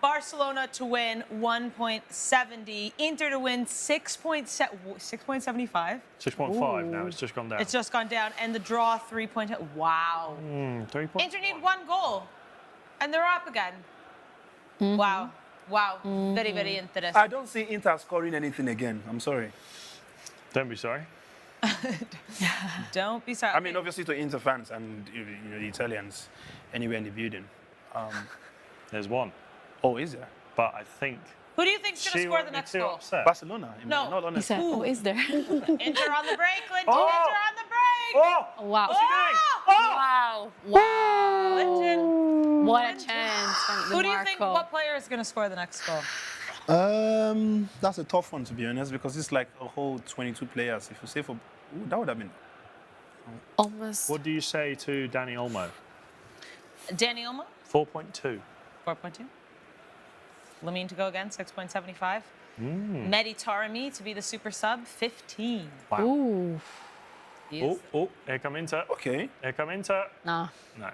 Barcelona to win 1.70, Inter to win 6.75. 6.5 now? It's just gone down. It's just gone down, and the draw 3.0. Wow. 3 points. Inter need 1 goal, and they're up again. Wow. Very, very interesting. I don't see Inter scoring anything again. I'm sorry. Don't be sorry. Don't be sorry. I mean, obviously to Inter fans and the Italians anywhere in the building. There's one. Oh, is there? But I think Who do you think's going to she score won't the be next too goal? upset. Barcelona. No. Not He honest. said, oh, is there? Inter on the break, Clinton. Oh. Inter on the break. Oh! Wow. What's he doing? Wow. Wow. Clinton. What a chance from Who do you think? DeMarco. What player is going to score the next goal? That's a tough one, to be honest, because it's like a whole 22 players. If you say for... Ooh, that would have been... Almost. What do you say to Danny Olmo? Danny Olmo, 4.2. 4.2. Lamine to go again, 6.75. Mehdi Taremi to be the super sub, 15. Wow. Ooh. He is- Here come Inter. Okay. Here come Inter. Nah. No.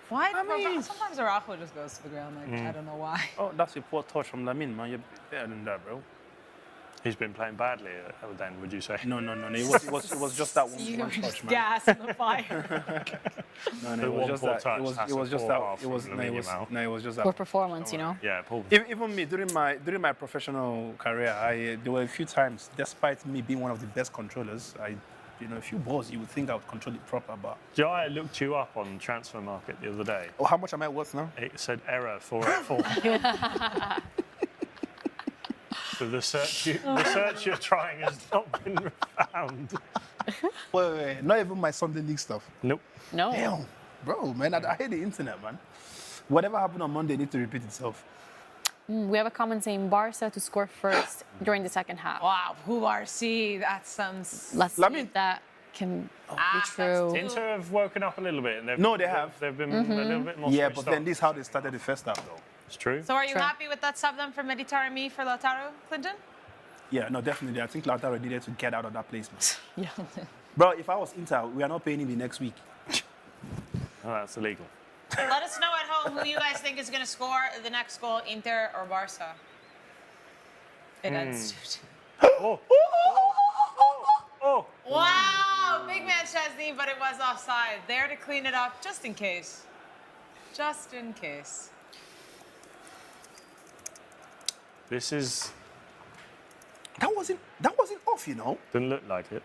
Why? I mean- Sometimes Araujo just goes to the ground. Like I don't know why. Oh, that's a poor touch from Lamine, man. You're better than that, bro. He's been playing badly, then, would you say? No. It was just that one touch, man. Gas in the fire. No, The it was one just poor that. touch, It was that's a just poor that. half It was from no, it Lamine was Yamal. no, it was just Poor that. performance, you know. Yeah, Paul. Even me during my professional career, there were a few times, despite me being one of the best controllers, a few balls you would think I would control it proper, but I looked you up on Transfer Market the other day. oh, how much am I worth now? It said error 484. So the search you're trying has not been found. Wait, not even my Sunday League stuff. Nope. No. Damn, bro, man, I hate the internet, man. Whatever happened on Monday needs to repeat itself. We have a comment saying Barca to score first during the second half. Wow, who RC? That's some. Let's see Lamine. if that can be that's true. too- Inter have woken up a little bit. And No, they have. They've been a little bit more Yeah, switched but then on. this is how they started the first half, though. It's true. So are you Sure. happy with that sub then from Mehdi Taremi for Lautaro, Clinton? Yeah, no, definitely. I think Lautaro needed to get out of that place, man. Yeah. Bro, if I was Inter, we are not paying him the next week. Oh, that's illegal. Let us know at home who you guys think is going to score the next goal, Inter or Barca. It ends 2-2. Oh. Oh. Wow, big man Chesney, but it was offside. There to clean it up, just in case. Just in case. This is... That wasn't off, you know. Didn't look like it.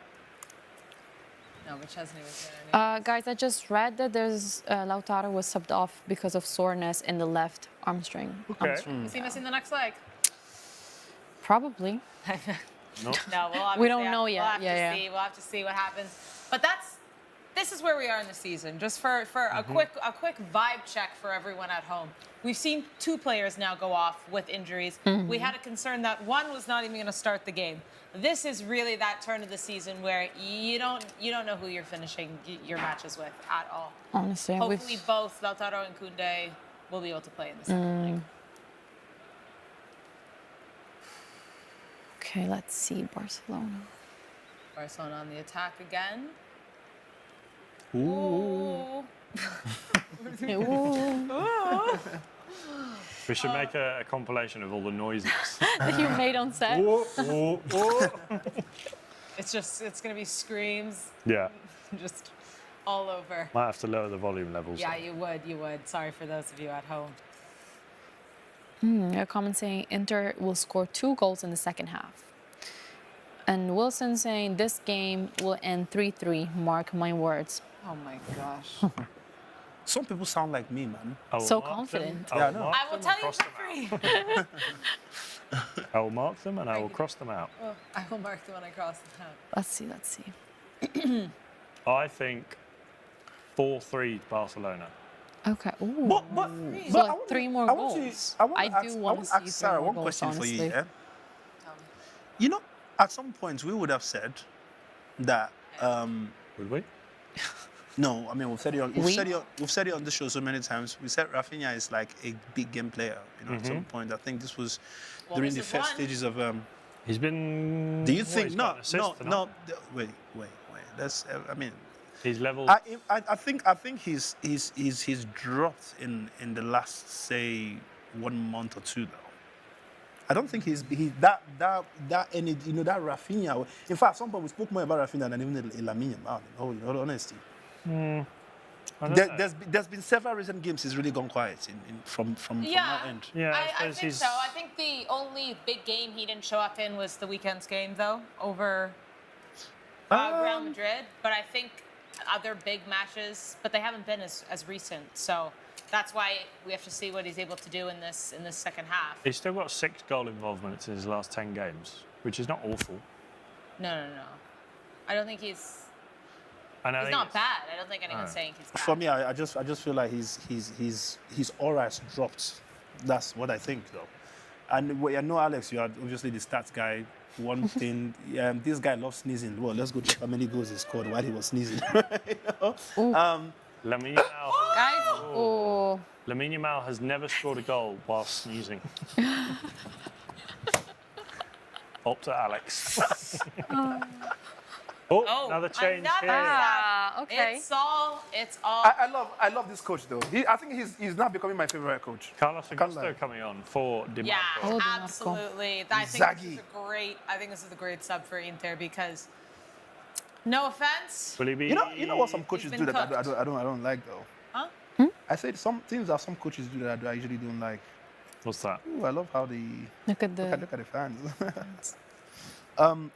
No, but Chesney was there. Anyway. Guys, I just read that there's Lautaro was subbed off because of soreness in the left hamstring. Okay. Is he missing the next leg? Probably. No. No, we'll obviously We don't know yet. We'll have Yeah, to yeah. see. We'll have to see what happens. But this is where we are in the season. Just for a quick vibe check for everyone at home. We've seen 2 players now go off with injuries. We had a concern that one was not even going to start the game. This is really that turn of the season where you don't know who you're finishing your matches with at all. Honestly, Hopefully both Lautaro and Koundé will be able to play in the second leg. Okay, let's see Barcelona. Barcelona on the attack again. Ooh. We should make a compilation of all the noises. That you made on set. It's gonna be screams Yeah. just all over. Might have to lower the volume levels. Yeah, you would. Sorry for those of you at home. A comment saying Inter will score 2 goals in the second half. And Wilson saying this game will end 3-3. Mark my words. Oh my gosh. Some people sound like me, man. I will So mark them. confident. I will Yeah, I know. mark I will them tell and you cross for them out. free. I will mark them and I will cross them out. Oh, I will mark them when I cross the town. Let's see. I think 4-3 Barcelona. Okay. Ooh. But So I like want 3 to- more I want to- goals. I want to I ask- do I want want to to see ask 3 Sarah more one goals, question for you. honestly. Yeah? Tell me. You know, at some point we would have said that. Would we? No, I mean we've said it on We? we've said it on the show so many times. We said Rafinha is like a big game player. You know, at some point I think this was Well, during this the is first one. stages of. He's been... Do you well, think he's got an assist no? tonight. Wait. That's I mean. He's leveled... I think he's dropped in the last say 1 month or 2 though. I don't think he's that any that Rafinha. In fact, at some point we spoke more about Rafinha than even Lamine Yamal. In all honesty, I don't know. there's been several recent games he's really gone quiet from Yeah. that end. Yeah, I suppose think so. I think the only big game he didn't show up in was the weekend's game, though, over Real Madrid. But I think other big matches, but they haven't been as recent. So that's why we have to see what he's able to do in this second half. He's still got 6 goal involvements in his last 10 games, which is not awful. No. I don't think he's. And I He's think not it's- bad. I don't think anyone's saying he's bad. For me, I just feel like his aura has dropped. That's what I think, though. And I know, Alex, you are obviously the stats guy. One thing, this guy loves sneezing. Well, let's go check how many goals he scored while he was sneezing. Lamine Yamal, Guys, Oh, Lamine Yamal has never scored a goal while sneezing. Up to Alex. Oh, another change another here. Ah, okay. It's all. I love this coach though. I think he's now becoming my favorite coach. Carlos Can't lie. Augusto coming on for Di Yeah, Marco. Oh, Di Marco. absolutely. I think Zaggy. this is a great sub for Inter because, no offense, Will he be? You know what some coaches been do that cooked. I don't like though. huh? I said some things that some coaches do that I usually don't like. What's that? Ooh, I love how they Look at the. look at the fans.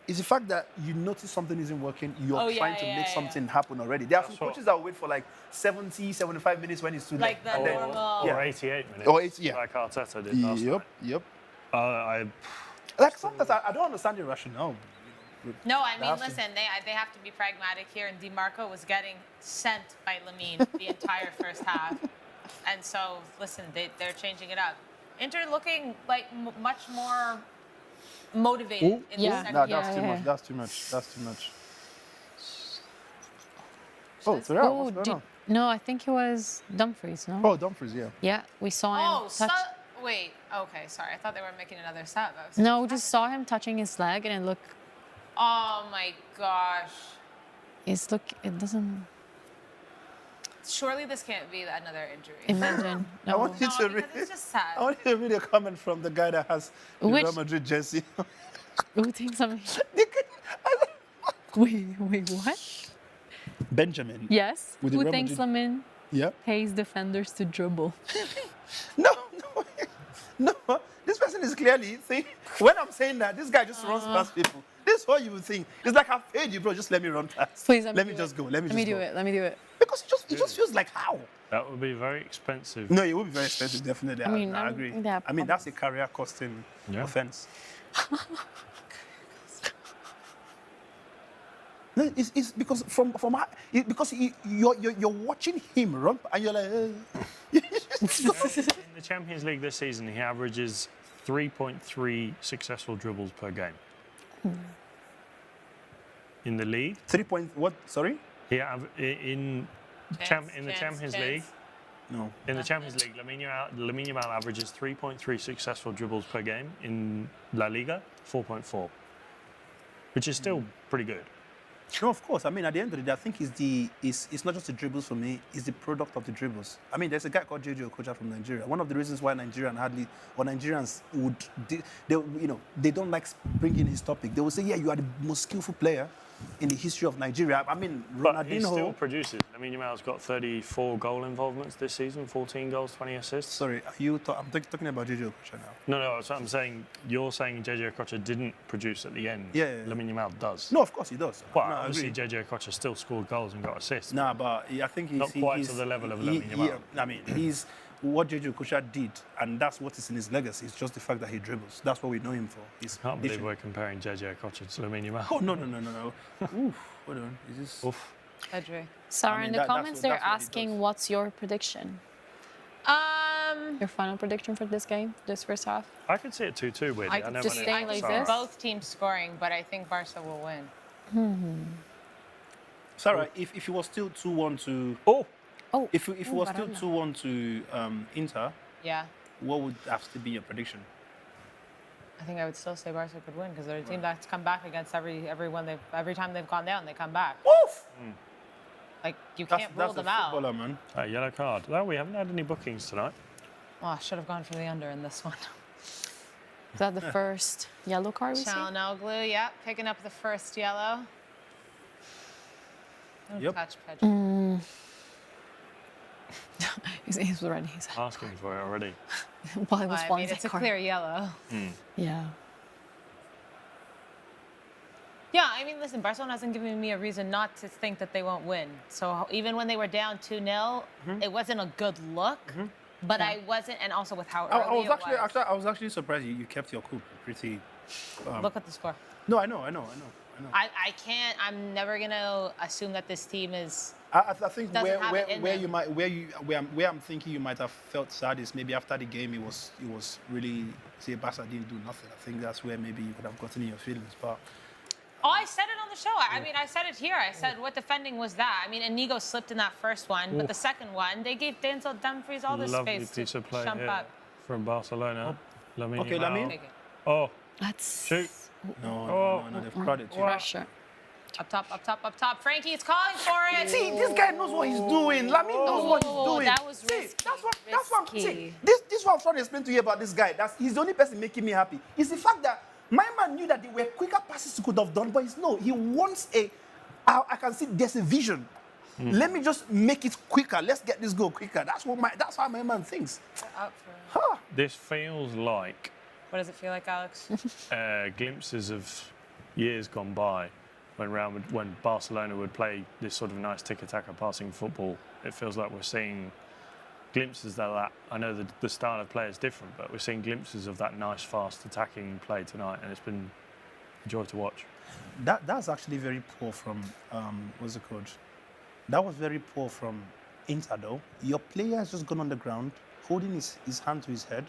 It's the fact that you notice something isn't working, you're Oh, yeah, trying to yeah, make yeah. something happen already. There are some That's what- coaches that will wait for like 70, 75 minutes when it's too Like late. the And then- normal. Or 88 minutes. Or 80, yeah. Like Arteta did last night. Yep. I Like sometimes I don't understand the rationale. No, I mean, have to- listen, they have to be pragmatic here, and Di Marco was getting sent by Lamine the entire first half. And so, listen, they're changing it up. Inter looking like much more motivated Ooh. in Yeah. the second No, half. that's too yeah. much. That's too much. That's too much. Oh, so yeah, Oh, what's going on? no, I think it was Dumfries, no? Oh, Dumfries, yeah. Yeah, we saw him Oh, touch. wait. Okay, sorry. I thought they were making another sub. I was No, we just saw him touching his leg, and it looked. Oh my gosh. It doesn't. Surely this can't be another injury. Imagine. I No. want you No, to because read. it's just sad. I want you to read a comment from the guy that has the Which- Real Madrid jersey. Who thinks something? Wait, what? Benjamin. Yes. With the Who Real thinks Madrid- Lamine Yeah. pays defenders to dribble? No. This person is clearly saying, when I'm saying that, this guy just runs past people. This is what you would think. It's like, I've paid you, bro. Just let me run past. Please let me do just it. go. Let me Let me just do go. it. Let me do it. Because it just feels like how? that would be very expensive. No, it would be very expensive, definitely. I mean, I agree. yeah, I mean, that's a career costing Yeah. offense. No, it's because because you're watching him run and you're like, In the Champions League this season, he averages 3.3 successful dribbles per game. In the league, 3 point what? Sorry? in the Champions League, No. in the Champions League, Lamine Yamal averages 3.3 successful dribbles per game. In La Liga, 4.4, which is still pretty good. No, of course. I mean, at the end of the day, I think it's not just the dribbles for me, it's the product of the dribbles. I mean, there's a guy called JJ Okocha from Nigeria. One of the reasons why Nigerians would, they don't like bringing his topic. They will say, yeah, you are the most skillful player in the history of Nigeria. I mean, But he still Ronaldinho. produces. Lamine Yamal's got 34 goal involvements this season, 14 goals, 20 assists. Sorry, I'm talking about JJ Okocha now. No, so I'm saying, you're saying JJ Okocha didn't produce at the end. Yeah. Lamine Yamal does. No, of course he does. Well, no, I obviously agree. JJ Okocha still scored goals and got assists. Nah, but I think he's Not quite to the level of Lamine Yamal. I mean, he's what JJ Okocha did, and that's what is in his legacy. It's just the fact that he dribbles. That's what we know him for. He's Can't believe different. we're comparing JJ Okocha to Lamine Yamal. Oh no! Oof, hold on. Is this? Oof. Pedri. Sarah, I mean, in the that's comments, what- they're that's what he asking, does. what's your prediction? Your final prediction for this game, this first half? I could see it 2-2, weirdly. I I could know just when stay it's like Sarah. this. Both teams scoring, but I think Barca will win. Sarah, if it was still 2-1 to Oh, if it was still Barella. 2-1 to Inter, Yeah. what would have to be your prediction? I think I would still say Barca could win because they're a team that's come back against every time they've gone down, they come back. Woof! Like you That's can't rule a them out. footballer, man. a yellow card. No, we haven't had any bookings tonight. Oh, I should have gone for the under in this one. Is that the first yellow card we see? Çalhanoğlu, yeah, picking up the first yellow. Don't Yep. touch Pedri. He's already. He's Asking for it already. while he was I mean, wanting it's that a card. clear yellow. Yeah. Yeah, I mean, listen, Barcelona hasn't given me a reason not to think that they won't win. So even when they were down 2-0, it wasn't a good look, but I wasn't, and also with how early I was actually surprised you kept your cool pretty. Look at the score. No, I know. I can't. I'm never gonna assume that this team is. I think Doesn't have it in them. where I'm thinking you might have felt sad is maybe after the game it was really say Barca didn't do nothing. I think that's where maybe you could have gotten in your feelings. But Oh, I said it on the show. I mean, I said it here. I said, what defending was that? I mean, Inigo slipped in that first one, but the second one, they gave Denzel Dumfries all the Lovely space piece to of play jump here up. from Barcelona. Lamine Okay, Yamal. Lamine. Take it. Oh, That's shoot. no, they've prodded you. pressure. Up top, up top, up top. Frankie is calling for it. See, this guy knows what he's doing. Lamine knows what he's doing. That was See, risky. that's what I'm Risky. see. This is what I'm trying to explain to you about this guy. He's the only person making me happy. It's the fact that my man knew that there were quicker passes he could have done, but he wants I can see there's a vision. Let me just make it quicker. Let's get this goal quicker. That's how my man thinks. Up for This feels like What does it feel like, Alex? glimpses of years gone by when Barcelona would play this sort of nice tiki-taka passing football. It feels like we're seeing glimpses of that. I know the style of play is different, but we're seeing glimpses of that nice, fast attacking play tonight, and it's been a joy to watch. That's actually very poor from what's it called? That was very poor from Inter though. Your player has just gone on the ground, holding his hand to his head,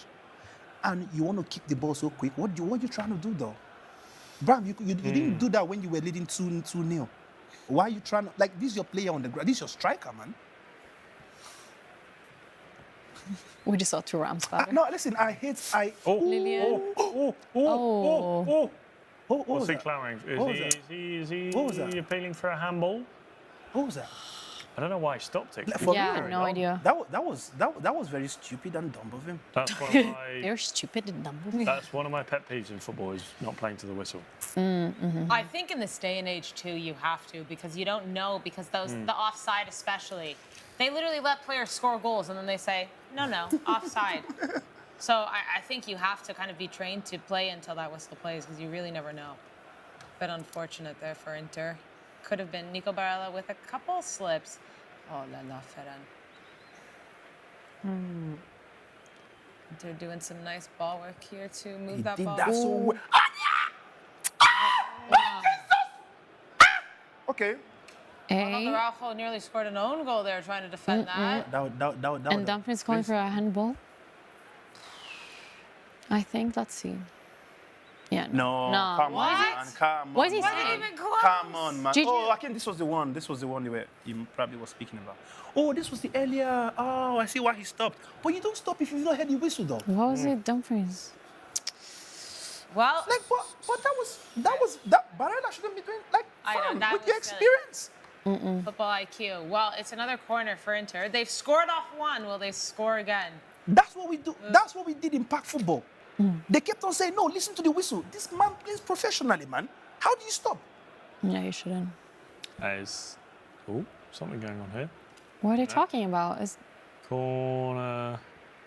and you want to kick the ball so quick. What are you trying to do though? Bram, you didn't do that when you were leading 2-0. Why are you trying to, like, this is your player on the ground, this is your striker, man. We just saw Thuram's battle. No, listen, Lillian. what What's was he that? clamoring? What was Is he What was that? appealing for a handball? What was that? I don't know why he stopped it. For Yeah, real? no idea. That was very stupid and dumb of him. That's one of my, They're stupid and dumb. that's one of my pet peeves in football is not playing to the whistle. I think in this day and age, too, you have to, because you don't know, because the offside especially, they literally let players score goals, and then they say, no, offside. So I think you have to kind of be trained to play until that whistle plays, because you really never know. Bit unfortunate there for Inter. Could have been Nico Barella with a couple slips. Oh, la Ferran. They're doing some nice ball work here to move that ball. so well. Okay. Hey. Araujo nearly scored an own goal there trying to defend that. And Dumfries calling for a handball. I think. Let's see. Yeah. No, No. come What? on, man. Come on. What is he man. saying? Even close. Come on, man. Did Oh, you- I think this was the one. This was the one you probably was speaking about. Oh, this was the earlier. Oh, I see why he stopped. But you don't stop if you've not heard the whistle, though. What was it, Dumfries? Well, Like, but that Barella shouldn't be doing, like, I know, fam, that with your was silly. experience. football IQ. Well, it's another corner for Inter. They've scored off one. Will they score again? That's what we do. That's what we did in pack football. They kept on saying, no, listen to the whistle. This man plays professionally, man. How do you stop? Yeah, you shouldn't. There's something going on here. What are they talking about? Corner.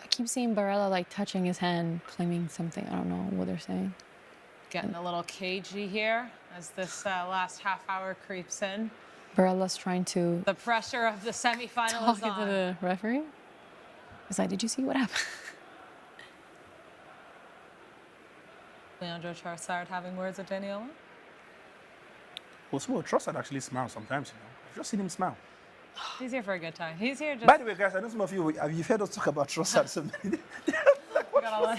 I keep seeing Barella like touching his hand, claiming something. I don't know what they're saying. Getting a little cagey here as this last half hour creeps in. Barella's trying to The pressure of the semifinal talk is to on. the referee. He's like, did you see what happened? Leandro Trossard having words with Daniela. Also, Trossard actually smiles sometimes, you know. I've just seen him smile. He's here for a good time. He's here just. By the way, guys, I know some of you, you've heard us talk about Trossard so many. Gotta let-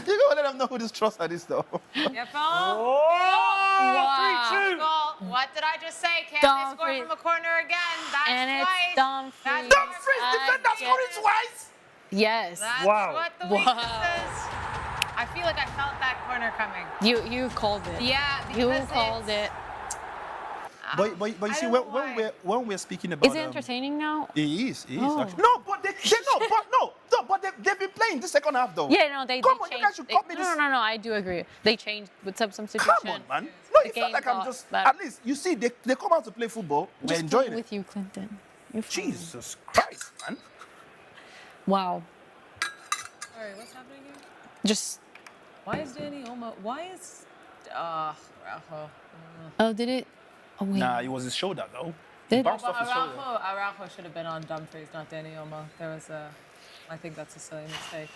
You gotta let them know who this Trossard is, though. Yep. Oh, Wow. 3-2. Goal. What did I just say? Can they score Dumfries. from a corner again? That's And it's twice. Dumfries. That's Dumfries, defender scoring twice. Yes. That's Wow. what the Wow. weakness is. I feel like I felt that corner coming. You called it. Yeah, You because called it. But you I see, don't know when we're speaking about... Is it entertaining now? He is Oh. actually. No, but they've been playing the second half, though. Yeah, no, they Come they on, you changed. guys should cut me this. No, I do agree. They changed with some substitution. Come on, man. No, The it's not game like I'm got just. better. At least you see, they come out to play football. We're Just enjoying playing it. with you, Clinton. You're fine. Jesus Christ, man. Wow. Sorry, what's happening here? Just. Why is Danny Olmo? Why is. Raujo. Oh, did it? Oh wait. Nah, it was his shoulder, though. Did- Bounced Well, off his shoulder. Araujo should have been on Dumfries, not Danny Olmo. There was a. I think that's a silly mistake.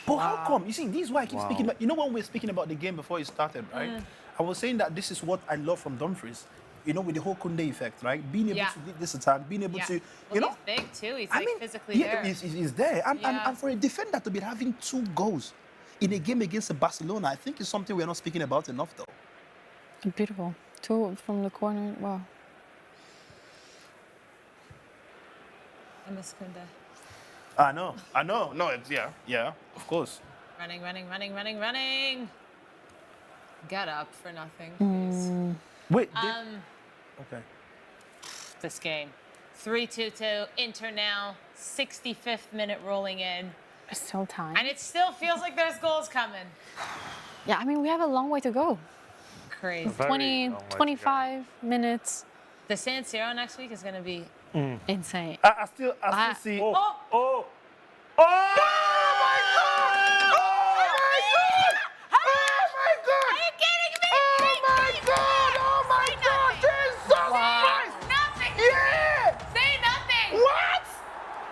But how come? You see, this is why I keep Wow. speaking about. You know when we were speaking about the game before it started, right? I was saying that this is what I love from Dumfries. You know, with the whole Kunde effect, right? Being able to get this attack, being able to, Well, he's big too. He's like physically there. He's there. And for a defender to be having 2 goals in a game against Barcelona, I think is something we're not speaking about enough, though. Beautiful. 2 from the corner. Wow. I miss Kunde. I know. No, yeah, of course. Running. Get up for nothing, please. Wait, okay. This game. 3-2, Inter now, 65th minute rolling in. Still time. And it still feels like there's goals coming. Yeah, I mean, we have a long way to go. Crazy. 25 minutes. The San Siro next week is going to be Insane. I still see. Oh!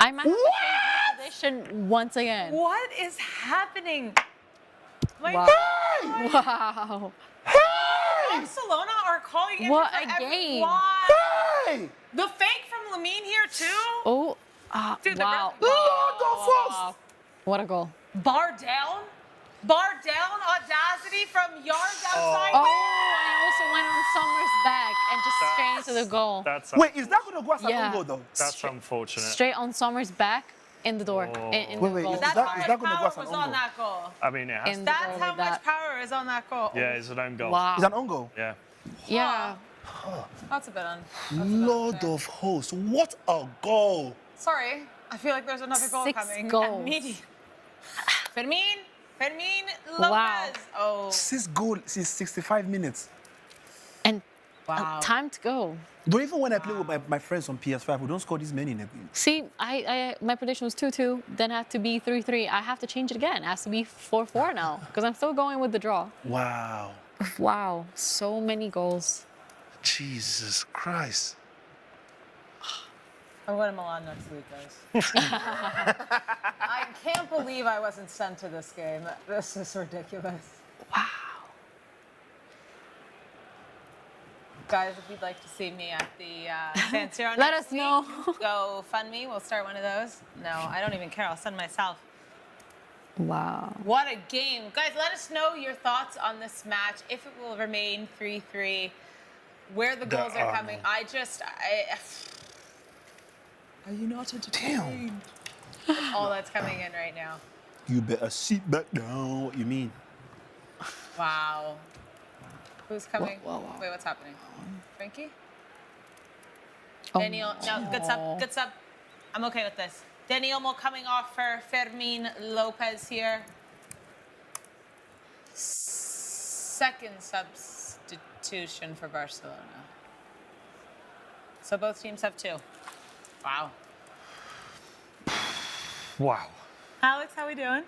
I might have to change my position once again. What is happening? Wow. Wow. Barcelona are calling in What for a game. everyone. The fake from Lamine here too. Oh, Dude, wow. Wow. What a goal. Bar down audacity from yards outside. Oh, and I also went on Sommer's back and just straight into the goal. Wait, is that going to go as an Yeah. own goal, though? That's unfortunate. Straight on Sommer's back in the door. In the Wait, goal. is That's that- how much gonna go power as an was own on goal? that goal. I mean, it has In to. the That's goal how like much that. power is on that goal. Yeah, it's an own goal. Wow. It's an own goal. Yeah. Yeah. That's a bit Lord unfair. of hosts, what a goal! Sorry, I feel like there's another goal 6 coming. goals. Immediately. Fermin Lopez. Wow. Oh, 6 goals in 65 minutes. And wow. time to go. But even when I play with my friends on PS5, we don't score this many in a game. See, my prediction was 2-2, then had to be 3-3. I have to change it again. It has to be 4-4 now, because I'm still going with the draw. Wow. Wow, so many goals. Jesus Christ. I'm going to Milan next week, guys. I can't believe I wasn't sent to this game. This is ridiculous. Wow. Guys, if you'd like to see me at the San Siro Let next us know. week, go fund me. We'll start one of those. No, I don't even care. I'll send myself. Wow. What a game. Guys, let us know your thoughts on this match, if it will remain 3-3, where the goals are coming. Are you not entertained? That's all that's coming in right now. You better sit back down. What you mean? Wow. Who's coming? Wow. Wait, what's happening? Frankie? Oh. Daniel, no, good sub. I'm okay with this. Daniel Mo coming off for Fermin Lopez here. Second substitution for Barcelona. So both teams have 2. Wow. Wow. Alex, how we doing?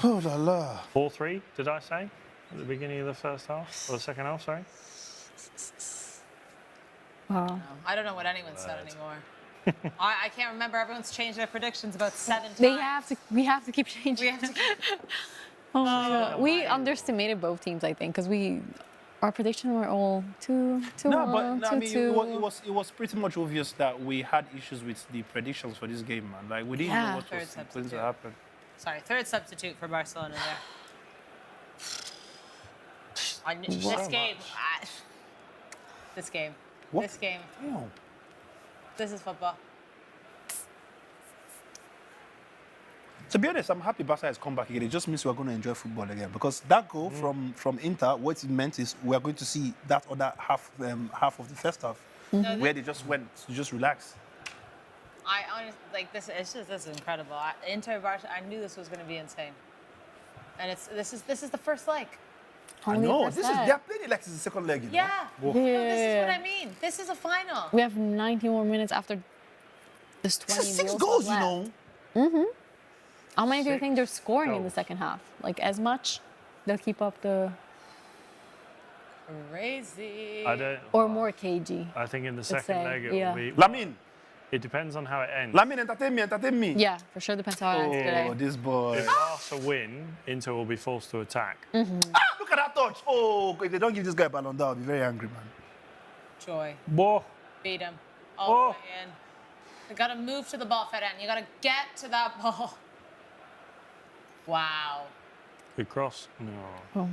Oh la la. 4-3, did I say? At the beginning of the first half? Or the second half, sorry? Wow. I don't know what anyone said anymore. I can't remember. Everyone's changed their predictions about 7 times. We have to keep changing. We have to keep... Oh my God. We underestimated both teams, I think, because our predictions were all 2-1, 2-2. It was pretty much obvious that we had issues with the predictions for this game, man. Like we didn't know what Third was going substitute. to happen. Sorry, third substitute for Barcelona there. This game. This game. What? This game. Damn. This is football. To be honest, I'm happy Barca has come back again. It just means we're going to enjoy football again. Because that goal from Inter, what it meant is we're going to see that other half of the first half, where they just went to just relax. I honestly, like, this is incredible. Inter Barca, I knew this was going to be insane. And this is the first leg. I know. They're playing it like it's the second leg, you know? Yeah. No, this is what I mean. This is a final. We have 90 more minutes after this 20 It's 6 goals goals, you left. know. How many do you think they're scoring in the goals. second half? Like as much? They'll keep up the... Crazy. I don't. Or more KG. I think in the say, second leg it yeah. will be. Lamine. It depends on how it ends. Lamine, entertain me. Yeah, for sure depends how it ends today. Oh, this boy. If Barca win, Inter will be forced to attack. Look at that touch. Oh, if they don't give this guy a Ballon d'Or, I'll be very angry, man. Joy. Whoa. Beat him. All the way in. You got to move to the ball, Ferran. You got to get to that ball. Wow. Good cross. No. Oh.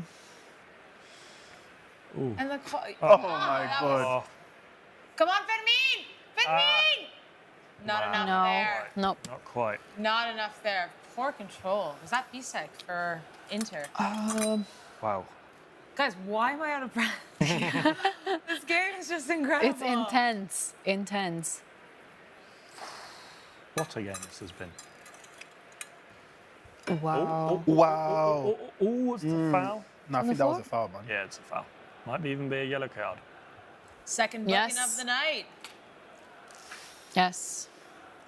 And the Oh, my God. Oh, Come on, Fermin! Fermin! Not Wow. enough No. there. Nope. not quite. Not enough there. Poor control. Was that Bisek for Inter? Wow. Guys, why am I out of breath? This game is just incredible. It's intense. Intense. What a game this has been. Wow. Wow. Oh, it's a foul. No, I think that was a foul, man. Yeah, it's a foul. Might even be a yellow card. Second booking Yes. of the night. Yes.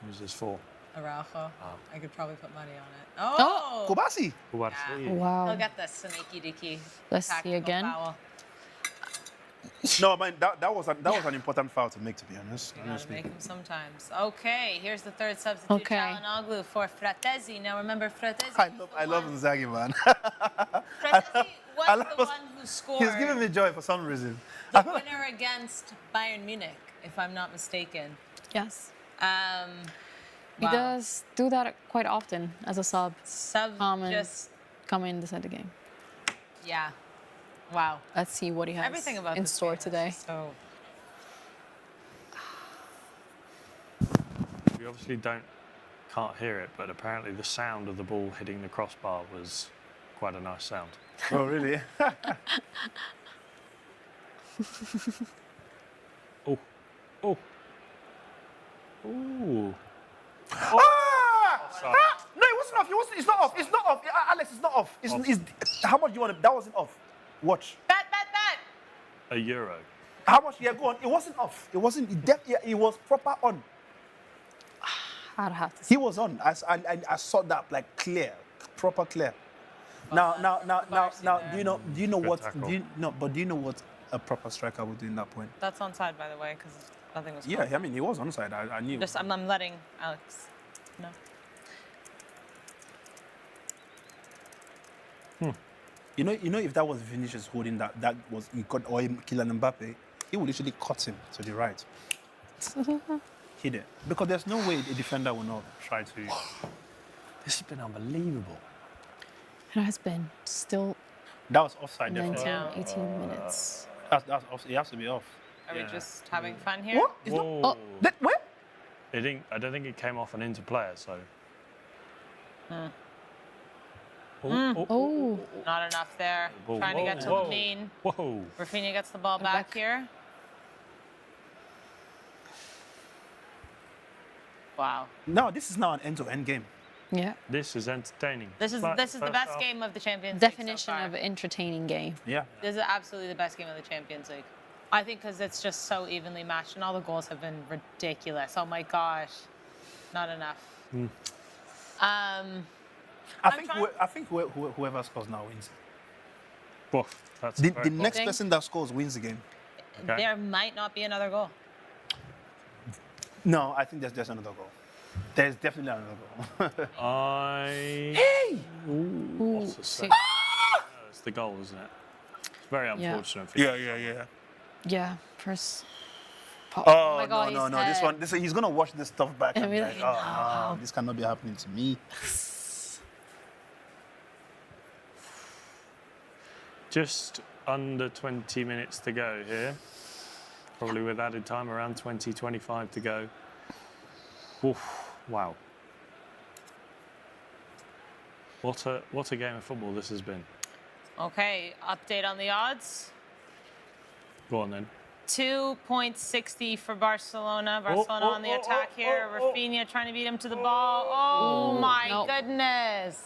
Who's this for? Araujo. I could probably put money on it. Oh. Kobasi. Kouassi. Wow. He'll get the sneaky dicky. Let's see tactical again. Foul. No, man, that was an important foul to make, to be honest. You gotta make them sometimes. Okay, here's the third substitute, Okay. Çalhanoğlu for Fratesi. Now remember, Fratesi. I love Inzaghi, man. Fratesi was I the love- one who scored He's giving me joy for some reason. the winner against Bayern Munich, if I'm not mistaken. Yes. He Wow. does do that quite often as a sub. Sub Common. just, Come in, decide the game. yeah. Wow. Let's see what he has Everything about in this store game is today. just So We obviously can't hear it, but apparently the sound of the ball hitting the crossbar was quite a nice sound. Oh, really? Oh, oh, ooh. Ah! No, it wasn't off. It wasn't. It's not off. It's not off. Alex, it's not off. How much do you want to? That wasn't off. Watch. bet. A euro. How much? Yeah, go on. It wasn't off. It wasn't. It was proper on. I'd have to see. He was on. I saw that like clear, proper clear. Now, do you know what? tackle. Do you know what a proper striker would do in that point? That's onside, by the way, because nothing was. Yeah, I mean, he was onside. I knew. Just, I'm letting Alex know. You know, if that was Vinicius holding that was he got or Kylian Mbappe, he would literally cut him to the right. Hit it because there's no way a defender will not try to. This has been unbelievable. It has been still That was offside. 19, Definitely. 18 minutes. That's off. It has to be off. Are we Yeah. just having fun here? What? It's not, Whoa. where? I don't think it came off an Inter player, so. Oh, Oh, Not enough there. Whoa, Trying to get to whoa. Lamine. Whoa. Rafinha gets the ball back back. here. Wow. No, this is now an end-to-end game. yeah. This is entertaining. This is But the first best half- game of the Champions Definition League so of far. entertaining game. Yeah. This is absolutely the best game of the Champions League. I think because it's just so evenly matched and all the goals have been ridiculous. Oh my gosh. Not enough. I trying- think whoever scores now wins. Woof, that's The very next Think- person that scores wins the game. Okay. There might not be another goal. No, I think there's another goal. There's definitely another goal. Hey! Ooh, What's the see- save? No, it's the goal, isn't it? It's very Yeah. unfortunate for you. yeah. yeah, first. Oh, my God, no. his head. This he's gonna watch this stuff back and be like, Really? oh, no, this cannot be happening to me. Just under 20 minutes to go here. Probably with added time, around 20, 25 to go. Oof, wow. What a game of football this has been. Okay, update on the odds. Go on then. 2.60 for Barcelona. Barcelona oh, on the oh, attack oh, here. oh, oh. Rafinha trying to beat him to the ball. Oh my Nope. goodness.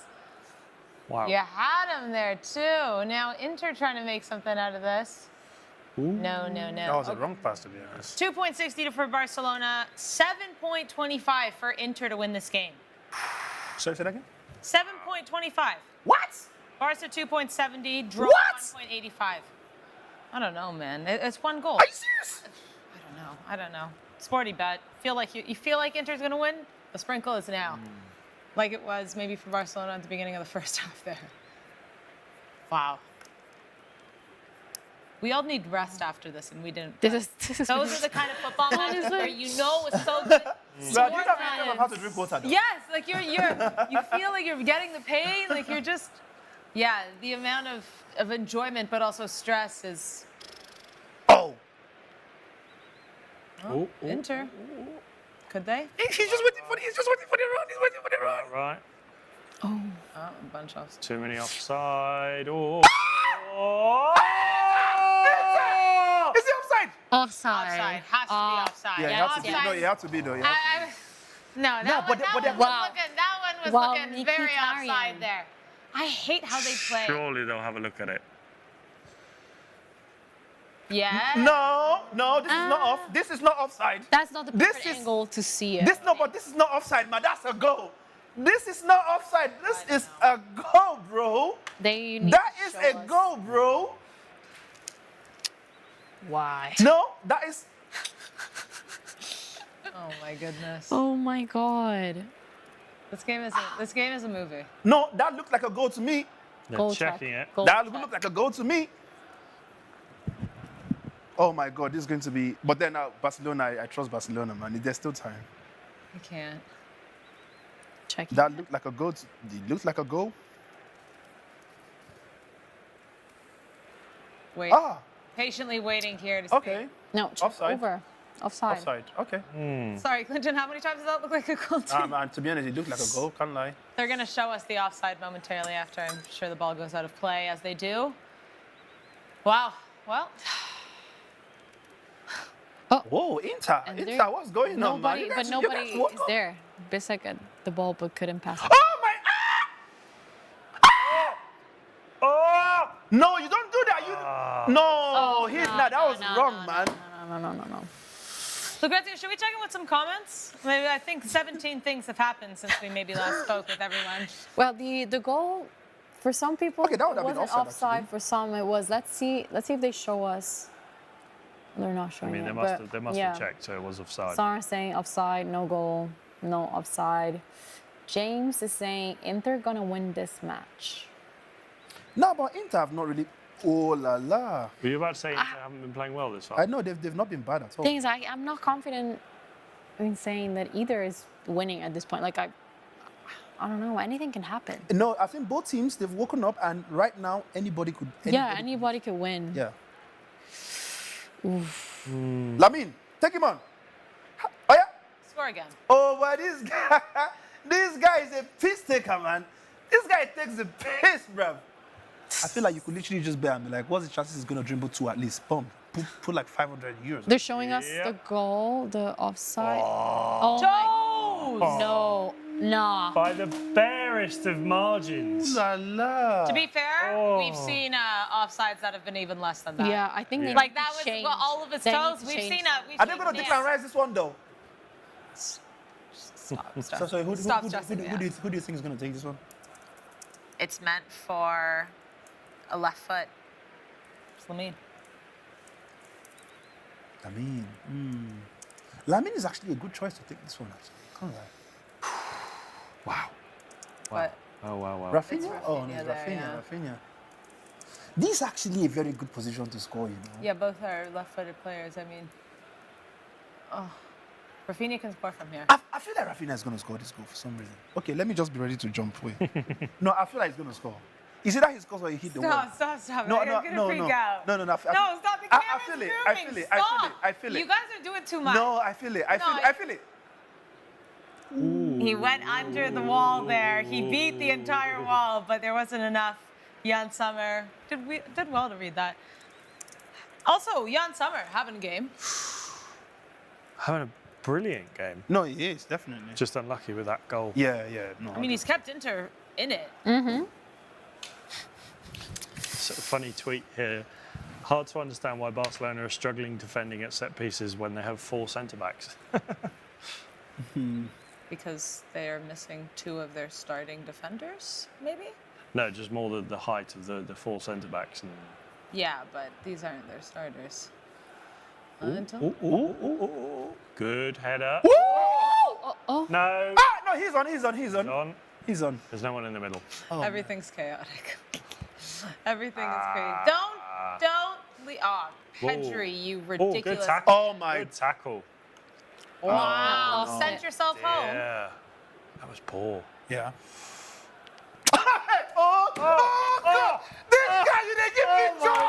Wow. You had him there too. Now Inter trying to make something out of this. No. That was a wrong pass, to be honest. 2.60 for Barcelona. 7.25 for Inter to win this game. Sorry, say that again? 7.25. What? Barca 2.70. Draw What? 1.85. I don't know, man. It's one goal. Are you serious? I don't know. Sporty bet. Feel like you feel like Inter's going to win? The sprinkle is now. Like it was maybe for Barcelona at the beginning of the first half there. Wow. We all need rest after this, and we didn't. This is Those are the kind of football matches Honestly. where you know it's so good. Bro, do you have any of how to drink water? Though? Yes, like you feel like you're getting the pain, like you're just, yeah, the amount of enjoyment, but also stress is. Oh. Inter. Could they? He's just waiting for the run. He's waiting for the run. Right. Oh, a bunch of. Too many offside. Oh. Is he offside? offside. Has to be offside. Yeah, Yeah, it has to be. No, it has to be though. It has to be. No, that but one that- was Wow, looking very Mkhitaryan. offside there. I hate how they play. Surely they'll have a look at it. Yeah. No, this is not off. This is not offside. That's not the This perfect is- angle to see it. But this is not offside, man. That's a goal. This is not offside. This is a goal, bro. They need That to is show a us goal, bro. Why? No, that is. Oh my goodness. Oh my god. This game is a movie. No, that looks like a goal to me. They're Goal checking check. it. Goal That check. looks like a goal to me. Oh my God, this is going to be. But then Barcelona, I trust Barcelona, man. There's still time. I can't. Check. That looked like a goal. It looks like a goal. Wait. Ah, Patiently waiting here to see. okay. No, check Offside. over. Offside. Offside. Okay. Sorry, Clinton, how many times does that look like a goal to you? And to be honest, it looked like a goal. Can't lie. They're going to show us the offside momentarily after I'm sure the ball goes out of play, as they do. Wow. Well, Whoa, Inter. And Inter, there- what's going on, man? Nobody, You but guys- you nobody guys- what- is there. Bisek at the ball, but couldn't pass it. Oh my! Oh! No, you don't do that. You. No, he's not. That was wrong, man. No. Lucrezia, should we check in with some comments? Maybe I think 17 things have happened since we maybe last spoke with everyone. Well, the goal for some people Okay, that would it have been wasn't offside, actually. For some, it was. Let's see if they show us. They're not I showing mean, it. they must have checked, so it was offside. Sara saying offside, no goal, no offside. James is saying Inter gonna win this match. No, but Inter have not really. Oh la la. Were you about to say Inter haven't been playing well this far? I know they've not been bad at all. Things I'm not confident in saying that either is winning at this point. Like I don't know. Anything can happen. No, I think both teams they've woken up and right now anybody could. Anybody could win. Yeah. Lamine, take him on. Oh yeah. Score again. Oh, but this guy is a piss taker, man. This guy takes the piss, bruv. I feel like you could literally just bet and be like, what's the chances he's gonna dribble two at least? Boom. Put like 500 euros. They're showing us the goal, the offside. Oh my, no, nah. By the barest of margins. La la. To be fair, we've seen offsides that have been even less than that. Yeah, I think they Like need that to was change. well, all of his They need toes. to We've change seen that. it. Are they gonna decline rise this one though? Stop. So who Stop do stressing me you think is gonna take this one? It's meant for a left foot. It's Lamine. Lamine. Lamine is actually a good choice to take this one. Actually, can't lie. Wow. But Oh, wow. Rafinha? Oh, no, Rafinha it's there, Rafinha. yeah. Rafinha. This is actually a very good position to score, you know. yeah, both are left-footed players. I mean, Rafinha can score from here. I feel like Rafinha is going to score this goal for some reason. Okay, let me just be ready to jump. Wait. No, I feel like he's going to score. Is it that he scores or he hit the wall? Stop. No, I'm gonna freak out. No. No, stop. The camera's I feel it. moving. I feel it. You guys are doing too much. No, I feel it. I feel it. He went under the wall there. He beat the entire wall, but there wasn't enough. Jan Sommer did well to read that. Also, Jan Sommer having a game. Having a brilliant game. No, he is, definitely. Just unlucky with that goal. Yeah. No. I mean, he's kept Inter in it. Sort of funny tweet here. Hard to understand why Barcelona are struggling defending at set pieces when they have 4 centre-backs. Because they are missing 2 of their starting defenders, maybe? No, just more the height of the 4 centre-backs. And Yeah, but these aren't their starters. Good header. Woo! No. Ah, no, he's on. On. He's on. There's no one in the middle. Everything's chaotic. Everything is crazy. Pedri, you Oh, ridiculous. good tackle. Oh my. Good tackle. Wow, sent yourself home. Yeah. That was poor. Yeah. Oh, God. This guy, you didn't give me joy.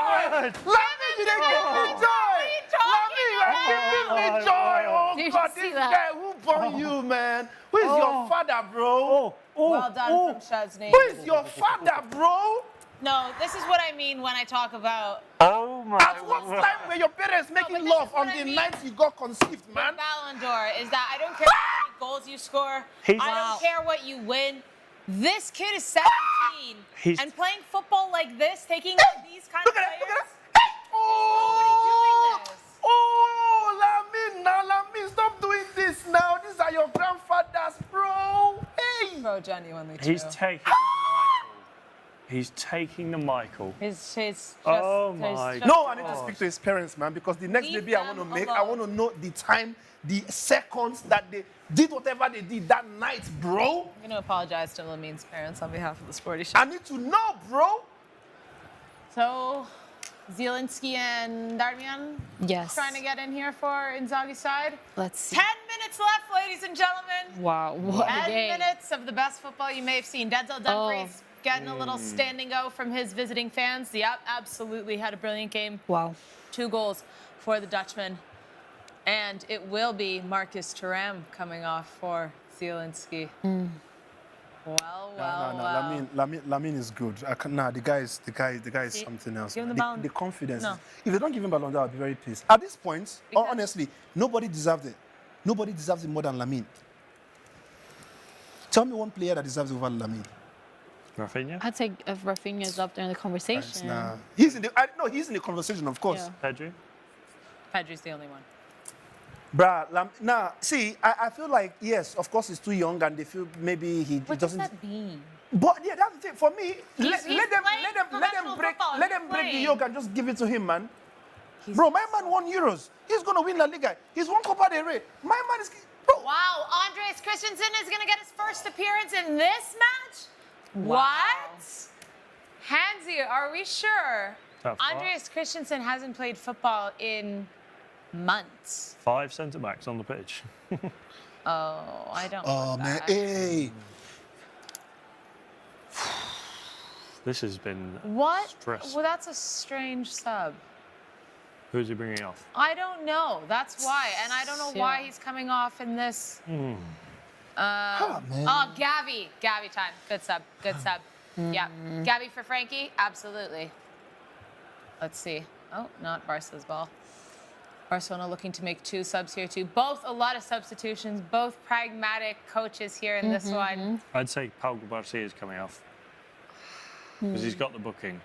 Lamine, you didn't give me joy. Lamine, you're giving me joy. Oh, Did you God, see this that? guy, who born you, man? Who is your father, bro? Well done from Chesney. Who is your father, bro? No, this is what I mean when I talk about Oh my. At what time were your parents making this love is what on I the mean. night you got conceived, man? Ballon d'Or is that I don't care how many goals you score. He's- I don't care what you win. This kid is 17 He's- and playing football like this, taking these kind of Look at that, look players. at that. Nobody doing this. Oh, Lamine, now, Lamine, stop doing this now. These are your grandfathers, bro. Hey. Bro, genuinely He's true. taking the Michael. He's taking the Michael. His just, Oh his my just- No, I need to speak to his parents, man, because the next Leave baby I them want to make, alone. I want to know the time, the seconds that they did whatever they did that night, bro. I'm going to apologize to Lamine's parents on behalf of the Sporty Show. I need to know, bro. So, Zielinski and Darmian Yes. trying to get in here for Inzaghi's side. Let's see. 10 minutes left, ladies and gentlemen. Wow, what a 10 game. minutes of the best football you may have seen. Denzel Dumfries getting a little standing O from his visiting fans. Yep, absolutely had a brilliant game. Wow. 2 goals for the Dutchman. And it will be Marcus Thuram coming off for Zielinski. Well. Lamine is good. The guy is See? something else. Give him man. the Ballon- the confidence. No. If they don't give him Ballon d'Or, I'll be very pissed. At this point, Because- honestly, nobody deserves it. Nobody deserves it more than Lamine. Tell me one player that deserves it over Lamine. Rafinha? I'd say if Rafinha is up there in the conversation. Nah, he's in the conversation, of course. Yeah. Pedri? Pedri's the only one. Bruh, see, I feel like, yes, of course, he's too young and they feel maybe he What does doesn't. that mean? But yeah, that's the thing. For me, He's playing professional football. let He's them break the playing. yoke and just give it to him, man. He's- Bro, my man won Euros. He's gonna win La Liga. He's won Copa del Rey. My man is, bro. Wow, Andres Christensen is going to get his first appearance in this match? What? Hansi, are we sure? Tough spot. Andres Christensen hasn't played football in months. 5 centre-backs on the pitch. Oh, I don't Oh know man, that. hey. This has been What? stress. Well, that's a strange sub. Who's he bringing off? I don't know. That's why. And I don't know why Yeah. he's coming off in this. Man. Oh, Gavi. Gavi time. Good sub. Good sub. Yeah. Gavi for Frankie? Absolutely. Let's see. Oh, not Barca's ball. Barcelona looking to make 2 subs here too. Both a lot of substitutions, both pragmatic coaches here in this one. I'd say Pau Garcia is coming off. Because he's got the booking.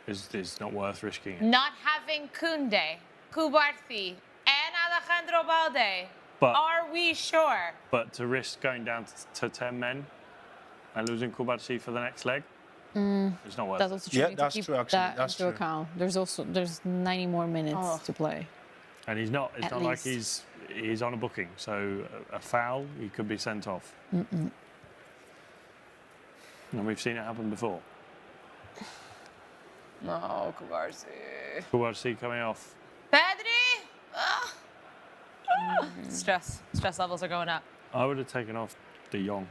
It's not worth risking it. Not having Koundé, Kubarthi, and Alejandro Balde. But- Are we sure? But to risk going down to 10 men and losing Kubarsi for the next leg, it's not worth That's it. also true. Yeah, You need to that's keep true, actually. that That's into true. account. There's 90 more minutes Oh. to play. And he's not. It's At not like least. he's on a booking. So a foul, he could be sent off. And we've seen it happen before. No, Kubarthi. Kubarsi coming off. Pedri? Ah. Stress levels are going up. I would have taken off De Jong.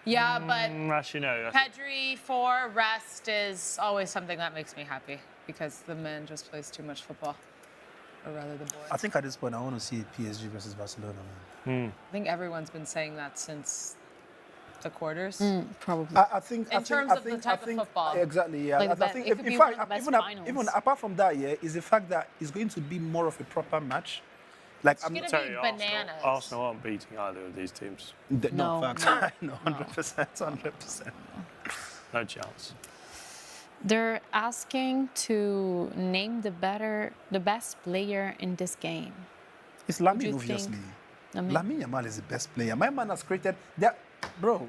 Yeah, but Actually, no. Pedri for rest is always something that makes me happy because the man just plays too much football. Or rather, the boy. I think at this point, I want to see PSG versus Barcelona, man. I think everyone's been saying that since the quarters. Probably. I think In terms of the type of football. Exactly, yeah. Like I the think it could in be fact, one of the best even finals. apart from that, yeah, is the fact that it's going to be more of a proper match. Like I'm gonna Tell be you, bananas. Arsenal aren't beating either of these teams. no No, facts. no. No, 100%. No chance. They're asking to name the best player in this game. It's Do Lamine, you obviously. think- Lamine? Lamine Yamal is the best player. My man has created that, bro.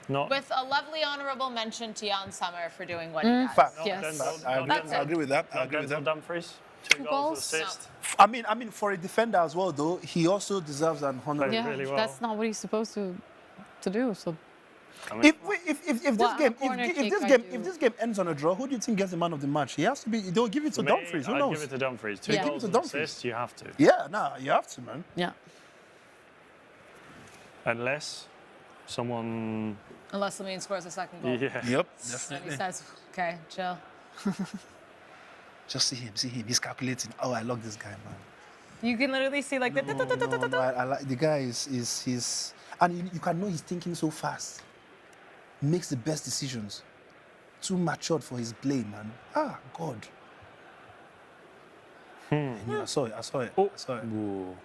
Not. With a lovely honorable mention to Jan Sommer for doing what he does. Fact. Yes. Denzel- I agree, That's I it. agree with that. I not agree with Denzel that. Dumfries. 2 goals, goals? assist. I mean, for a defender as well, though, he also deserves an honorary. Played Yeah, really well. that's not what he's supposed to do. So I mean, If Well, this game ends on a draw, who do you think gets the man of the match? He has to be. They'll give it to me, Dumfries. Who I'd knows? give it to Dumfries. 2 Yeah. goals Give it and to Dumfries. assists, you have to. Yeah, nah, you have to, man. yeah, Unless someone... Unless Lamine scores a second goal. Yeah. Yep, And he definitely. says, okay, chill. Just see him. He's calculating. Oh, I love this guy, man. You can literally see like the... No, I like the guy. He's and you can know he's thinking so fast. Makes the best decisions. Too matured for his play, man. Ah, God. I saw it. I saw it. Ooh.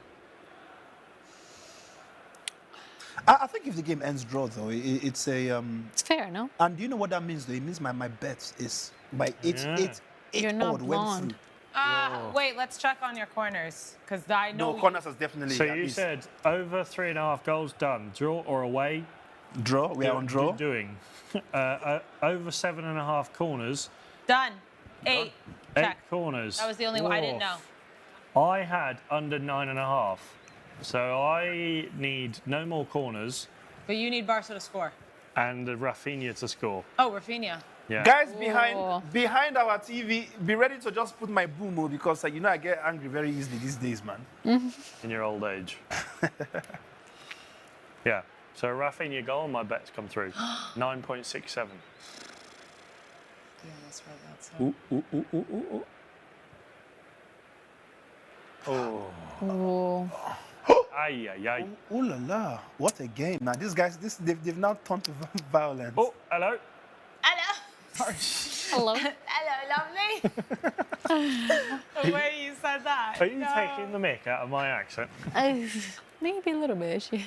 I think if the game ends draw, though, it's a. it's fair, no? And do you know what that means, though? It means my bet is by eight You're not odd went blonde. through. Wait, let's check on your corners. Because I know... No, corners is definitely. So at you least. said over 3.5 goals done, draw or away? Draw. We are on draw. Doing. Over 7.5 corners. Done. 8. 8 Check. corners. That was the only one I didn't know. I had under 9.5. So I need no more corners But you need Barca to score. and Rafinha to score. Oh, Rafinha. Yeah. Guys Oh. behind our TV, be ready to just put my boom because you know I get angry very easily these days, man. In your old age. Yeah. So Rafinha goal, my bet's come through. 9.67. Yeah, that's right. That's Oh, Ay, ay, ay. Oh la la! What a game! Now these guys, they've now turned to violence. Oh, hello. Hello. hello. Hello, lovely. The way you said that. Are you taking the mick out of my accent? Maybe a little bit. She is.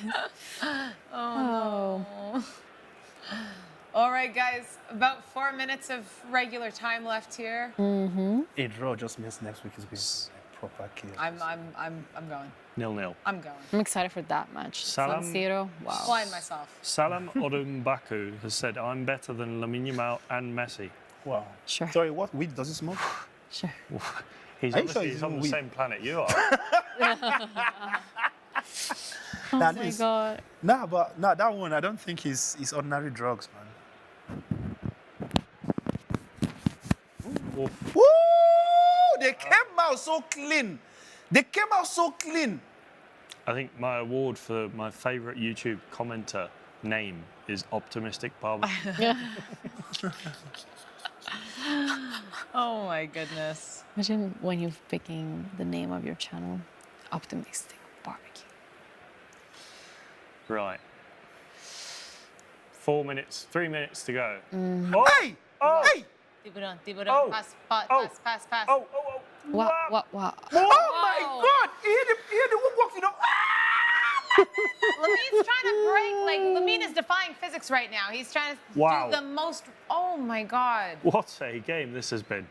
Oh. All right, guys. About 4 minutes of regular time left here. A draw just means next week is going to be a proper chaos. I'm going. 0-0. I'm going. I'm excited for that match. Salam. San Siro. Wow. Flying myself. Salam Odumbaku has said, I'm better than Lamine Yamal and Messi. Wow. Sure. Sorry, what weed does it smoke? Sure. He's Are you sure obviously he's on the weak? same planet you are. Oh Nah, my this- god. Nah, but that one I don't think is ordinary drugs, man. Oof. Woo! They came out so clean. They came out so clean. I think my award for my favourite YouTube commenter name is Optimistic Barber. Oh my goodness. Imagine when you're picking the name of your channel, Optimistic Barbecue. Right. 3 minutes to go. Oh. Hey! Oh! Hey! Tiburon, Oh. pass. Oh. Oh! What? Oh my God! He hit the woodwork, you know. Lamine's trying to break, like, Lamine is defying physics right now. He's trying to Wow. do the most, oh my God. What a game this has been.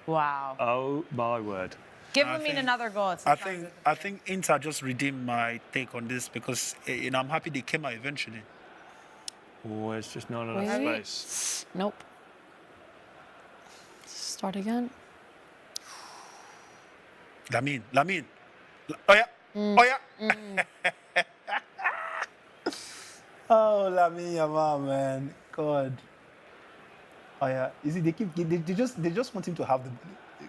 Wow. Oh my word. Give I Lamine think- another goal. It's I think Inter just redeemed my take on this because I'm happy they came out eventually. Oh, it's just not enough Wait. space. Nope. Start again. Lamine. Oh yeah. Oh yeah. Oh, Lamine Yamal, man. God. Oh yeah. You see, they just want him to have the ball.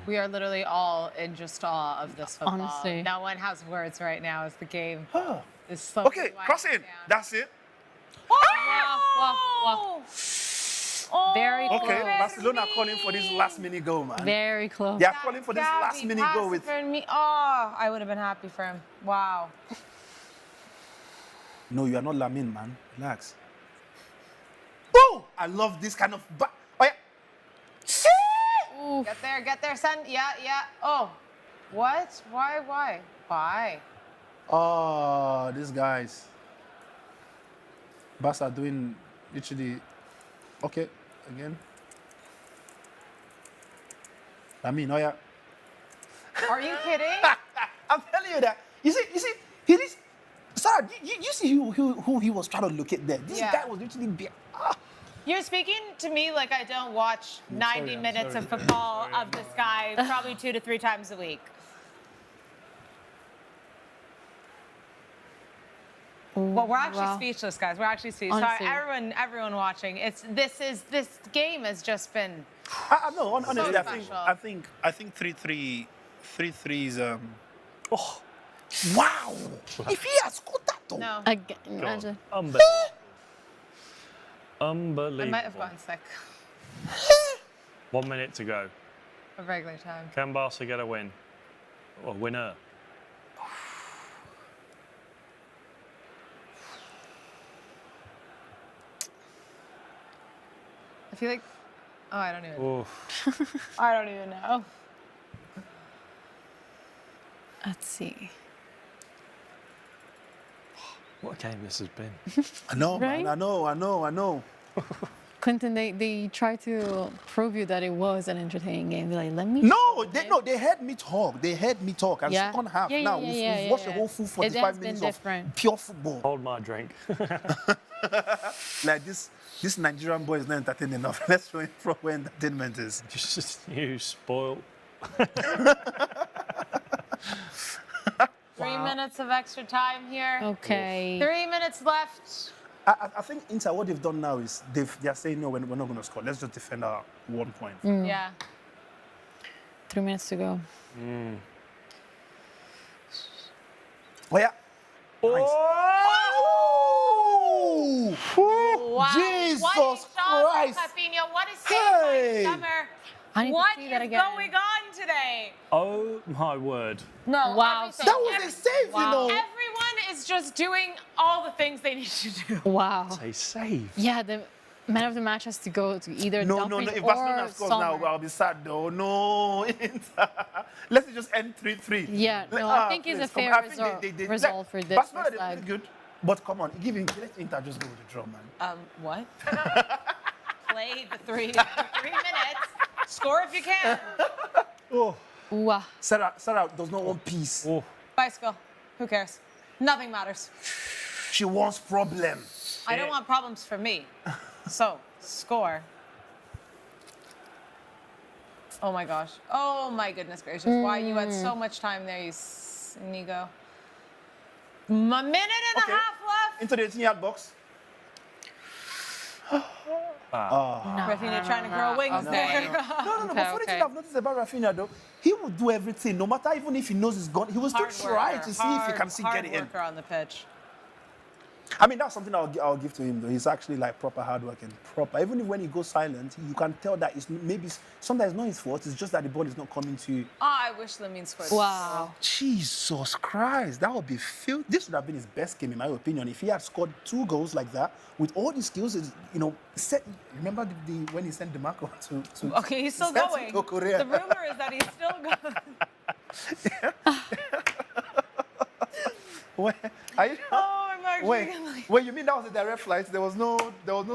We are literally all in just awe of this football. Honestly. No one has words right now as the game Oh. is slowly Okay, winding cross in. down. That's it. Wow. Oh, Very Okay, close. Barcelona calling for this last minute goal, man. Very close. They are calling for this last minute goal with. Me. Oh, I would have been happy for him. Wow. No, you are not Lamine, man. Relax. Oh, I love this kind of. Oh yeah. Oof. Get there, son. Yeah. Oh, what? Why? Oh, these guys. Barca are doing literally. Okay, again. Lamine, oh yeah. Are you kidding? I'm telling you that. You see, he is Sarah, you see who he was trying to locate there? This Yeah. guy was literally bare. Ah. You're speaking to me like I don't watch 90 minutes of football of this guy probably 2 to 3 times a week. Well, we're actually speechless, guys. We're actually speechless. Honestly. Sorry, everyone watching. This game has just been. No, honestly, special. I think 3-3 is oh, wow! If he had scored that though. No, Again, imagine. Unbelievable. I Unbelievable. might have gotten sick 1 minute to go. of regular time. Can Barca get a win? Or winner? I feel like. Oh, I don't even. Oof. I don't even know. Let's see. What a game this has been. I know, Right? man. I know. Clinton, they try to prove you that it was an entertaining game. They're like, let me. No, they heard me talk. And Yeah. second half. Yeah, now yeah, we've yeah, watched yeah. the whole full It has 45 been minutes different. of pure football. Hold my drink. Like this Nigerian boy is not entertaining enough. Let's show him where entertainment is. Just you spoiled. 3 minutes of extra time here. Okay. 3 minutes left. I think Inter, what they've done now is they are saying, no, we're not going to score. Let's just defend our 1 point. Yeah. 3 minutes to go. Oh, yeah. Oh! Wow. Jesus what a shot Christ. by Rafinha. What a save Hey. by Summer. I need What to is see that again. going on today? Oh my word. No. Wow. everything. That was a save, you know. Everyone is just doing all the things they need to do. Wow. A save. Yeah, the man of the match has to go to either No. Dumfries If or Barcelona scores Sommer. now, I'll be sad though. No, Inter. Let's just end 3-3. Yeah, no, I think it's a please, come fair on. I think they- result for this Barcelona, first they leg. played good, but come on, let Inter just go with the draw, man. What? Play the 3 minutes. Score if you can. Oh, Wow. Sarah does not want peace. Oh, Bicycle. Who cares? Nothing matters. She wants problem. I don't want problems for me. So, score. Oh my gosh. Oh my goodness gracious. Why you had so much time there, you Inigo. A minute and Okay. a half left. Into the 18-yard box. Rafinha trying to grow wings there. No. Okay, But funny thing okay. I've noticed about Rafinha though, he will do everything, no matter even if he knows he's gone, he will still Hard try worker, to see if he can still hard get it in. worker on the pitch. I mean, that's something I'll give to him though. He's actually like proper hard work and proper. Even if when he goes silent, you can tell that it's maybe sometimes it's not his fault. It's just that the ball is not coming to. Oh, I wish Lamine scored. Wow. Jesus Christ, that would be this would have been his best game in my opinion if he had scored 2 goals like that with all the skills. Remember when he sent DeMarco to Okay, he's still sent him going. to Korea. The rumor is that he's still going. Where, are you, Oh, I'm actually wait, you mean that was a direct flight? There was no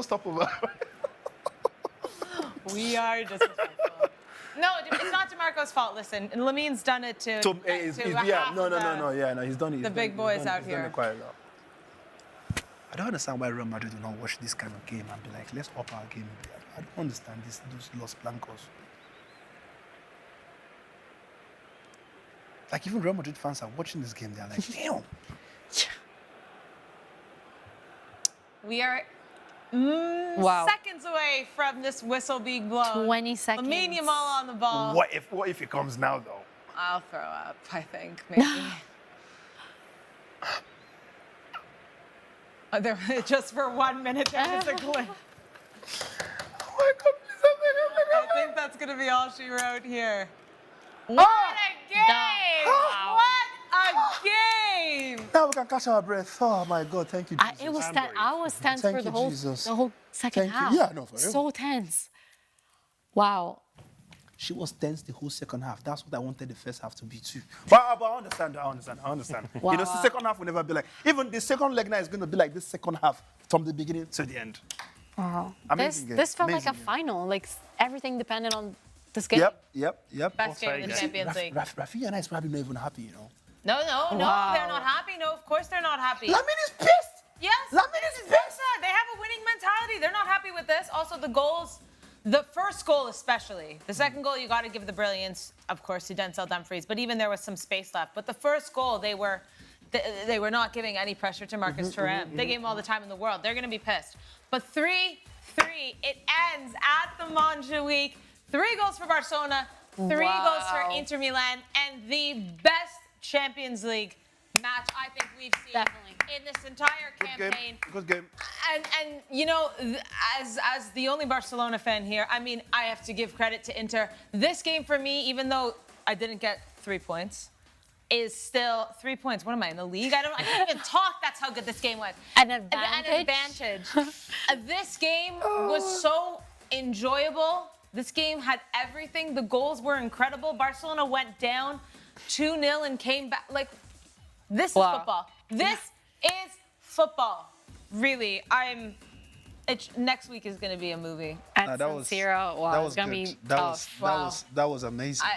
stopover. We are disrespectful. No, it's not DeMarco's fault. Listen, Lamine's done it to. So, to he's half no, of the- yeah, no, he's done it. the big boys out he's done here. it quite well. I don't understand why Real Madrid do not watch this kind of game and be like, let's up our game a bit. I don't understand those Los Blancos. Like even Real Madrid fans are watching this game, they're like, damn. We are Wow. seconds away from this whistle being blown. 20 seconds. Lamine Yamal on the ball. What if it comes now though? I'll throw up, I think, maybe. Just for 1 minute, there was a glitch. Oh my God, please, I think that's going to be all she wrote here. What a game! What a game! now we can catch our breath. Oh my God, thank you, Jesus. It was I was tense Thank for the you, whole Jesus. second Thank you. half. Yeah, no, for real. So tense. Wow. She was tense the whole second half. That's what I wanted the first half to be too. But I understand. Wow. You know, the second half will never be like, even the second leg now is going to be like this second half from the beginning to the end. Wow. Amazing game. This felt like Amazing a game. final. Like everything depended on this game. Yep. Best game in the say Champions League. Rafinha is probably not even happy, you know. No, Wow. they're not happy. No, of course they're not happy. Lamine is pissed. Yes, Lamine this is is pissed. Barca. They have a winning mentality. They're not happy with this. Also, the goals, the first goal especially. The second goal, you got to give the brilliance, of course, to Denzel Dumfries. But even there was some space left. But the first goal, they were not giving any pressure to Marcus Thuram. They gave him all the time in the world. They're going to be pissed. But 3-3, it ends at the Montjuic. 3 goals for Barcelona, 3 goals for Inter Milan, and the best Champions League match I think we've seen Definitely. in this entire campaign. Good game. And you know, as the only Barcelona fan here, I mean, I have to give credit to Inter. This game for me, even though I didn't get 3 points, is still 3 points. What am I in the league? I can't even talk. That's how good this game was. An advantage. An advantage. This game was so enjoyable. This game had everything. The goals were incredible. Barcelona went down 2-0 and came back. Like, this is football. This is football. Really, next week is going to be a movie. At San Siro, wow, it's going to be tough. That was amazing.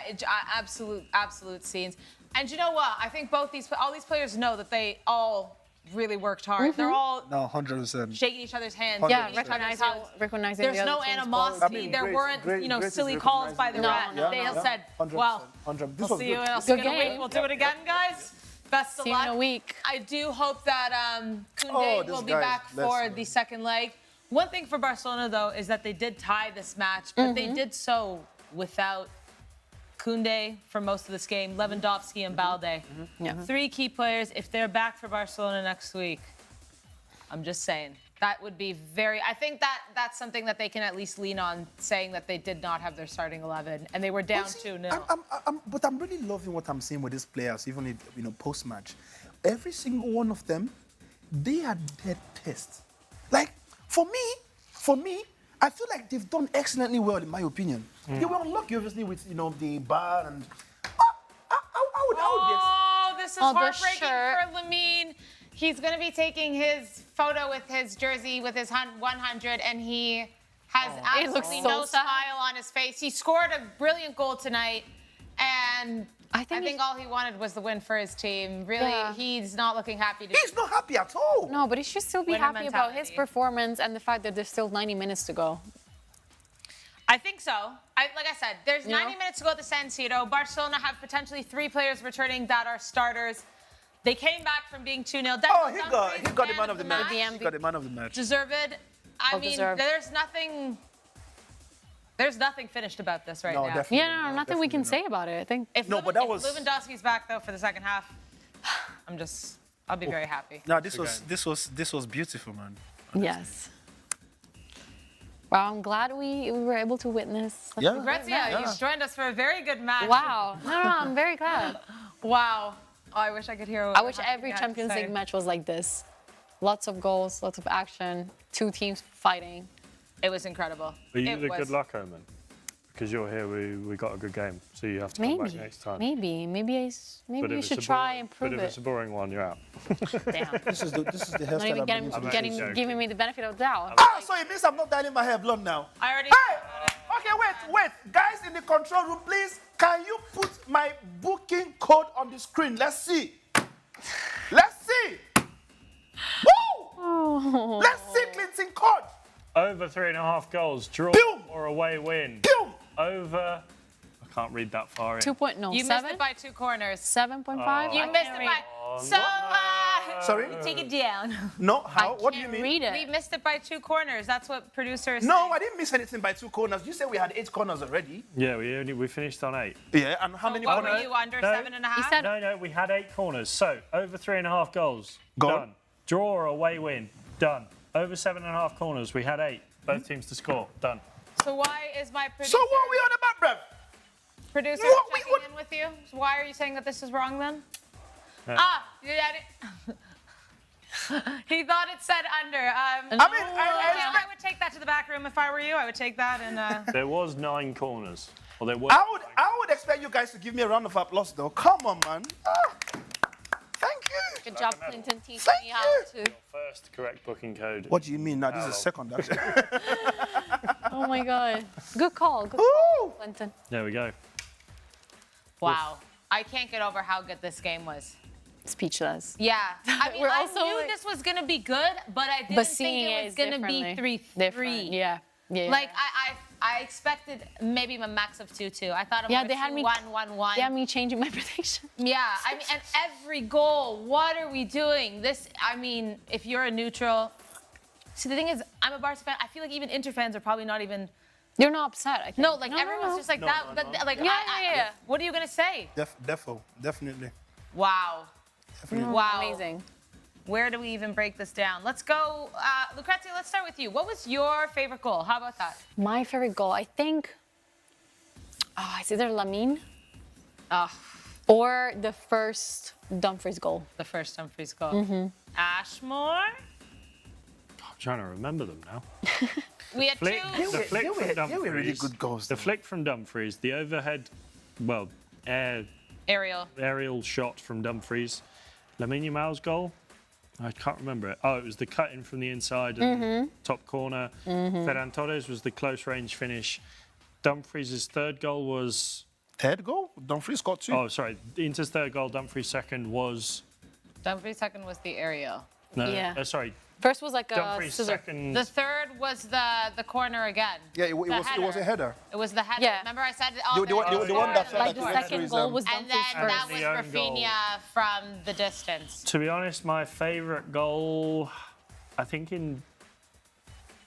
Absolute scenes. And you know what? I think all these players know that they all really worked hard. They're all 100%. shaking each other's hands. Yeah, giving each other's hugs. recognizing There's the no other team's animosity. quality. I mean, There Grace- weren't, Grace is silly calls by the ref. recognizing They the all other. said, 100%, well, 100%. This we'll was see you good. else Good in a week. game. We'll do it again, guys. Best of See you luck. in a week. I do hope that Koundé Oh, this will be guy, back let's for go. the second leg. One thing for Barcelona, though, is that they did tie this match, but they did so without Koundé for most of this game, Lewandowski and Balde. Yeah. 3 key players. If they're back for Barcelona next week, I'm just saying. That would be I think that's something that they can at least lean on, saying that they did not have their starting 11 and they were down 2-0. But I'm really loving what I'm seeing with these players, even if, post-match. Every single one of them, they are dead pissed. Like, for me, I feel like they've done excellently well, in my opinion. They were unlucky, obviously, with, the bar and... Oh, this is Oh, the heartbreaking shirt. for Lamine. He's going to be taking his photo with his jersey, with his 100, and he has It looks absolutely so no sad. smile on his face. He scored a brilliant goal tonight, and I think all he wanted was the win for his team. Really, Yeah. he's not looking happy to He's not happy at all. No, but he should still be Winner happy about his mentality. performance and the fact that there's still 90 minutes to go. I think so. Like I said, there's You know? 90 minutes to go at the San Siro. Barcelona have potentially 3 players returning that are starters. They came back from being 2-0. Oh, he got the man of the match. The He got the man of the match. Deserved. I mean, deserved. there's nothing finished about this right No, now. definitely. Yeah, no, nothing we can say about it. I think but that was- If Lewandowski's back though for the second half, I'll be very happy. No, this was beautiful, man. yes. Well, I'm glad we were able to witness. Yeah. Grazia, you've joined us for a very good match. Wow. No, I'm very glad. Wow. Oh, I wish I could hear. I wish every Champions League match was like this. Lots of goals, lots of action, 2 teams fighting. It was incredible. Were you It the was. good luck omen? Because you're here, we got a good game, so you have to come back next time. Maybe But you if should it's a try boring- and prove But if it. it's a boring one, you're out. Damn. This is the hairstyle. Not even I've been using. joking. giving me the benefit of the doubt. Ah, so it means I'm not dyeing my hair blonde now. I already. Hey! Okay, wait. Guys in the control room, please, can you put my booking code on the screen? Let's see. Woo! Let's see KlintonCod. Over 3.5 goals, draw Boom! or away win. Boom! Over. I can't read that far in. 2.0. You missed it by 2 corners. 7.5. You missed it by. So, Sorry? take it down. No, how? What do you Can't mean? read We it. missed it by 2 corners. That's what producers. No, say. I didn't miss anything by 2 corners. You said we had 8 corners already. Yeah, we finished on 8. Yeah, and how many What corners? were you under No. 7.5? He said- No, we had 8 corners. So over 3.5 goals, Gone. done. Draw or away win, done. Over 7.5 corners, we had 8. Both teams to score, done. So why is my producer, So what are we on about, bruv? producer What we- checking what- in with you? So why are you saying that this is wrong then? You had it. He thought it said under. I mean, I would take that to the back room if I were you. I would take that and. There was 9 corners. Well, there was. I would expect you guys to give me a round of applause, though. Come on, man. Thank you. Good job, Clinton, teaching Thank me how you. to. First correct booking code. What do you mean? Now, this is second, actually. Oh my God. Good call. Good Woo! call, Clinton. There we go. Wow. I can't get over how good this game was. Speechless. Yeah. I mean, We're I also, knew like- this was going to be good, but I didn't But think seeing it it was is going to be differently. 3-3. Different. Yeah. Yeah. Like, I expected maybe a max of 2-2. I thought it Yeah, was they had me- 1-1-1. They had me changing my prediction. Yeah, I mean, and every goal, what are we doing? This, I mean, if you're a neutral, see, the thing is, I'm a Barca fan. I feel like even Inter fans are probably not even. You're not upset, I think. No, like everyone's just like No, that. no, that- no. Like, Yeah. what are you gonna say? Definitely. Wow, Definitely. wow, Amazing. Where do we even break this down? Let's go, Lucrezia. Let's start with you. What was your favorite goal? How about that? My favorite goal, I think. Oh, it's either Lamine or the first Dumfries goal. The first Dumfries goal. Ashmore. I'm trying to remember them now. We had Flick. two. The flick from They Dumfries. were really good goals. The though. flick from Dumfries, the overhead, well, Ariel. aerial shot from Dumfries. Lamine Yamal's goal, I can't remember it. Oh, it was the cut in from the inside and top corner. Ferran Torres was the close range finish. Dumfries' third goal was, Third goal? Dumfries scored 2. oh, sorry, Inter's third goal, Dumfries' second was, Dumfries' second was the aerial. no, Yeah. sorry, First was like a Dumfries' scissor. second. The third was the corner again. Yeah, it was a header. It was the header. Yeah. Remember I said The one that felt Like like the it went second through his, goal was And Dumfries then that first. was The own goal. Rafinha from the distance. To be honest, my favourite goal, I think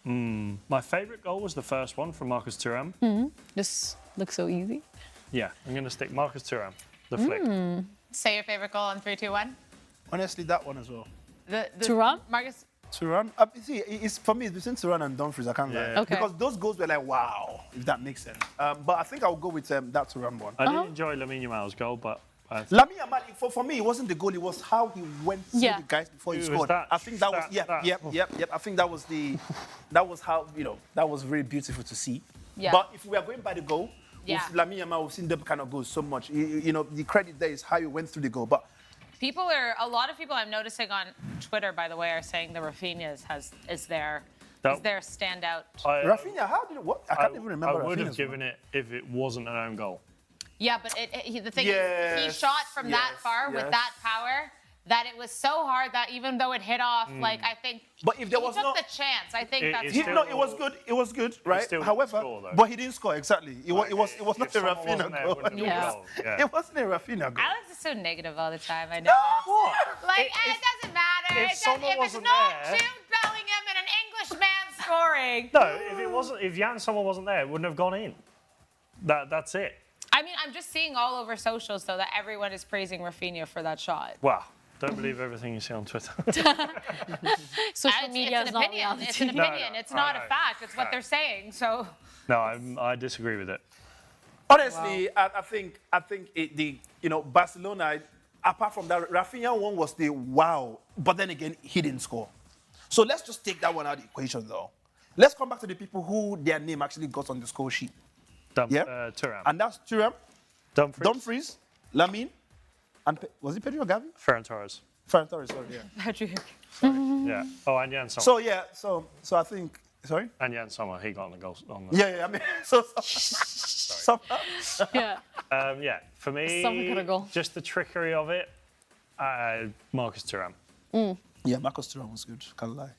my favourite goal was the first one from Marcus Thuram. This looks so easy. Yeah, I'm going to stick Marcus Thuram, the flick. Say your favorite goal on 3, 2, 1. Honestly, that one as well. The Thuram? Marcus. Turan, see, it's for me. It's between Turan and Dumfries. I can't lie. Yeah. Okay. Because those goals were like, wow, if that makes sense. But I think I'll go with that Turan one. I did enjoy Lamine Yamal's goal, but Lamine Yamal, for me, it wasn't the goal. It was how he went through Yeah. the guys before he It was scored. that- I think that was that- yep. I think that was that was how that was very beautiful to see. Yeah. But if we are going by the goal, Yeah. with Lamine Yamal, we've seen them kind of goals so much. The credit there is how you went through the goal. But A lot of people I'm noticing on Twitter, by the way, are saying the Rafinha is their standout. Rafinha, how did what? I can't even remember. I would have Rafinha's given it if it wasn't an own goal. Yeah, but the thing is, he Yes, shot from that far with yes. that power that it was so hard that even though it hit off, like I think. But if there was he took no- the chance. I think It- that's. it's He, still- no, it was good. It was good, right? still didn't However, score, though. but he didn't score exactly. It was not If a someone Rafinha wasn't there, it goal. wouldn't have been a Yeah. goal. Yeah. It wasn't a Rafinha goal. Alex is so negative all the time. I know. What? Like it doesn't matter. if someone If it's wasn't not there- Jude Bellingham and an English man scoring. No, if Jan Sommer wasn't there, it wouldn't have gone in. That's it. I mean, I'm just seeing all over socials though that everyone is praising Rafinha for that shot. Wow. Don't believe everything you see on Twitter. Social media it's is an not opinion. reality. It's an No, opinion. no, It's I not a know. fact. It's what they're saying. So. No, I disagree with it. Honestly, I think Barcelona. Apart from that, Rafinha one was the wow, but then again, he didn't score. So let's just take that one out of the equation, though. Let's come back to the people who their name actually got on the score sheet. Yeah. Thuram. And that's Thuram, Dumfries. Dumfries, Lamine, and was it Pedro or Gavi? Ferran Torres. Ferran Torres, sorry, yeah. Patrick. Yeah. Oh, and Jan Sommer. So yeah, so I think sorry. And Jan Sommer, he got on the goal. On the, Yeah, I mean, somehow. Yeah. Yeah, for me, Sommer got a goal. just the trickery of it, Marcus Thuram. Yeah, Marcus Thuram was good. Can't lie.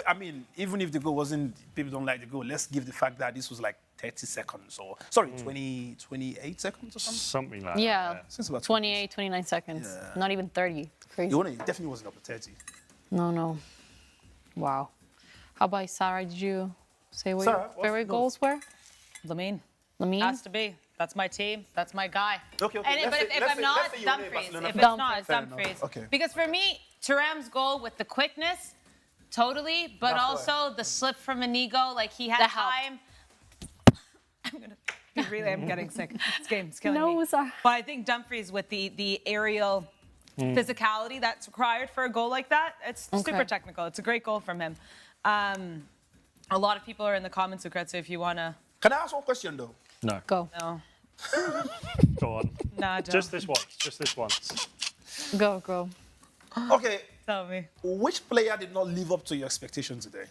I mean, even if the goal wasn't, people don't like the goal. Let's give the fact that this was like 30 seconds or 28 seconds or something. Something like Yeah. that. Since about 28, 29 seconds. Yeah. Not even 30. Crazy. It definitely wasn't up to 30. No. Wow. How about Sara? Did you say what Sarah, your what's favorite yours? goals were? Lamine. Lamine? Has to be. That's my team. That's my guy. Okay, And let's if say- I'm let's say- not, let's say you were a Dumfries. Barcelona If fan. it's not, it's Fair enough. Dumfries. Okay. Because for me, Thuram's goal with the quickness, totally, but That's also the slip from Inigo, like he had That helped. time. I'm getting sick. This game's killing No, me. Sarah. But I think Dumfries with the aerial physicality that's required for a goal like that, it's super Okay. technical. It's a great goal from him. A lot of people are in the comments, Lucrezia, if you want to. Can I ask one question though? No, Go. No. go on. Nah, don't. Just this once. Just this once. Go. Okay, Tell me. which player did not live up to your expectations today?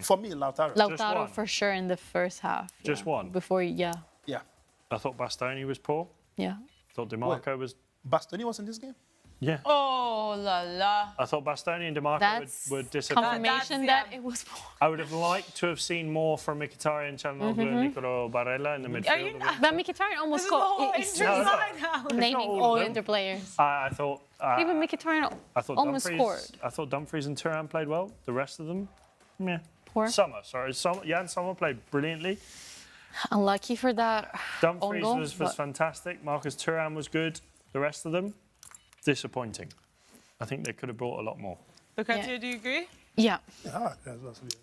For me, Lautaro. Lautaro one. for sure in the first half. Just one. Before, yeah. Yeah. I thought Bastoni was poor. Yeah. Thought DiMarco was. Bastoni was in this game? Yeah. Oh la la. I thought Bastoni and DiMarco That's were disappointing. confirmation That's- that it was. I would have liked to have seen more from Mkhitaryan, Çalhanoğlu, and Nicolo Barella in the midfield. you of not- it. But Mkhitaryan almost This is the whole scored. injury No, no. side now. Naming all all of them. Inter players. I thought. Even Mkhitaryan I thought almost Dumfries, scored. I thought Dumfries and Thuram played well. The rest of them, yeah. Poor. Jan Sommer played brilliantly. Unlucky for that. Dumfries goal, was but- fantastic. Marcus Thuram was good. The rest of them, disappointing. I think they could have brought a lot more. Lucrezia, Yeah. do you agree? Yeah.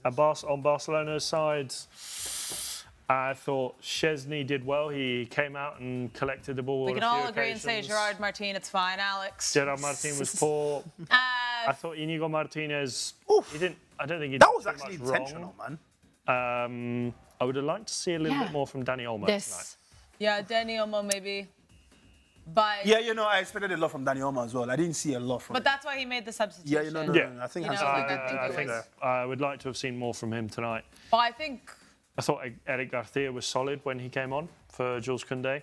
On Barcelona's side, I thought Szczesny did well. He came out and collected the ball. We on can a few all agree and say occasions. Gerard Martin, it's fine, Alex. Gerard Martin was poor. I thought Inigo Martinez. He didn't. I don't think he. That did was too actually much intentional, wrong. man. I would have liked to see a little Yeah. bit more from Danny Olmo tonight. This. Yeah, Danny Olmo maybe. But Yeah, I expected a lot from Dani Olmo as well. I didn't see a lot from but him. that's why he made the substitution. No, Yeah. I think You know, Hansi like, Flick I did think it it was- I would like to have seen more from him tonight. But I think I thought Eric Garcia was solid when he came on for Jules Koundé.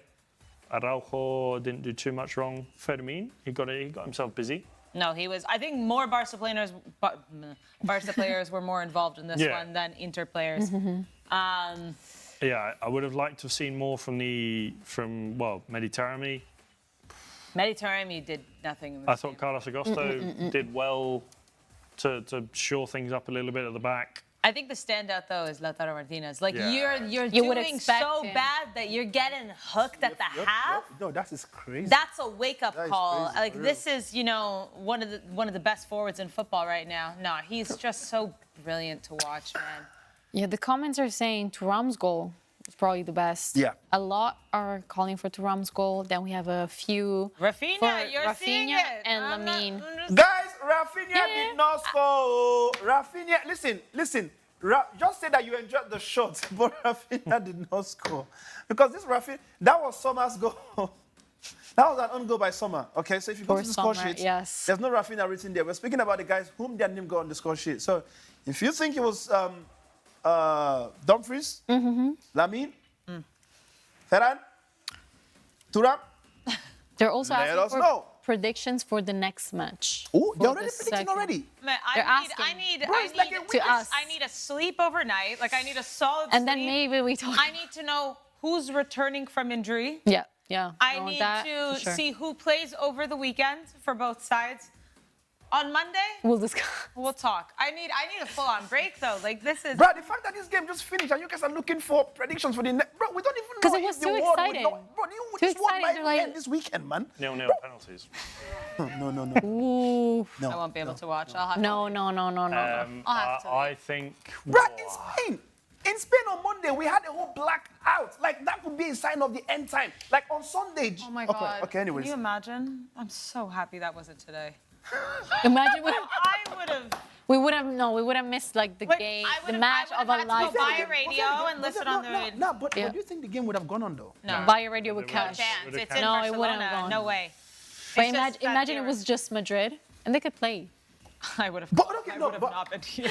Araujo didn't do too much wrong. Fermin, he got himself busy. no, he was. I think more Barca players were more involved in this Yeah. one than Inter players. Yeah, I would have liked to have seen more from Mediterranean. Mediterranean did nothing. In this I thought game. Carlos Agosto did well to shore things up a little bit at the back. I think the standout though is Lautaro Martinez. Like Yeah. you're You would doing expect so him. bad that you're getting hooked at the half. No, that is crazy. That's a wake-up That is call. crazy, Like for this is, one of the best forwards in football right now. No, he's just so brilliant to watch, man. Yeah, the comments are saying Thuram's goal is probably the best. Yeah. A lot are calling for Thuram's goal. Then we have a few Rafinha, for you're seeing Rafinha it. and I'm not- Lamine. I'm just- Guys, Rafinha Yeah. did not score. Rafinha, listen. Just say that you enjoyed the shot, but Rafinha did not score. Because this Rafinha, that was Sommer's goal. That was an own goal by Sommer. Okay, so if you go For to the score Sommer, sheet, yes. there's no Rafinha written there. We're speaking about the guys whom their name got on the score sheet. So if you think it was Dumfries, Lamine, Ferran, Thuram, They're also Let asking us for know. predictions for the next match. oh, For they're already the predicting second. already. Man, They're I asking. need Bro, it's like a week To us. I need a sleep overnight. Like I need a solid And then sleep. maybe we talk. I need to know who's returning from injury. Yeah, yeah. I no, need that to for sure. see who plays over the weekend for both sides. On Monday, We'll discuss. we'll talk. I need a full-on break though. Like this is. Bro, the fact that this game just finished and you guys are looking for predictions for the next. Bro, we don't even know 'Cause it if was the too world would exciting. know- Bro, Too this world exciting, might they're like- end this weekend, man. 0-0 penalties. No. Ooh. I won't be able to watch. I'll have No. I'll have to I think. Bro, in Spain. In Spain on Monday, we had a whole blackout. Like, that could be a sign of the end time. Like, on Sunday. Oh my God. Okay, anyways. Can you imagine? I'm so happy that wasn't today. Imagine I would have. we would have missed like the Like, game, I the would've- match I of a would've had to life. go buy a radio and listen on the radio. No, but Yeah. do you think the game would have gone on, though? No. Buy a radio with No cash. chance. Would've It's in No, it wouldn't have Barcelona. gone. No way. But It's just that imagine they it were- was just Madrid and they could play. I would have. But, okay, I no, would have but- not been here.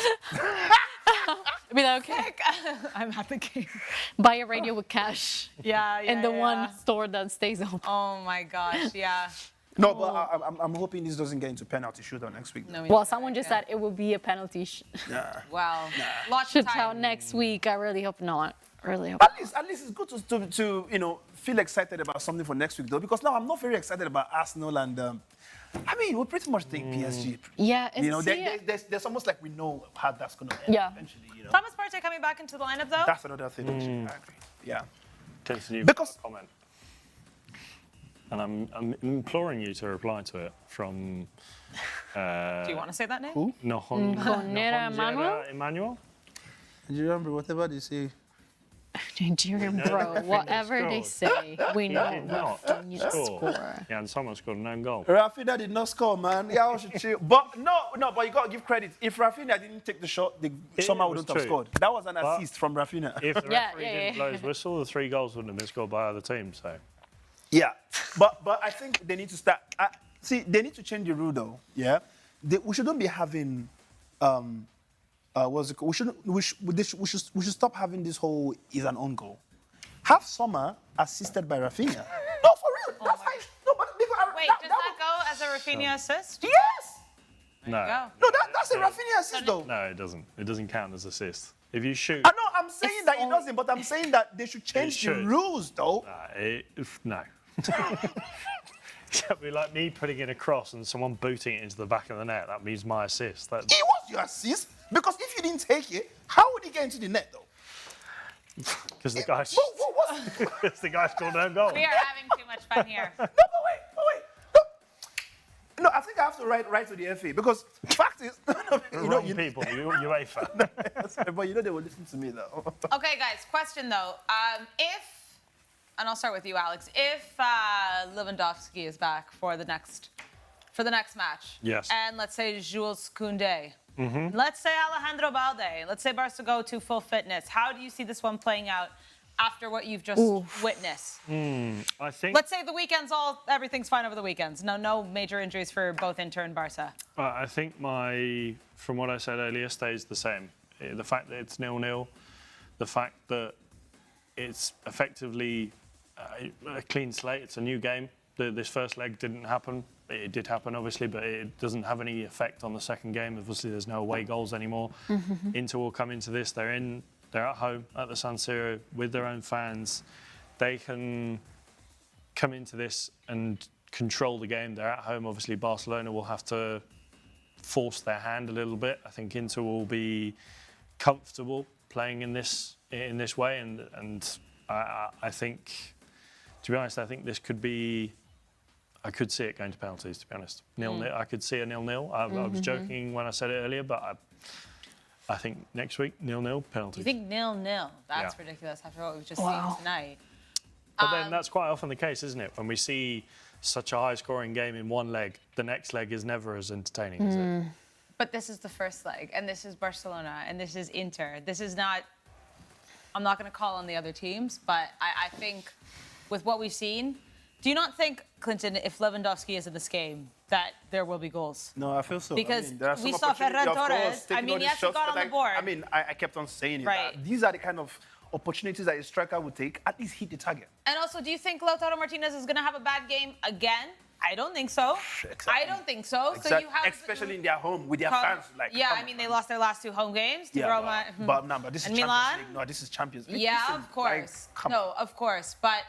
I'd be like, okay, I'm at the game. buy a radio with cash Yeah, yeah. in the yeah. one store that stays open. Oh my gosh, yeah. No, but I'm hoping this doesn't get into penalty shootout next week. No, Well, someone just said it will be a penalty Wow. Lots of shootout time. next week. I really hope not. Really hope. At least it's good to feel excited about something for next week, though, because now I'm not very excited about Arsenal and. I mean, we pretty much take PSG. Yeah, it's There's almost like we know how that's going to end Yeah. eventually. Thomas Partey coming back into the lineup though. That's another thing. Actually. I agree. Yeah. Continue Because- with that comment. And I'm imploring you to reply to it from. Do you want to say that name? Conera Emmanuel? Emmanuel? Do you remember whatever they say? Nigerian bro. Whatever they say, we know did not Rafinha score. score. Yeah, and someone scored an own goal. Rafinha did not score, man. Yeah, I should chill. But but you got to give credit. If Rafinha didn't take the shot, somehow was wouldn't have true. scored. That was an But- assist from Rafinha. If the Yeah, referee yeah, didn't yeah. blow his whistle, the 3 goals wouldn't have been scored by other teams. So Yeah, but I think they need to start. They need to change the rule though. Yeah, we shouldn't be having. What's it called? We should stop having this whole is an own goal. Have Sommer assisted by Rafinha. No, for real. That's how. Rafinha assist? Yes. No. Go. No, that's a Rafinha assist, though. No, it doesn't. It doesn't count as assist. If you shoot, I know, I'm saying that it doesn't, but I'm saying that they should change the should. rules, though. no. It'd be like me putting in a cross and someone booting it into the back of the net. That means my assist. It was your assist, because if you didn't take it, how would he get into the net, though? Because the guy, What? because the guy scored no goal. We are having too much fun here. No, but wait. No, I think I have to write to the FA, because fact is, Wrong people, UEFA. but they will listen to me, though. Okay, guys, question though. And I'll start with you, Alex. If Lewandowski is back for the next match, Yes. and let's say Jules Koundé, let's say Alejandro Balde, let's say Barca go to full fitness, how do you see this one playing out after what you've just witnessed? I think. Let's say the weekends, everything's fine over the weekends. No major injuries for both Inter and Barca. I think from what I said earlier, stays the same. The fact that it's 0-0, the fact that it's effectively a clean slate. It's a new game. This first leg didn't happen. It did happen, obviously, but it doesn't have any effect on the second game. Obviously, there's no away goals anymore. Inter will come into this. They're at home at the San Siro with their own fans. They can come into this and control the game. They're at home. Obviously, Barcelona will have to force their hand a little bit. I think Inter will be comfortable playing in this way, and I think, to be honest, I think this could be. I could see it going to penalties. To be honest, 0-0. I could see a 0-0. I was joking when I said it earlier, but I think next week 0-0 penalties. You think 0-0? That's ridiculous after what we've just seen tonight. But then that's quite often the case, isn't it? When we see such a high-scoring game in one leg, the next leg is never as entertaining, is it? But this is the first leg, and this is Barcelona, and this is Inter. This is not. I'm not going to call on the other teams, but I think with what we've seen, do you not think, Clinton, if Lewandowski is in this game, that there will be goals? No, I feel so. Because there are some we saw opportunities, Ferran of course, Torres. taking all these Yes, he shots, got on but the board. I kept on saying it. Right. That these are the kind of opportunities that a striker would take. At least hit the target. And also, do you think Lautaro Martinez is going to have a bad game again? I don't think so. Exactly. I don't think so. So you have, especially in their home with their fans. Like, yeah, come I mean, on, they man. lost their last 2 home games to Roma. But this is And Champions Milan? League. No, this is Champions League. Yeah, Listen, of course. on. Of course. But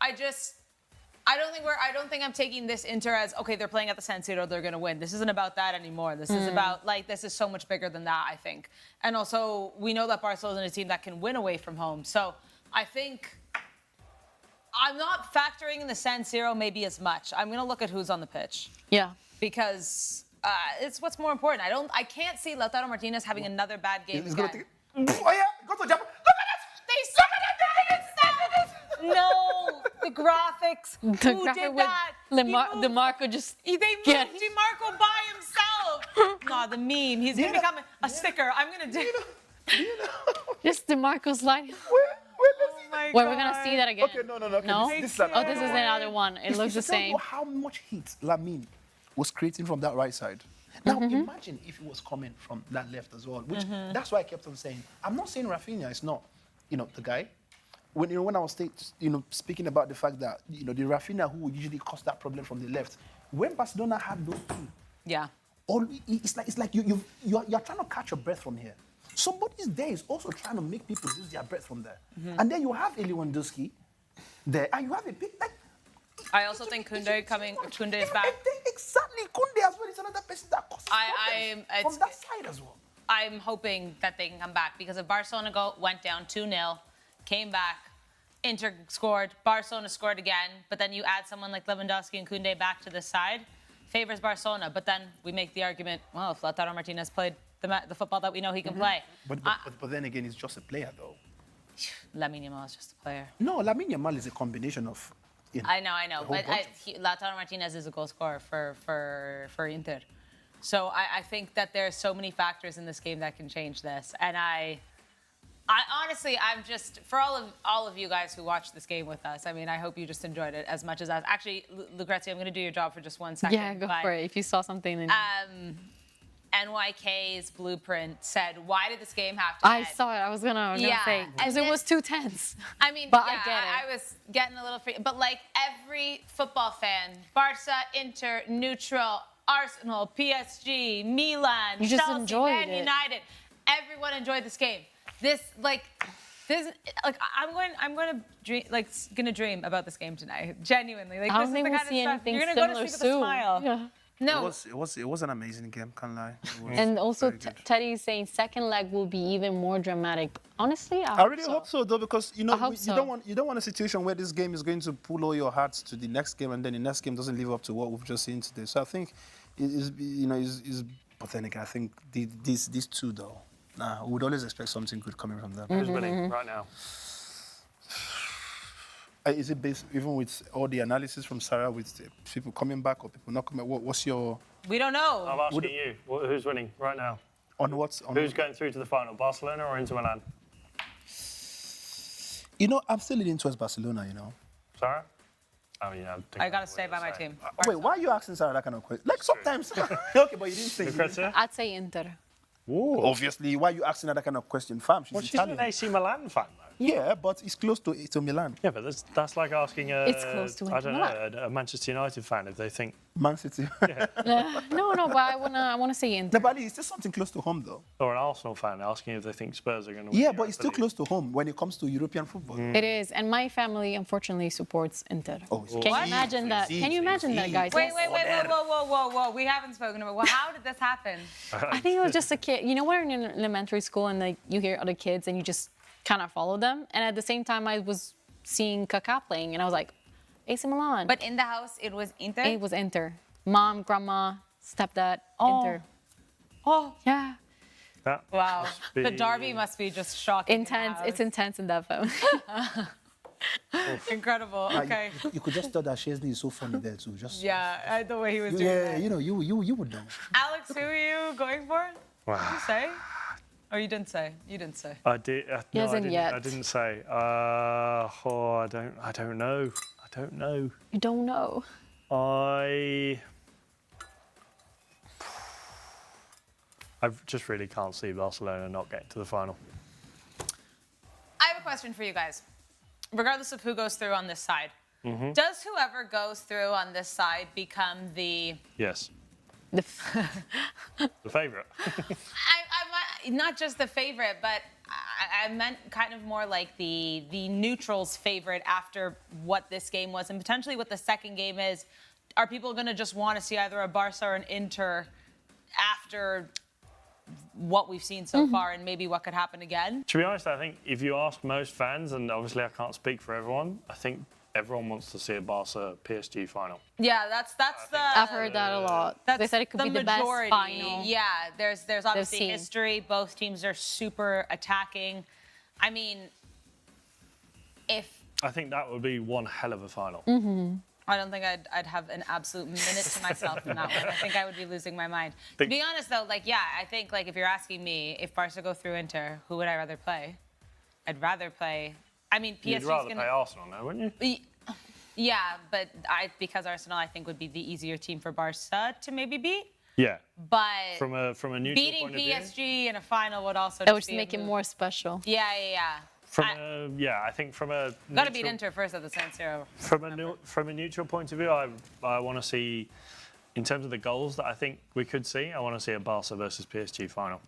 I don't think I'm taking this Inter as, okay, they're playing at the San Siro, they're going to win. This isn't about that anymore. This is about, this is so much bigger than that, I think. And also, we know that Barcelona is a team that can win away from home. So I think I'm not factoring in the San Siro maybe as much. I'm going to look at who's on the pitch. Yeah. Because it's what's more important. I can't see Lautaro Martinez having anher bad game He's again. going to take it. Oh, yeah. Go to Japan. Look at They suck at it. No, the graphics. Who did that? DeMarco just They moved DeMarco by himself. No, the meme. He's going to become a sticker. I'm going to do. just DeMarco's line. Oh my Wait, God. we're gonna see that again. Okay, no. Okay, No? This is another Oh, this is another one. It looks the to tell same. you how much heat Lamine was creating from that right side. Now, imagine if it was coming from that left as well, which that's why I kept on saying, I'm not saying Rafinha is not, the guy. When I was speaking about the fact that, the Rafinha who would usually cause that problem from the left, when Barcelona had those two, Yeah. it's like you're trying to catch your breath from here. Somebody's there is also trying to make people lose their breath from there. And then you have Lewandowski there, and you have a big, I also think Koundé is back. Exactly, Koundé as well is another person that causes problems from that side as well. I'm hoping that they can come back because if Barcelona went down 2-0, came back, Inter scored, Barcelona scored again, but then you add someone like Lewandowski and Koundé back to this side, favors Barcelona. But then we make the argument, well, if Lautaro Martinez played the football that we know he can play. But then again, he's just a player, though. Lamine Yamal is just a player. No, Lamine Yamal is a combination of. I know. whole But bunch Lautaro Martinez is a goal scorer for Inter. So I think that there are so many factors in this game that can change this. And I honestly, I'm just, for all of you guys who watched this game with us, I mean, I hope you just enjoyed it as much as us. Actually, Lucrezia, I'm going to do your job for just 1 second. Yeah, go for it. If you saw something, then. NYK's blueprint said, why did this game have to I end? saw it. I was gonna Yeah, say because and it was too tense. I mean, But I yeah, get it. I was getting a little free. But like every football fan, Barca, Inter, neutral, Arsenal, PSG, Milan, You just Chelsea, enjoyed Man it. United, everyone enjoyed this game. This gonna dream about this game tonight. Genuinely, like I this don't is think the we'll kind see of stuff anything you're gonna go to similar sleep with a soon. smile. Yeah. No, It was an amazing game, can't lie. It was And also, very good. Teddy is saying second leg will be even more dramatic. Honestly, I really hope so, though, because I hope you so. don't want a situation where this game is going to pull all your hearts to the next game, and then the next game doesn't live up to what we've just seen today. So I think it is pathetic. I think these two, though, we would always expect something good coming from them. Who's winning right now? Is it based even with all the analysis from Sara, with the people coming back or people not coming? What's your we don't know. I'm asking you, who's winning right now? on what's on? Who's going through to the final, Barcelona or Inter Milan? I'm still leaning towards Barcelona. Sarah? Oh, yeah. I gotta stay by my team. Wait, why are you asking Sara that kind of question? Like sometimes, okay, but you didn't say. Lucrezia? I'd say Inter. Obviously, why are you asking her that kind of question, fam? She's Well, she's Italian. an AC Milan fan, though. Yeah, but it's close to Milan. Yeah, but that's like asking It's close to I Inter don't know, a Manchester United fan if they think. Man City. No, but I wanna say Inter. No, but it's still something close to home, though. Or an Arsenal fan asking if they think Spurs are going to win. Yeah, the but it's still Europa League. close to home when it comes to European football. It is, and my family unfortunately supports Inter. Oh, it's Can you imagine that? Can you imagine that, guys? Wait, whoa. We haven't spoken about. Well, how did this happen? I think it was just a kid. You know, when you're in elementary school and like you hear other kids and you just kind of follow them. And at the same time, I was seeing Kaká playing, and I was like, AC Milan. But in the house, it was Inter. It was Inter. Mom, grandma, stepdad, Inter. Oh, Yeah. That wow. must be- The derby must be just shocking. in the Intense. It's house. intense in that family. Incredible. Okay. You could just tell that Chesney is so funny there too. Just Yeah, the way he was doing yeah, that. you would know. Alex, who are you going for? Did you Wow. say? Or you didn't say? You didn't say. I did. He No, hasn't yet. I didn't say. I don't know. I don't know. You don't know. I just really can't see Barcelona not getting to the final. I have a question for you guys. Regardless of who goes through on this side, Mm-hmm. does whoever goes through on this side become the... Yes, The the favourite. I'm not just the favorite, but I meant kind of more like the neutrals favorite after what this game was and potentially what the second game is. Are people going to just want to see either a Barca or an Inter after what we've seen so far and maybe what could happen again? To be honest, I think if you ask most fans, and obviously I can't speak for everyone, I think everyone wants to see a Barca PSG final. Yeah, that's the... I've heard that a lot. That's They said it could be the best majority. final. Yeah, there's obviously seen. history. Both teams are super attacking. I mean, if I think that would be one hell of a final. I don't think I'd have an absolute minute to myself in that one. I think I would be losing my mind. To Think- be honest, though, I think if you're asking me if Barca go through Inter, who would I rather play? I'd rather play. I mean, You'd PSG's rather gonna. play Arsenal now, wouldn't you? Yeah, but because Arsenal, I think would be the easier team for Barca to maybe beat. Yeah. But From a neutral beating point of view. PSG in a final would also That would just just be make a it move. more special. Yeah. I think from a Gotta beat neutral- Inter first at the San Siro. From a neutral point of view, I want to see, in terms of the goals that I think we could see, I want to see a Barca versus PSG final.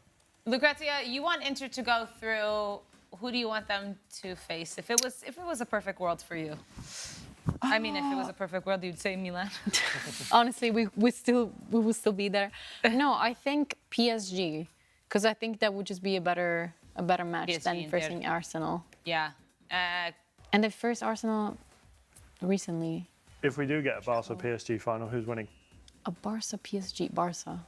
Lucrezia, you want Inter to go through. Who do you want them to face? If it was a perfect world for you. I mean, if it was a perfect world, you'd say Milan. Honestly, we would still be there. No, I think PSG, because I think that would just be a better match PSG than and facing Arsenal. Yeah. And the first Arsenal recently, If we do get a Barca PSG final, who's winning? a Barca PSG, Barca.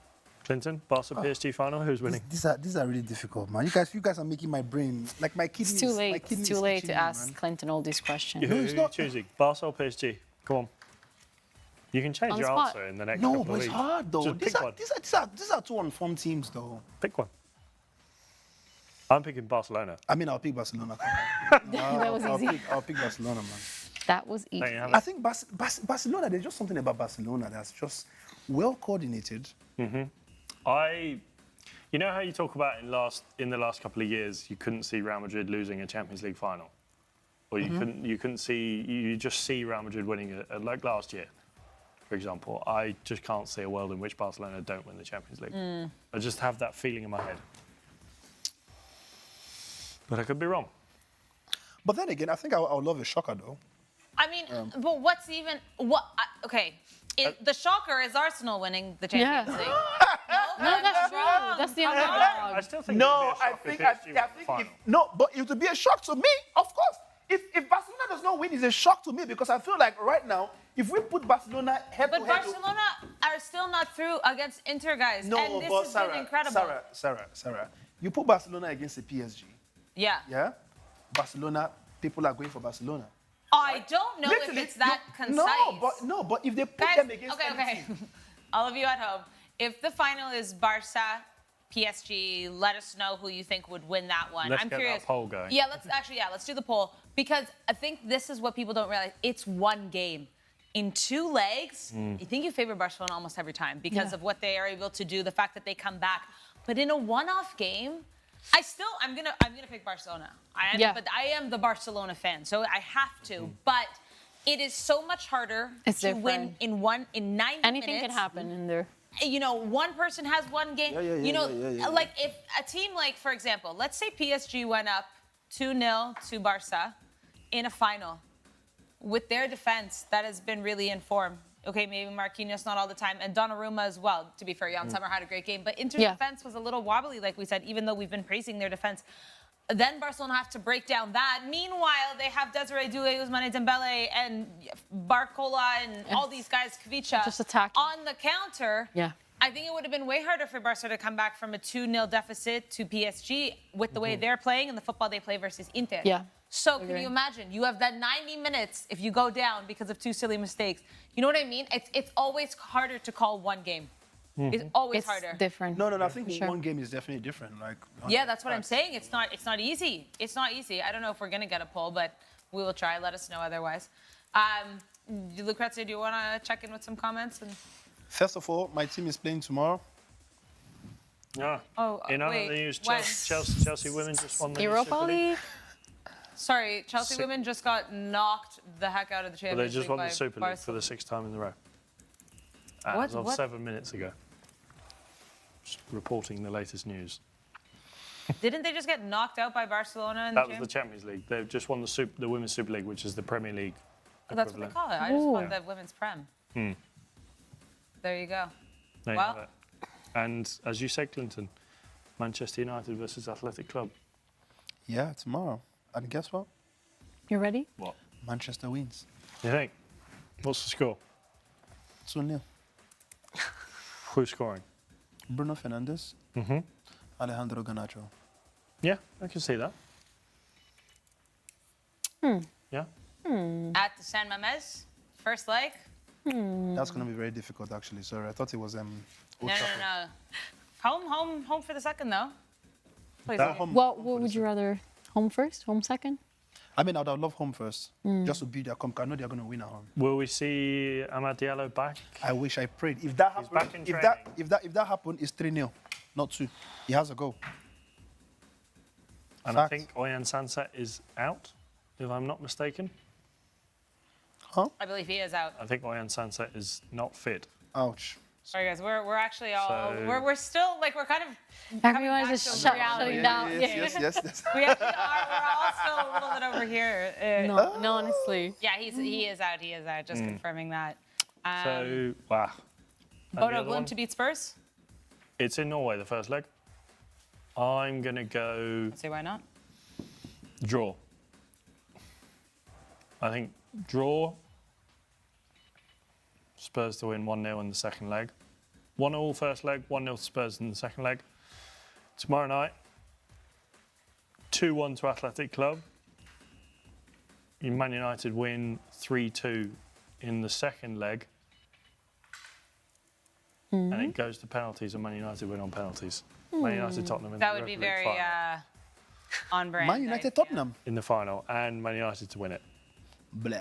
Clinton, Barca PSG final, who's winning? These are really difficult, man. You guys are making my brain like my kidneys. It's too My late. kidneys It's too late itching to me, ask man. Clinton all these questions. Who it's are you not- choosing? Barca or PSG? Come on. You can change On your the spot. answer in the next No, couple but of it's weeks. hard though. Just These pick are, one. these are two unformed teams though. Pick one. I'm picking Barcelona. I mean, I'll pick Barcelona. That was easy. I'll pick Barcelona, man. That was There easy. you have I it. think Barcelona. There's just something about Barcelona that's just well coordinated. You know how you talk about in the last couple of years, you couldn't see Real Madrid losing a Champions League final, or you couldn't see, you just see Real Madrid winning like last year, for example. I just can't see a world in which Barcelona don't win the Champions League. I just have that feeling in my head, but I could be wrong. But then again, I think I would love a shocker though. I mean, but what's even what? Okay, the shocker is Arsenal winning the Champions League. No, that's true. That's the underdog. I still think No, it would be a shock if PSG won the final. but it would be a shock to me, of course. If Barcelona does not win, it's a shock to me because I feel like right now, if we put Barcelona head But to head, Barcelona are still not through against Inter, guys. no, and this but has been incredible. Sarah, you put Barcelona against the PSG, Yeah. Barcelona, people are going for Barcelona. I don't know Literally, if it's that concise. But if they put Guys, them against okay. All of you at home, if the final is Barca, PSG, let us know who you think would win that one. Let's I'm get curious. that poll going. Yeah, let's do the poll because I think this is what people don't realize. It's one game. In 2 legs, I think you favor Barcelona almost every time because of what they are able to do, the fact that they come back. But in a one-off game, I'm gonna pick Barcelona. But I am the Barcelona fan, so I have to. But it is so much harder to win in 90 Anything minutes. can happen in there. You know, one person has one game. Yeah. Like if a team like, for example, let's say PSG went up 2-0 to Barca in a final with their defense that has been really in form. Okay, maybe Marquinhos not all the time, and Donnarumma as well. To be fair, Jan Sommer had a great game, but Inter's defense was a little wobbly, like we said, even though we've been praising their defense. Then Barcelona have to break down that. Meanwhile, they have Desiree Doué, Ousmane Dembele, and Barcola, and all these guys, Kvicha, Just attack on the counter. Yeah. I think it would have been way harder for Barca to come back from a 2-0 deficit to PSG with the way they're playing and the football they play versus Inter. Yeah. So can you imagine? You have that 90 minutes if you go down because of 2 silly mistakes. You know what I mean? It's always harder to call one game. It's always harder. Different. No, I think one game is definitely different. Like, Yeah, that's what I'm saying. It's not easy. It's not easy. I don't know if we're gonna get a poll, but we will try. Let us know otherwise. Lucrezia, do you want to check in with some comments? First of all, my team is playing tomorrow. Yeah. Oh, in other wait, news, when? Chelsea women just won the Europa Super League. League. Sorry, Chelsea women just got knocked the heck out of the Champions Well, League. they just won by the Super League Barca. for the 6th time in a row. As of 7 minutes ago. Just reporting the latest news. Didn't they just get knocked out by Barcelona in That the was the Champions League. They've just won the Women's Super League, which is the Premier League That's what they equivalent. call it. I just want the women's prem. There you go. There you Well- have it. And as you said, Clinton, Manchester United versus Athletic Club. Yeah, tomorrow. And guess what? You ready? What? Manchester wins. You think? What's the score? 2-0. Who's scoring? Bruno Fernandes. Alejandro Garnacho. Yeah, I can see that. Yeah. At the San Mamés, first leg. That's going to be very difficult, actually. Sorry, I thought it was Old No. Trafford. Home for the second though. Please. That home- What home for would the you second. rather? Home first? Home second? I mean, I'd love home first, just to beat their comp. I know they're going to win at home. Will we see Amad Diallo back? I wish I prayed. If that He's happened, back in if that happened, it's 3-0, not 2. He has a goal. And Fact. I think Oyan Sanset is out, if I'm not mistaken. I believe he is out. I think Oyan Sanset is not fit. Ouch. Sorry guys, we're actually all So- we're still like we're kind of Everyone back is to just reality. shutting down. Yes. we actually are. We're all still a little bit over here. No, honestly. Yeah, he is out. He is out. Just confirming that. So, wow. And the Bodo other one? Glimt to beat Spurs. It's in Norway, the first leg. I'm going to go Let's see why not. draw. I think draw. Spurs to win 1-0 in the second leg. 1-0 first leg, 1-0 to Spurs in the second leg. Tomorrow night, 2-1 to Athletic Club. Man United win 3-2 in the second leg. And it goes to penalties and Man United win on penalties. Man United Tottenham in That the would be Europa League very final. on brand. Man United, Tottenham. In the final, and Man United to win it. Blah.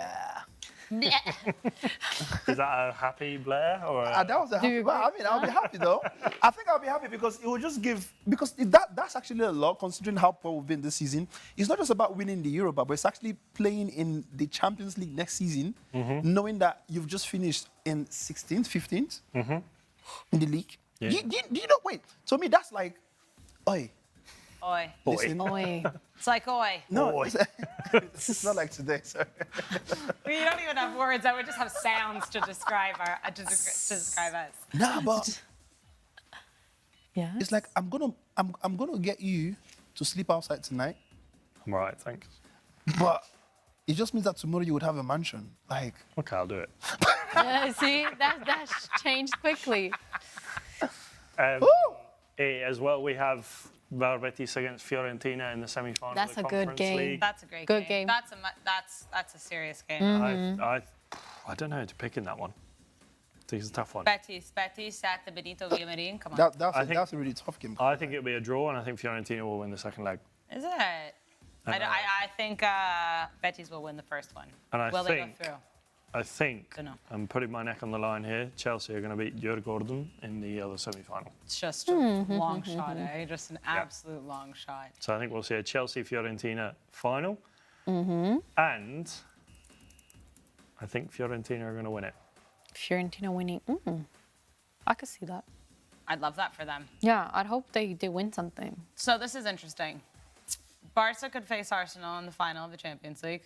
Is that a happy Blair or? That was a happy. you Well, I mean, I'll be happy though. I think I'll be happy because it will just give. Because that's actually a lot considering how poor we've been this season. It's not just about winning the Europa, but it's actually playing in the Champions League next season, knowing that you've just finished in 16th, 15th in the league. Yeah. Do you know? Wait. To me, that's like, oi. Oi. Listen, Oi. It's like oi. no, it's not like today. Sorry. We don't even have words. I would just have sounds to describe to describe us. Nah, but Yeah. it's like I'm gonna get you to sleep outside tonight, I'm all right, thanks. but it just means that tomorrow you would have a mansion. Like, Okay, I'll do it. Yeah, see, that's changed quickly. As well, we have Real Betis against Fiorentina in the semi-final. That's of the a good Conference game. League. That's a great Good game. That's a serious game. I don't know who to pick in that one. I think it's a tough one. Betis at the Benito Villamarin. Come on. that's a really tough game. I think it'll be a draw, and I think Fiorentina will win the second leg. Is it? I think Betis will win the first one. And I will think- they go through? I think, Dunno. I'm putting my neck on the line here, Chelsea are going to beat Djurgården in the other semi-final. It's just a long shot, eh? Just an absolute long shot. So I think we'll see a Chelsea-Fiorentina final. And I think Fiorentina are going to win it. Fiorentina winning. I could see that. I'd love that for them. Yeah, I'd hope they win something. So this is interesting. Barca could face Arsenal in the final of the Champions League.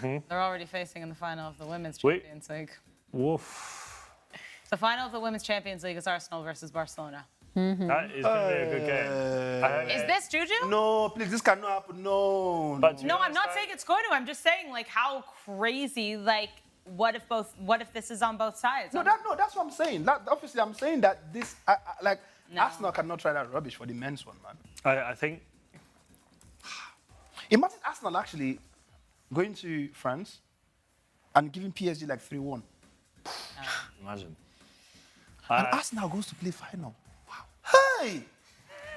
They're already facing in the final of the Women's Wait. Champions League. Woof. The final of the Women's Champions League is Arsenal versus Barcelona. That is going to be a good game. Is this Juju? No, please, this cannot happen. No. But No, I'm not saying it's going to. I'm just saying, like, how crazy, like, what if this is on both sides? No, that's what I'm saying. Obviously, I'm saying that this, No. Arsenal cannot try that rubbish for the men's one, man. I think Imagine Arsenal actually going to France and giving PSG like 3-1. imagine. And Arsenal goes to play final. Wow. Hey!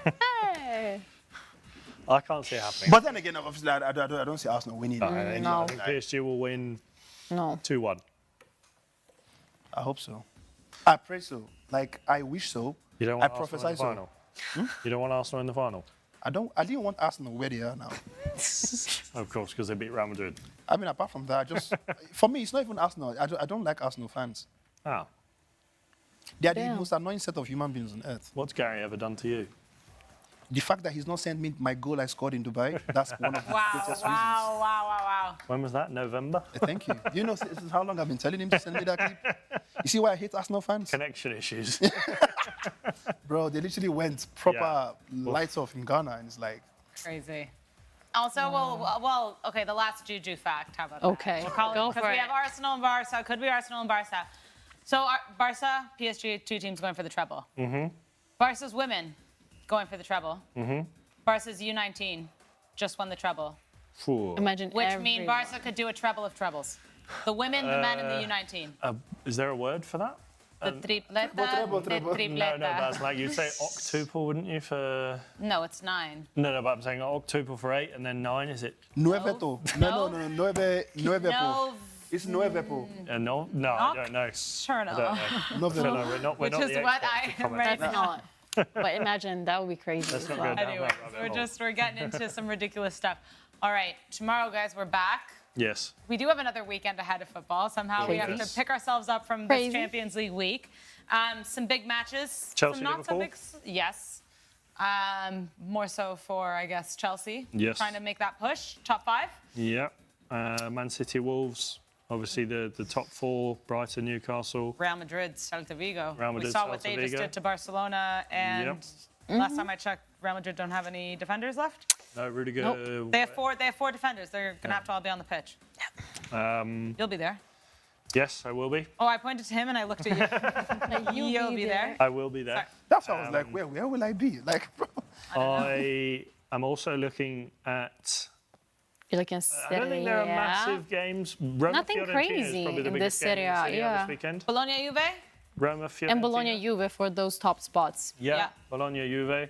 Hey. I can't see it happening. But then again, obviously, I don't see Arsenal winning. I No. think PSG will win No. 2-1. I hope so. I pray so. Like, I wish so. You don't I want Arsenal prophesy in the so. final? You don't want Arsenal in the final? I didn't want Arsenal where they are now. Of course, because they beat Real Madrid. I mean, apart from that, for me, it's not even Arsenal. I don't like Arsenal fans. Oh, They are the Damn. most annoying set of human beings on earth. what's Gary ever done to you? The fact that he's not sent me my goal I scored in Dubai, that's one of the Wow, greatest wow. When was that? November? reasons. Thank you. You know, this is how long I've been telling him to send me that clip. You see why I hate Arsenal fans? Connection issues. Bro, they literally went proper lights off in Ghana, and it's like, Crazy. Also, well, okay, the last Juju fact. How about Okay, that? We'll call go because for we it. have Arsenal and Barca. Could be Arsenal and Barca. So Barca, PSG, two teams going for the treble. Barca's women going for the treble. Barca's U19 just won the treble, Phew. Imagine which means everyone. Barca could do a treble of trebles. The women, the men, and the U19. Is there a word for that? The tripleta, treble. the No, tripleta. No, that's like you'd say octuple, wouldn't you? For No, it's 9. no, but I'm saying octuple for 8 and then 9. Is it? nueveto. No. Nuevepo. No, It's nuevepo. No, I don't know. sure I no. don't know. Nuevepo. No, we're not Which the is what experts I to am comment right on That's that. not. But imagine that would be crazy. Let's as not well. go down Anyways, that rabbit hole. we're getting into some ridiculous stuff. All right, tomorrow, guys, we're back. Yes. We do have another weekend ahead of football. Somehow we have to Yes. pick ourselves up from Crazy. this Champions League week. Some big matches. Chelsea, some not so Liverpool? big. Yes. More so for, I guess, Chelsea. Yes. Trying to make that push. Top 5. Yeah. Man City, Wolves. Obviously the top 4: Brighton, Newcastle. Real Madrid, Celta Vigo. Real We Madrid, saw what Celta they just Vigo. did to Barcelona, and last time I checked, Real Madrid don't have any defenders left. No, Rudiger. Nope. They have four defenders. They're gonna have to all be on the pitch. You'll be there. Yes, I will be. Oh, I pointed to him and I looked at you. You'll be there. I will be there. Sorry. That's why I was like, where will I be? Like, bro. I am also looking at. You're looking at I don't think there are Serie A. massive games. Roma, Nothing Fiorentina crazy is probably the in biggest this game in Serie A, Serie A yeah. this weekend. Bologna, Juve. Roma, Fiorentina. And Bologna Juve for those top spots. Yeah, Yeah. Bologna, Juve.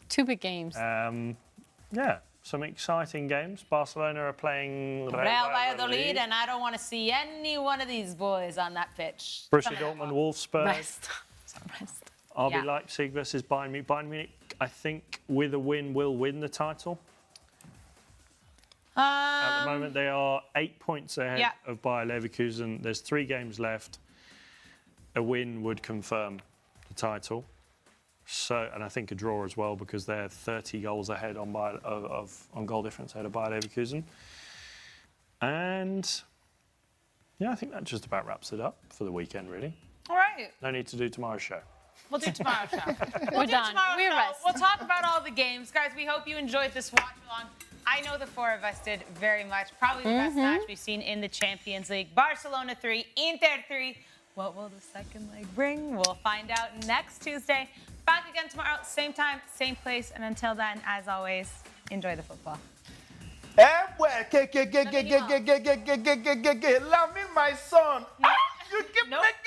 2 big games. Yeah. some exciting games. Barcelona are playing Real Valladolid, and I don't want to see any one of these boys on that pitch. Borussia Dortmund, Wolfsburg. Rest. Some rest. RB Yeah. Leipzig versus Bayern Munich. Bayern Munich, I think, with a win, will win the title. At the moment, they are 8 points ahead Yeah. of Bayer Leverkusen. There's 3 games left. A win would confirm the title. So, and I think a draw as well, because they're 30 goals ahead on goal difference ahead of Bayer Leverkusen. And yeah, I think that just about wraps it up for the weekend, really. All right. No need to do tomorrow's show. We'll do tomorrow's show. We're done. Tomorrow's We show. rest. We'll talk about all the games. Guys, we hope you enjoyed this watch along. I know the 4 of us did very much. Probably the best match we've seen in the Champions League. Barcelona 3, Inter 3. What will the second leg bring? We'll find out next Tuesday. Back again tomorrow, same time, same place. And until then, as always, enjoy the football. Lamine, my son. You keep Nope. making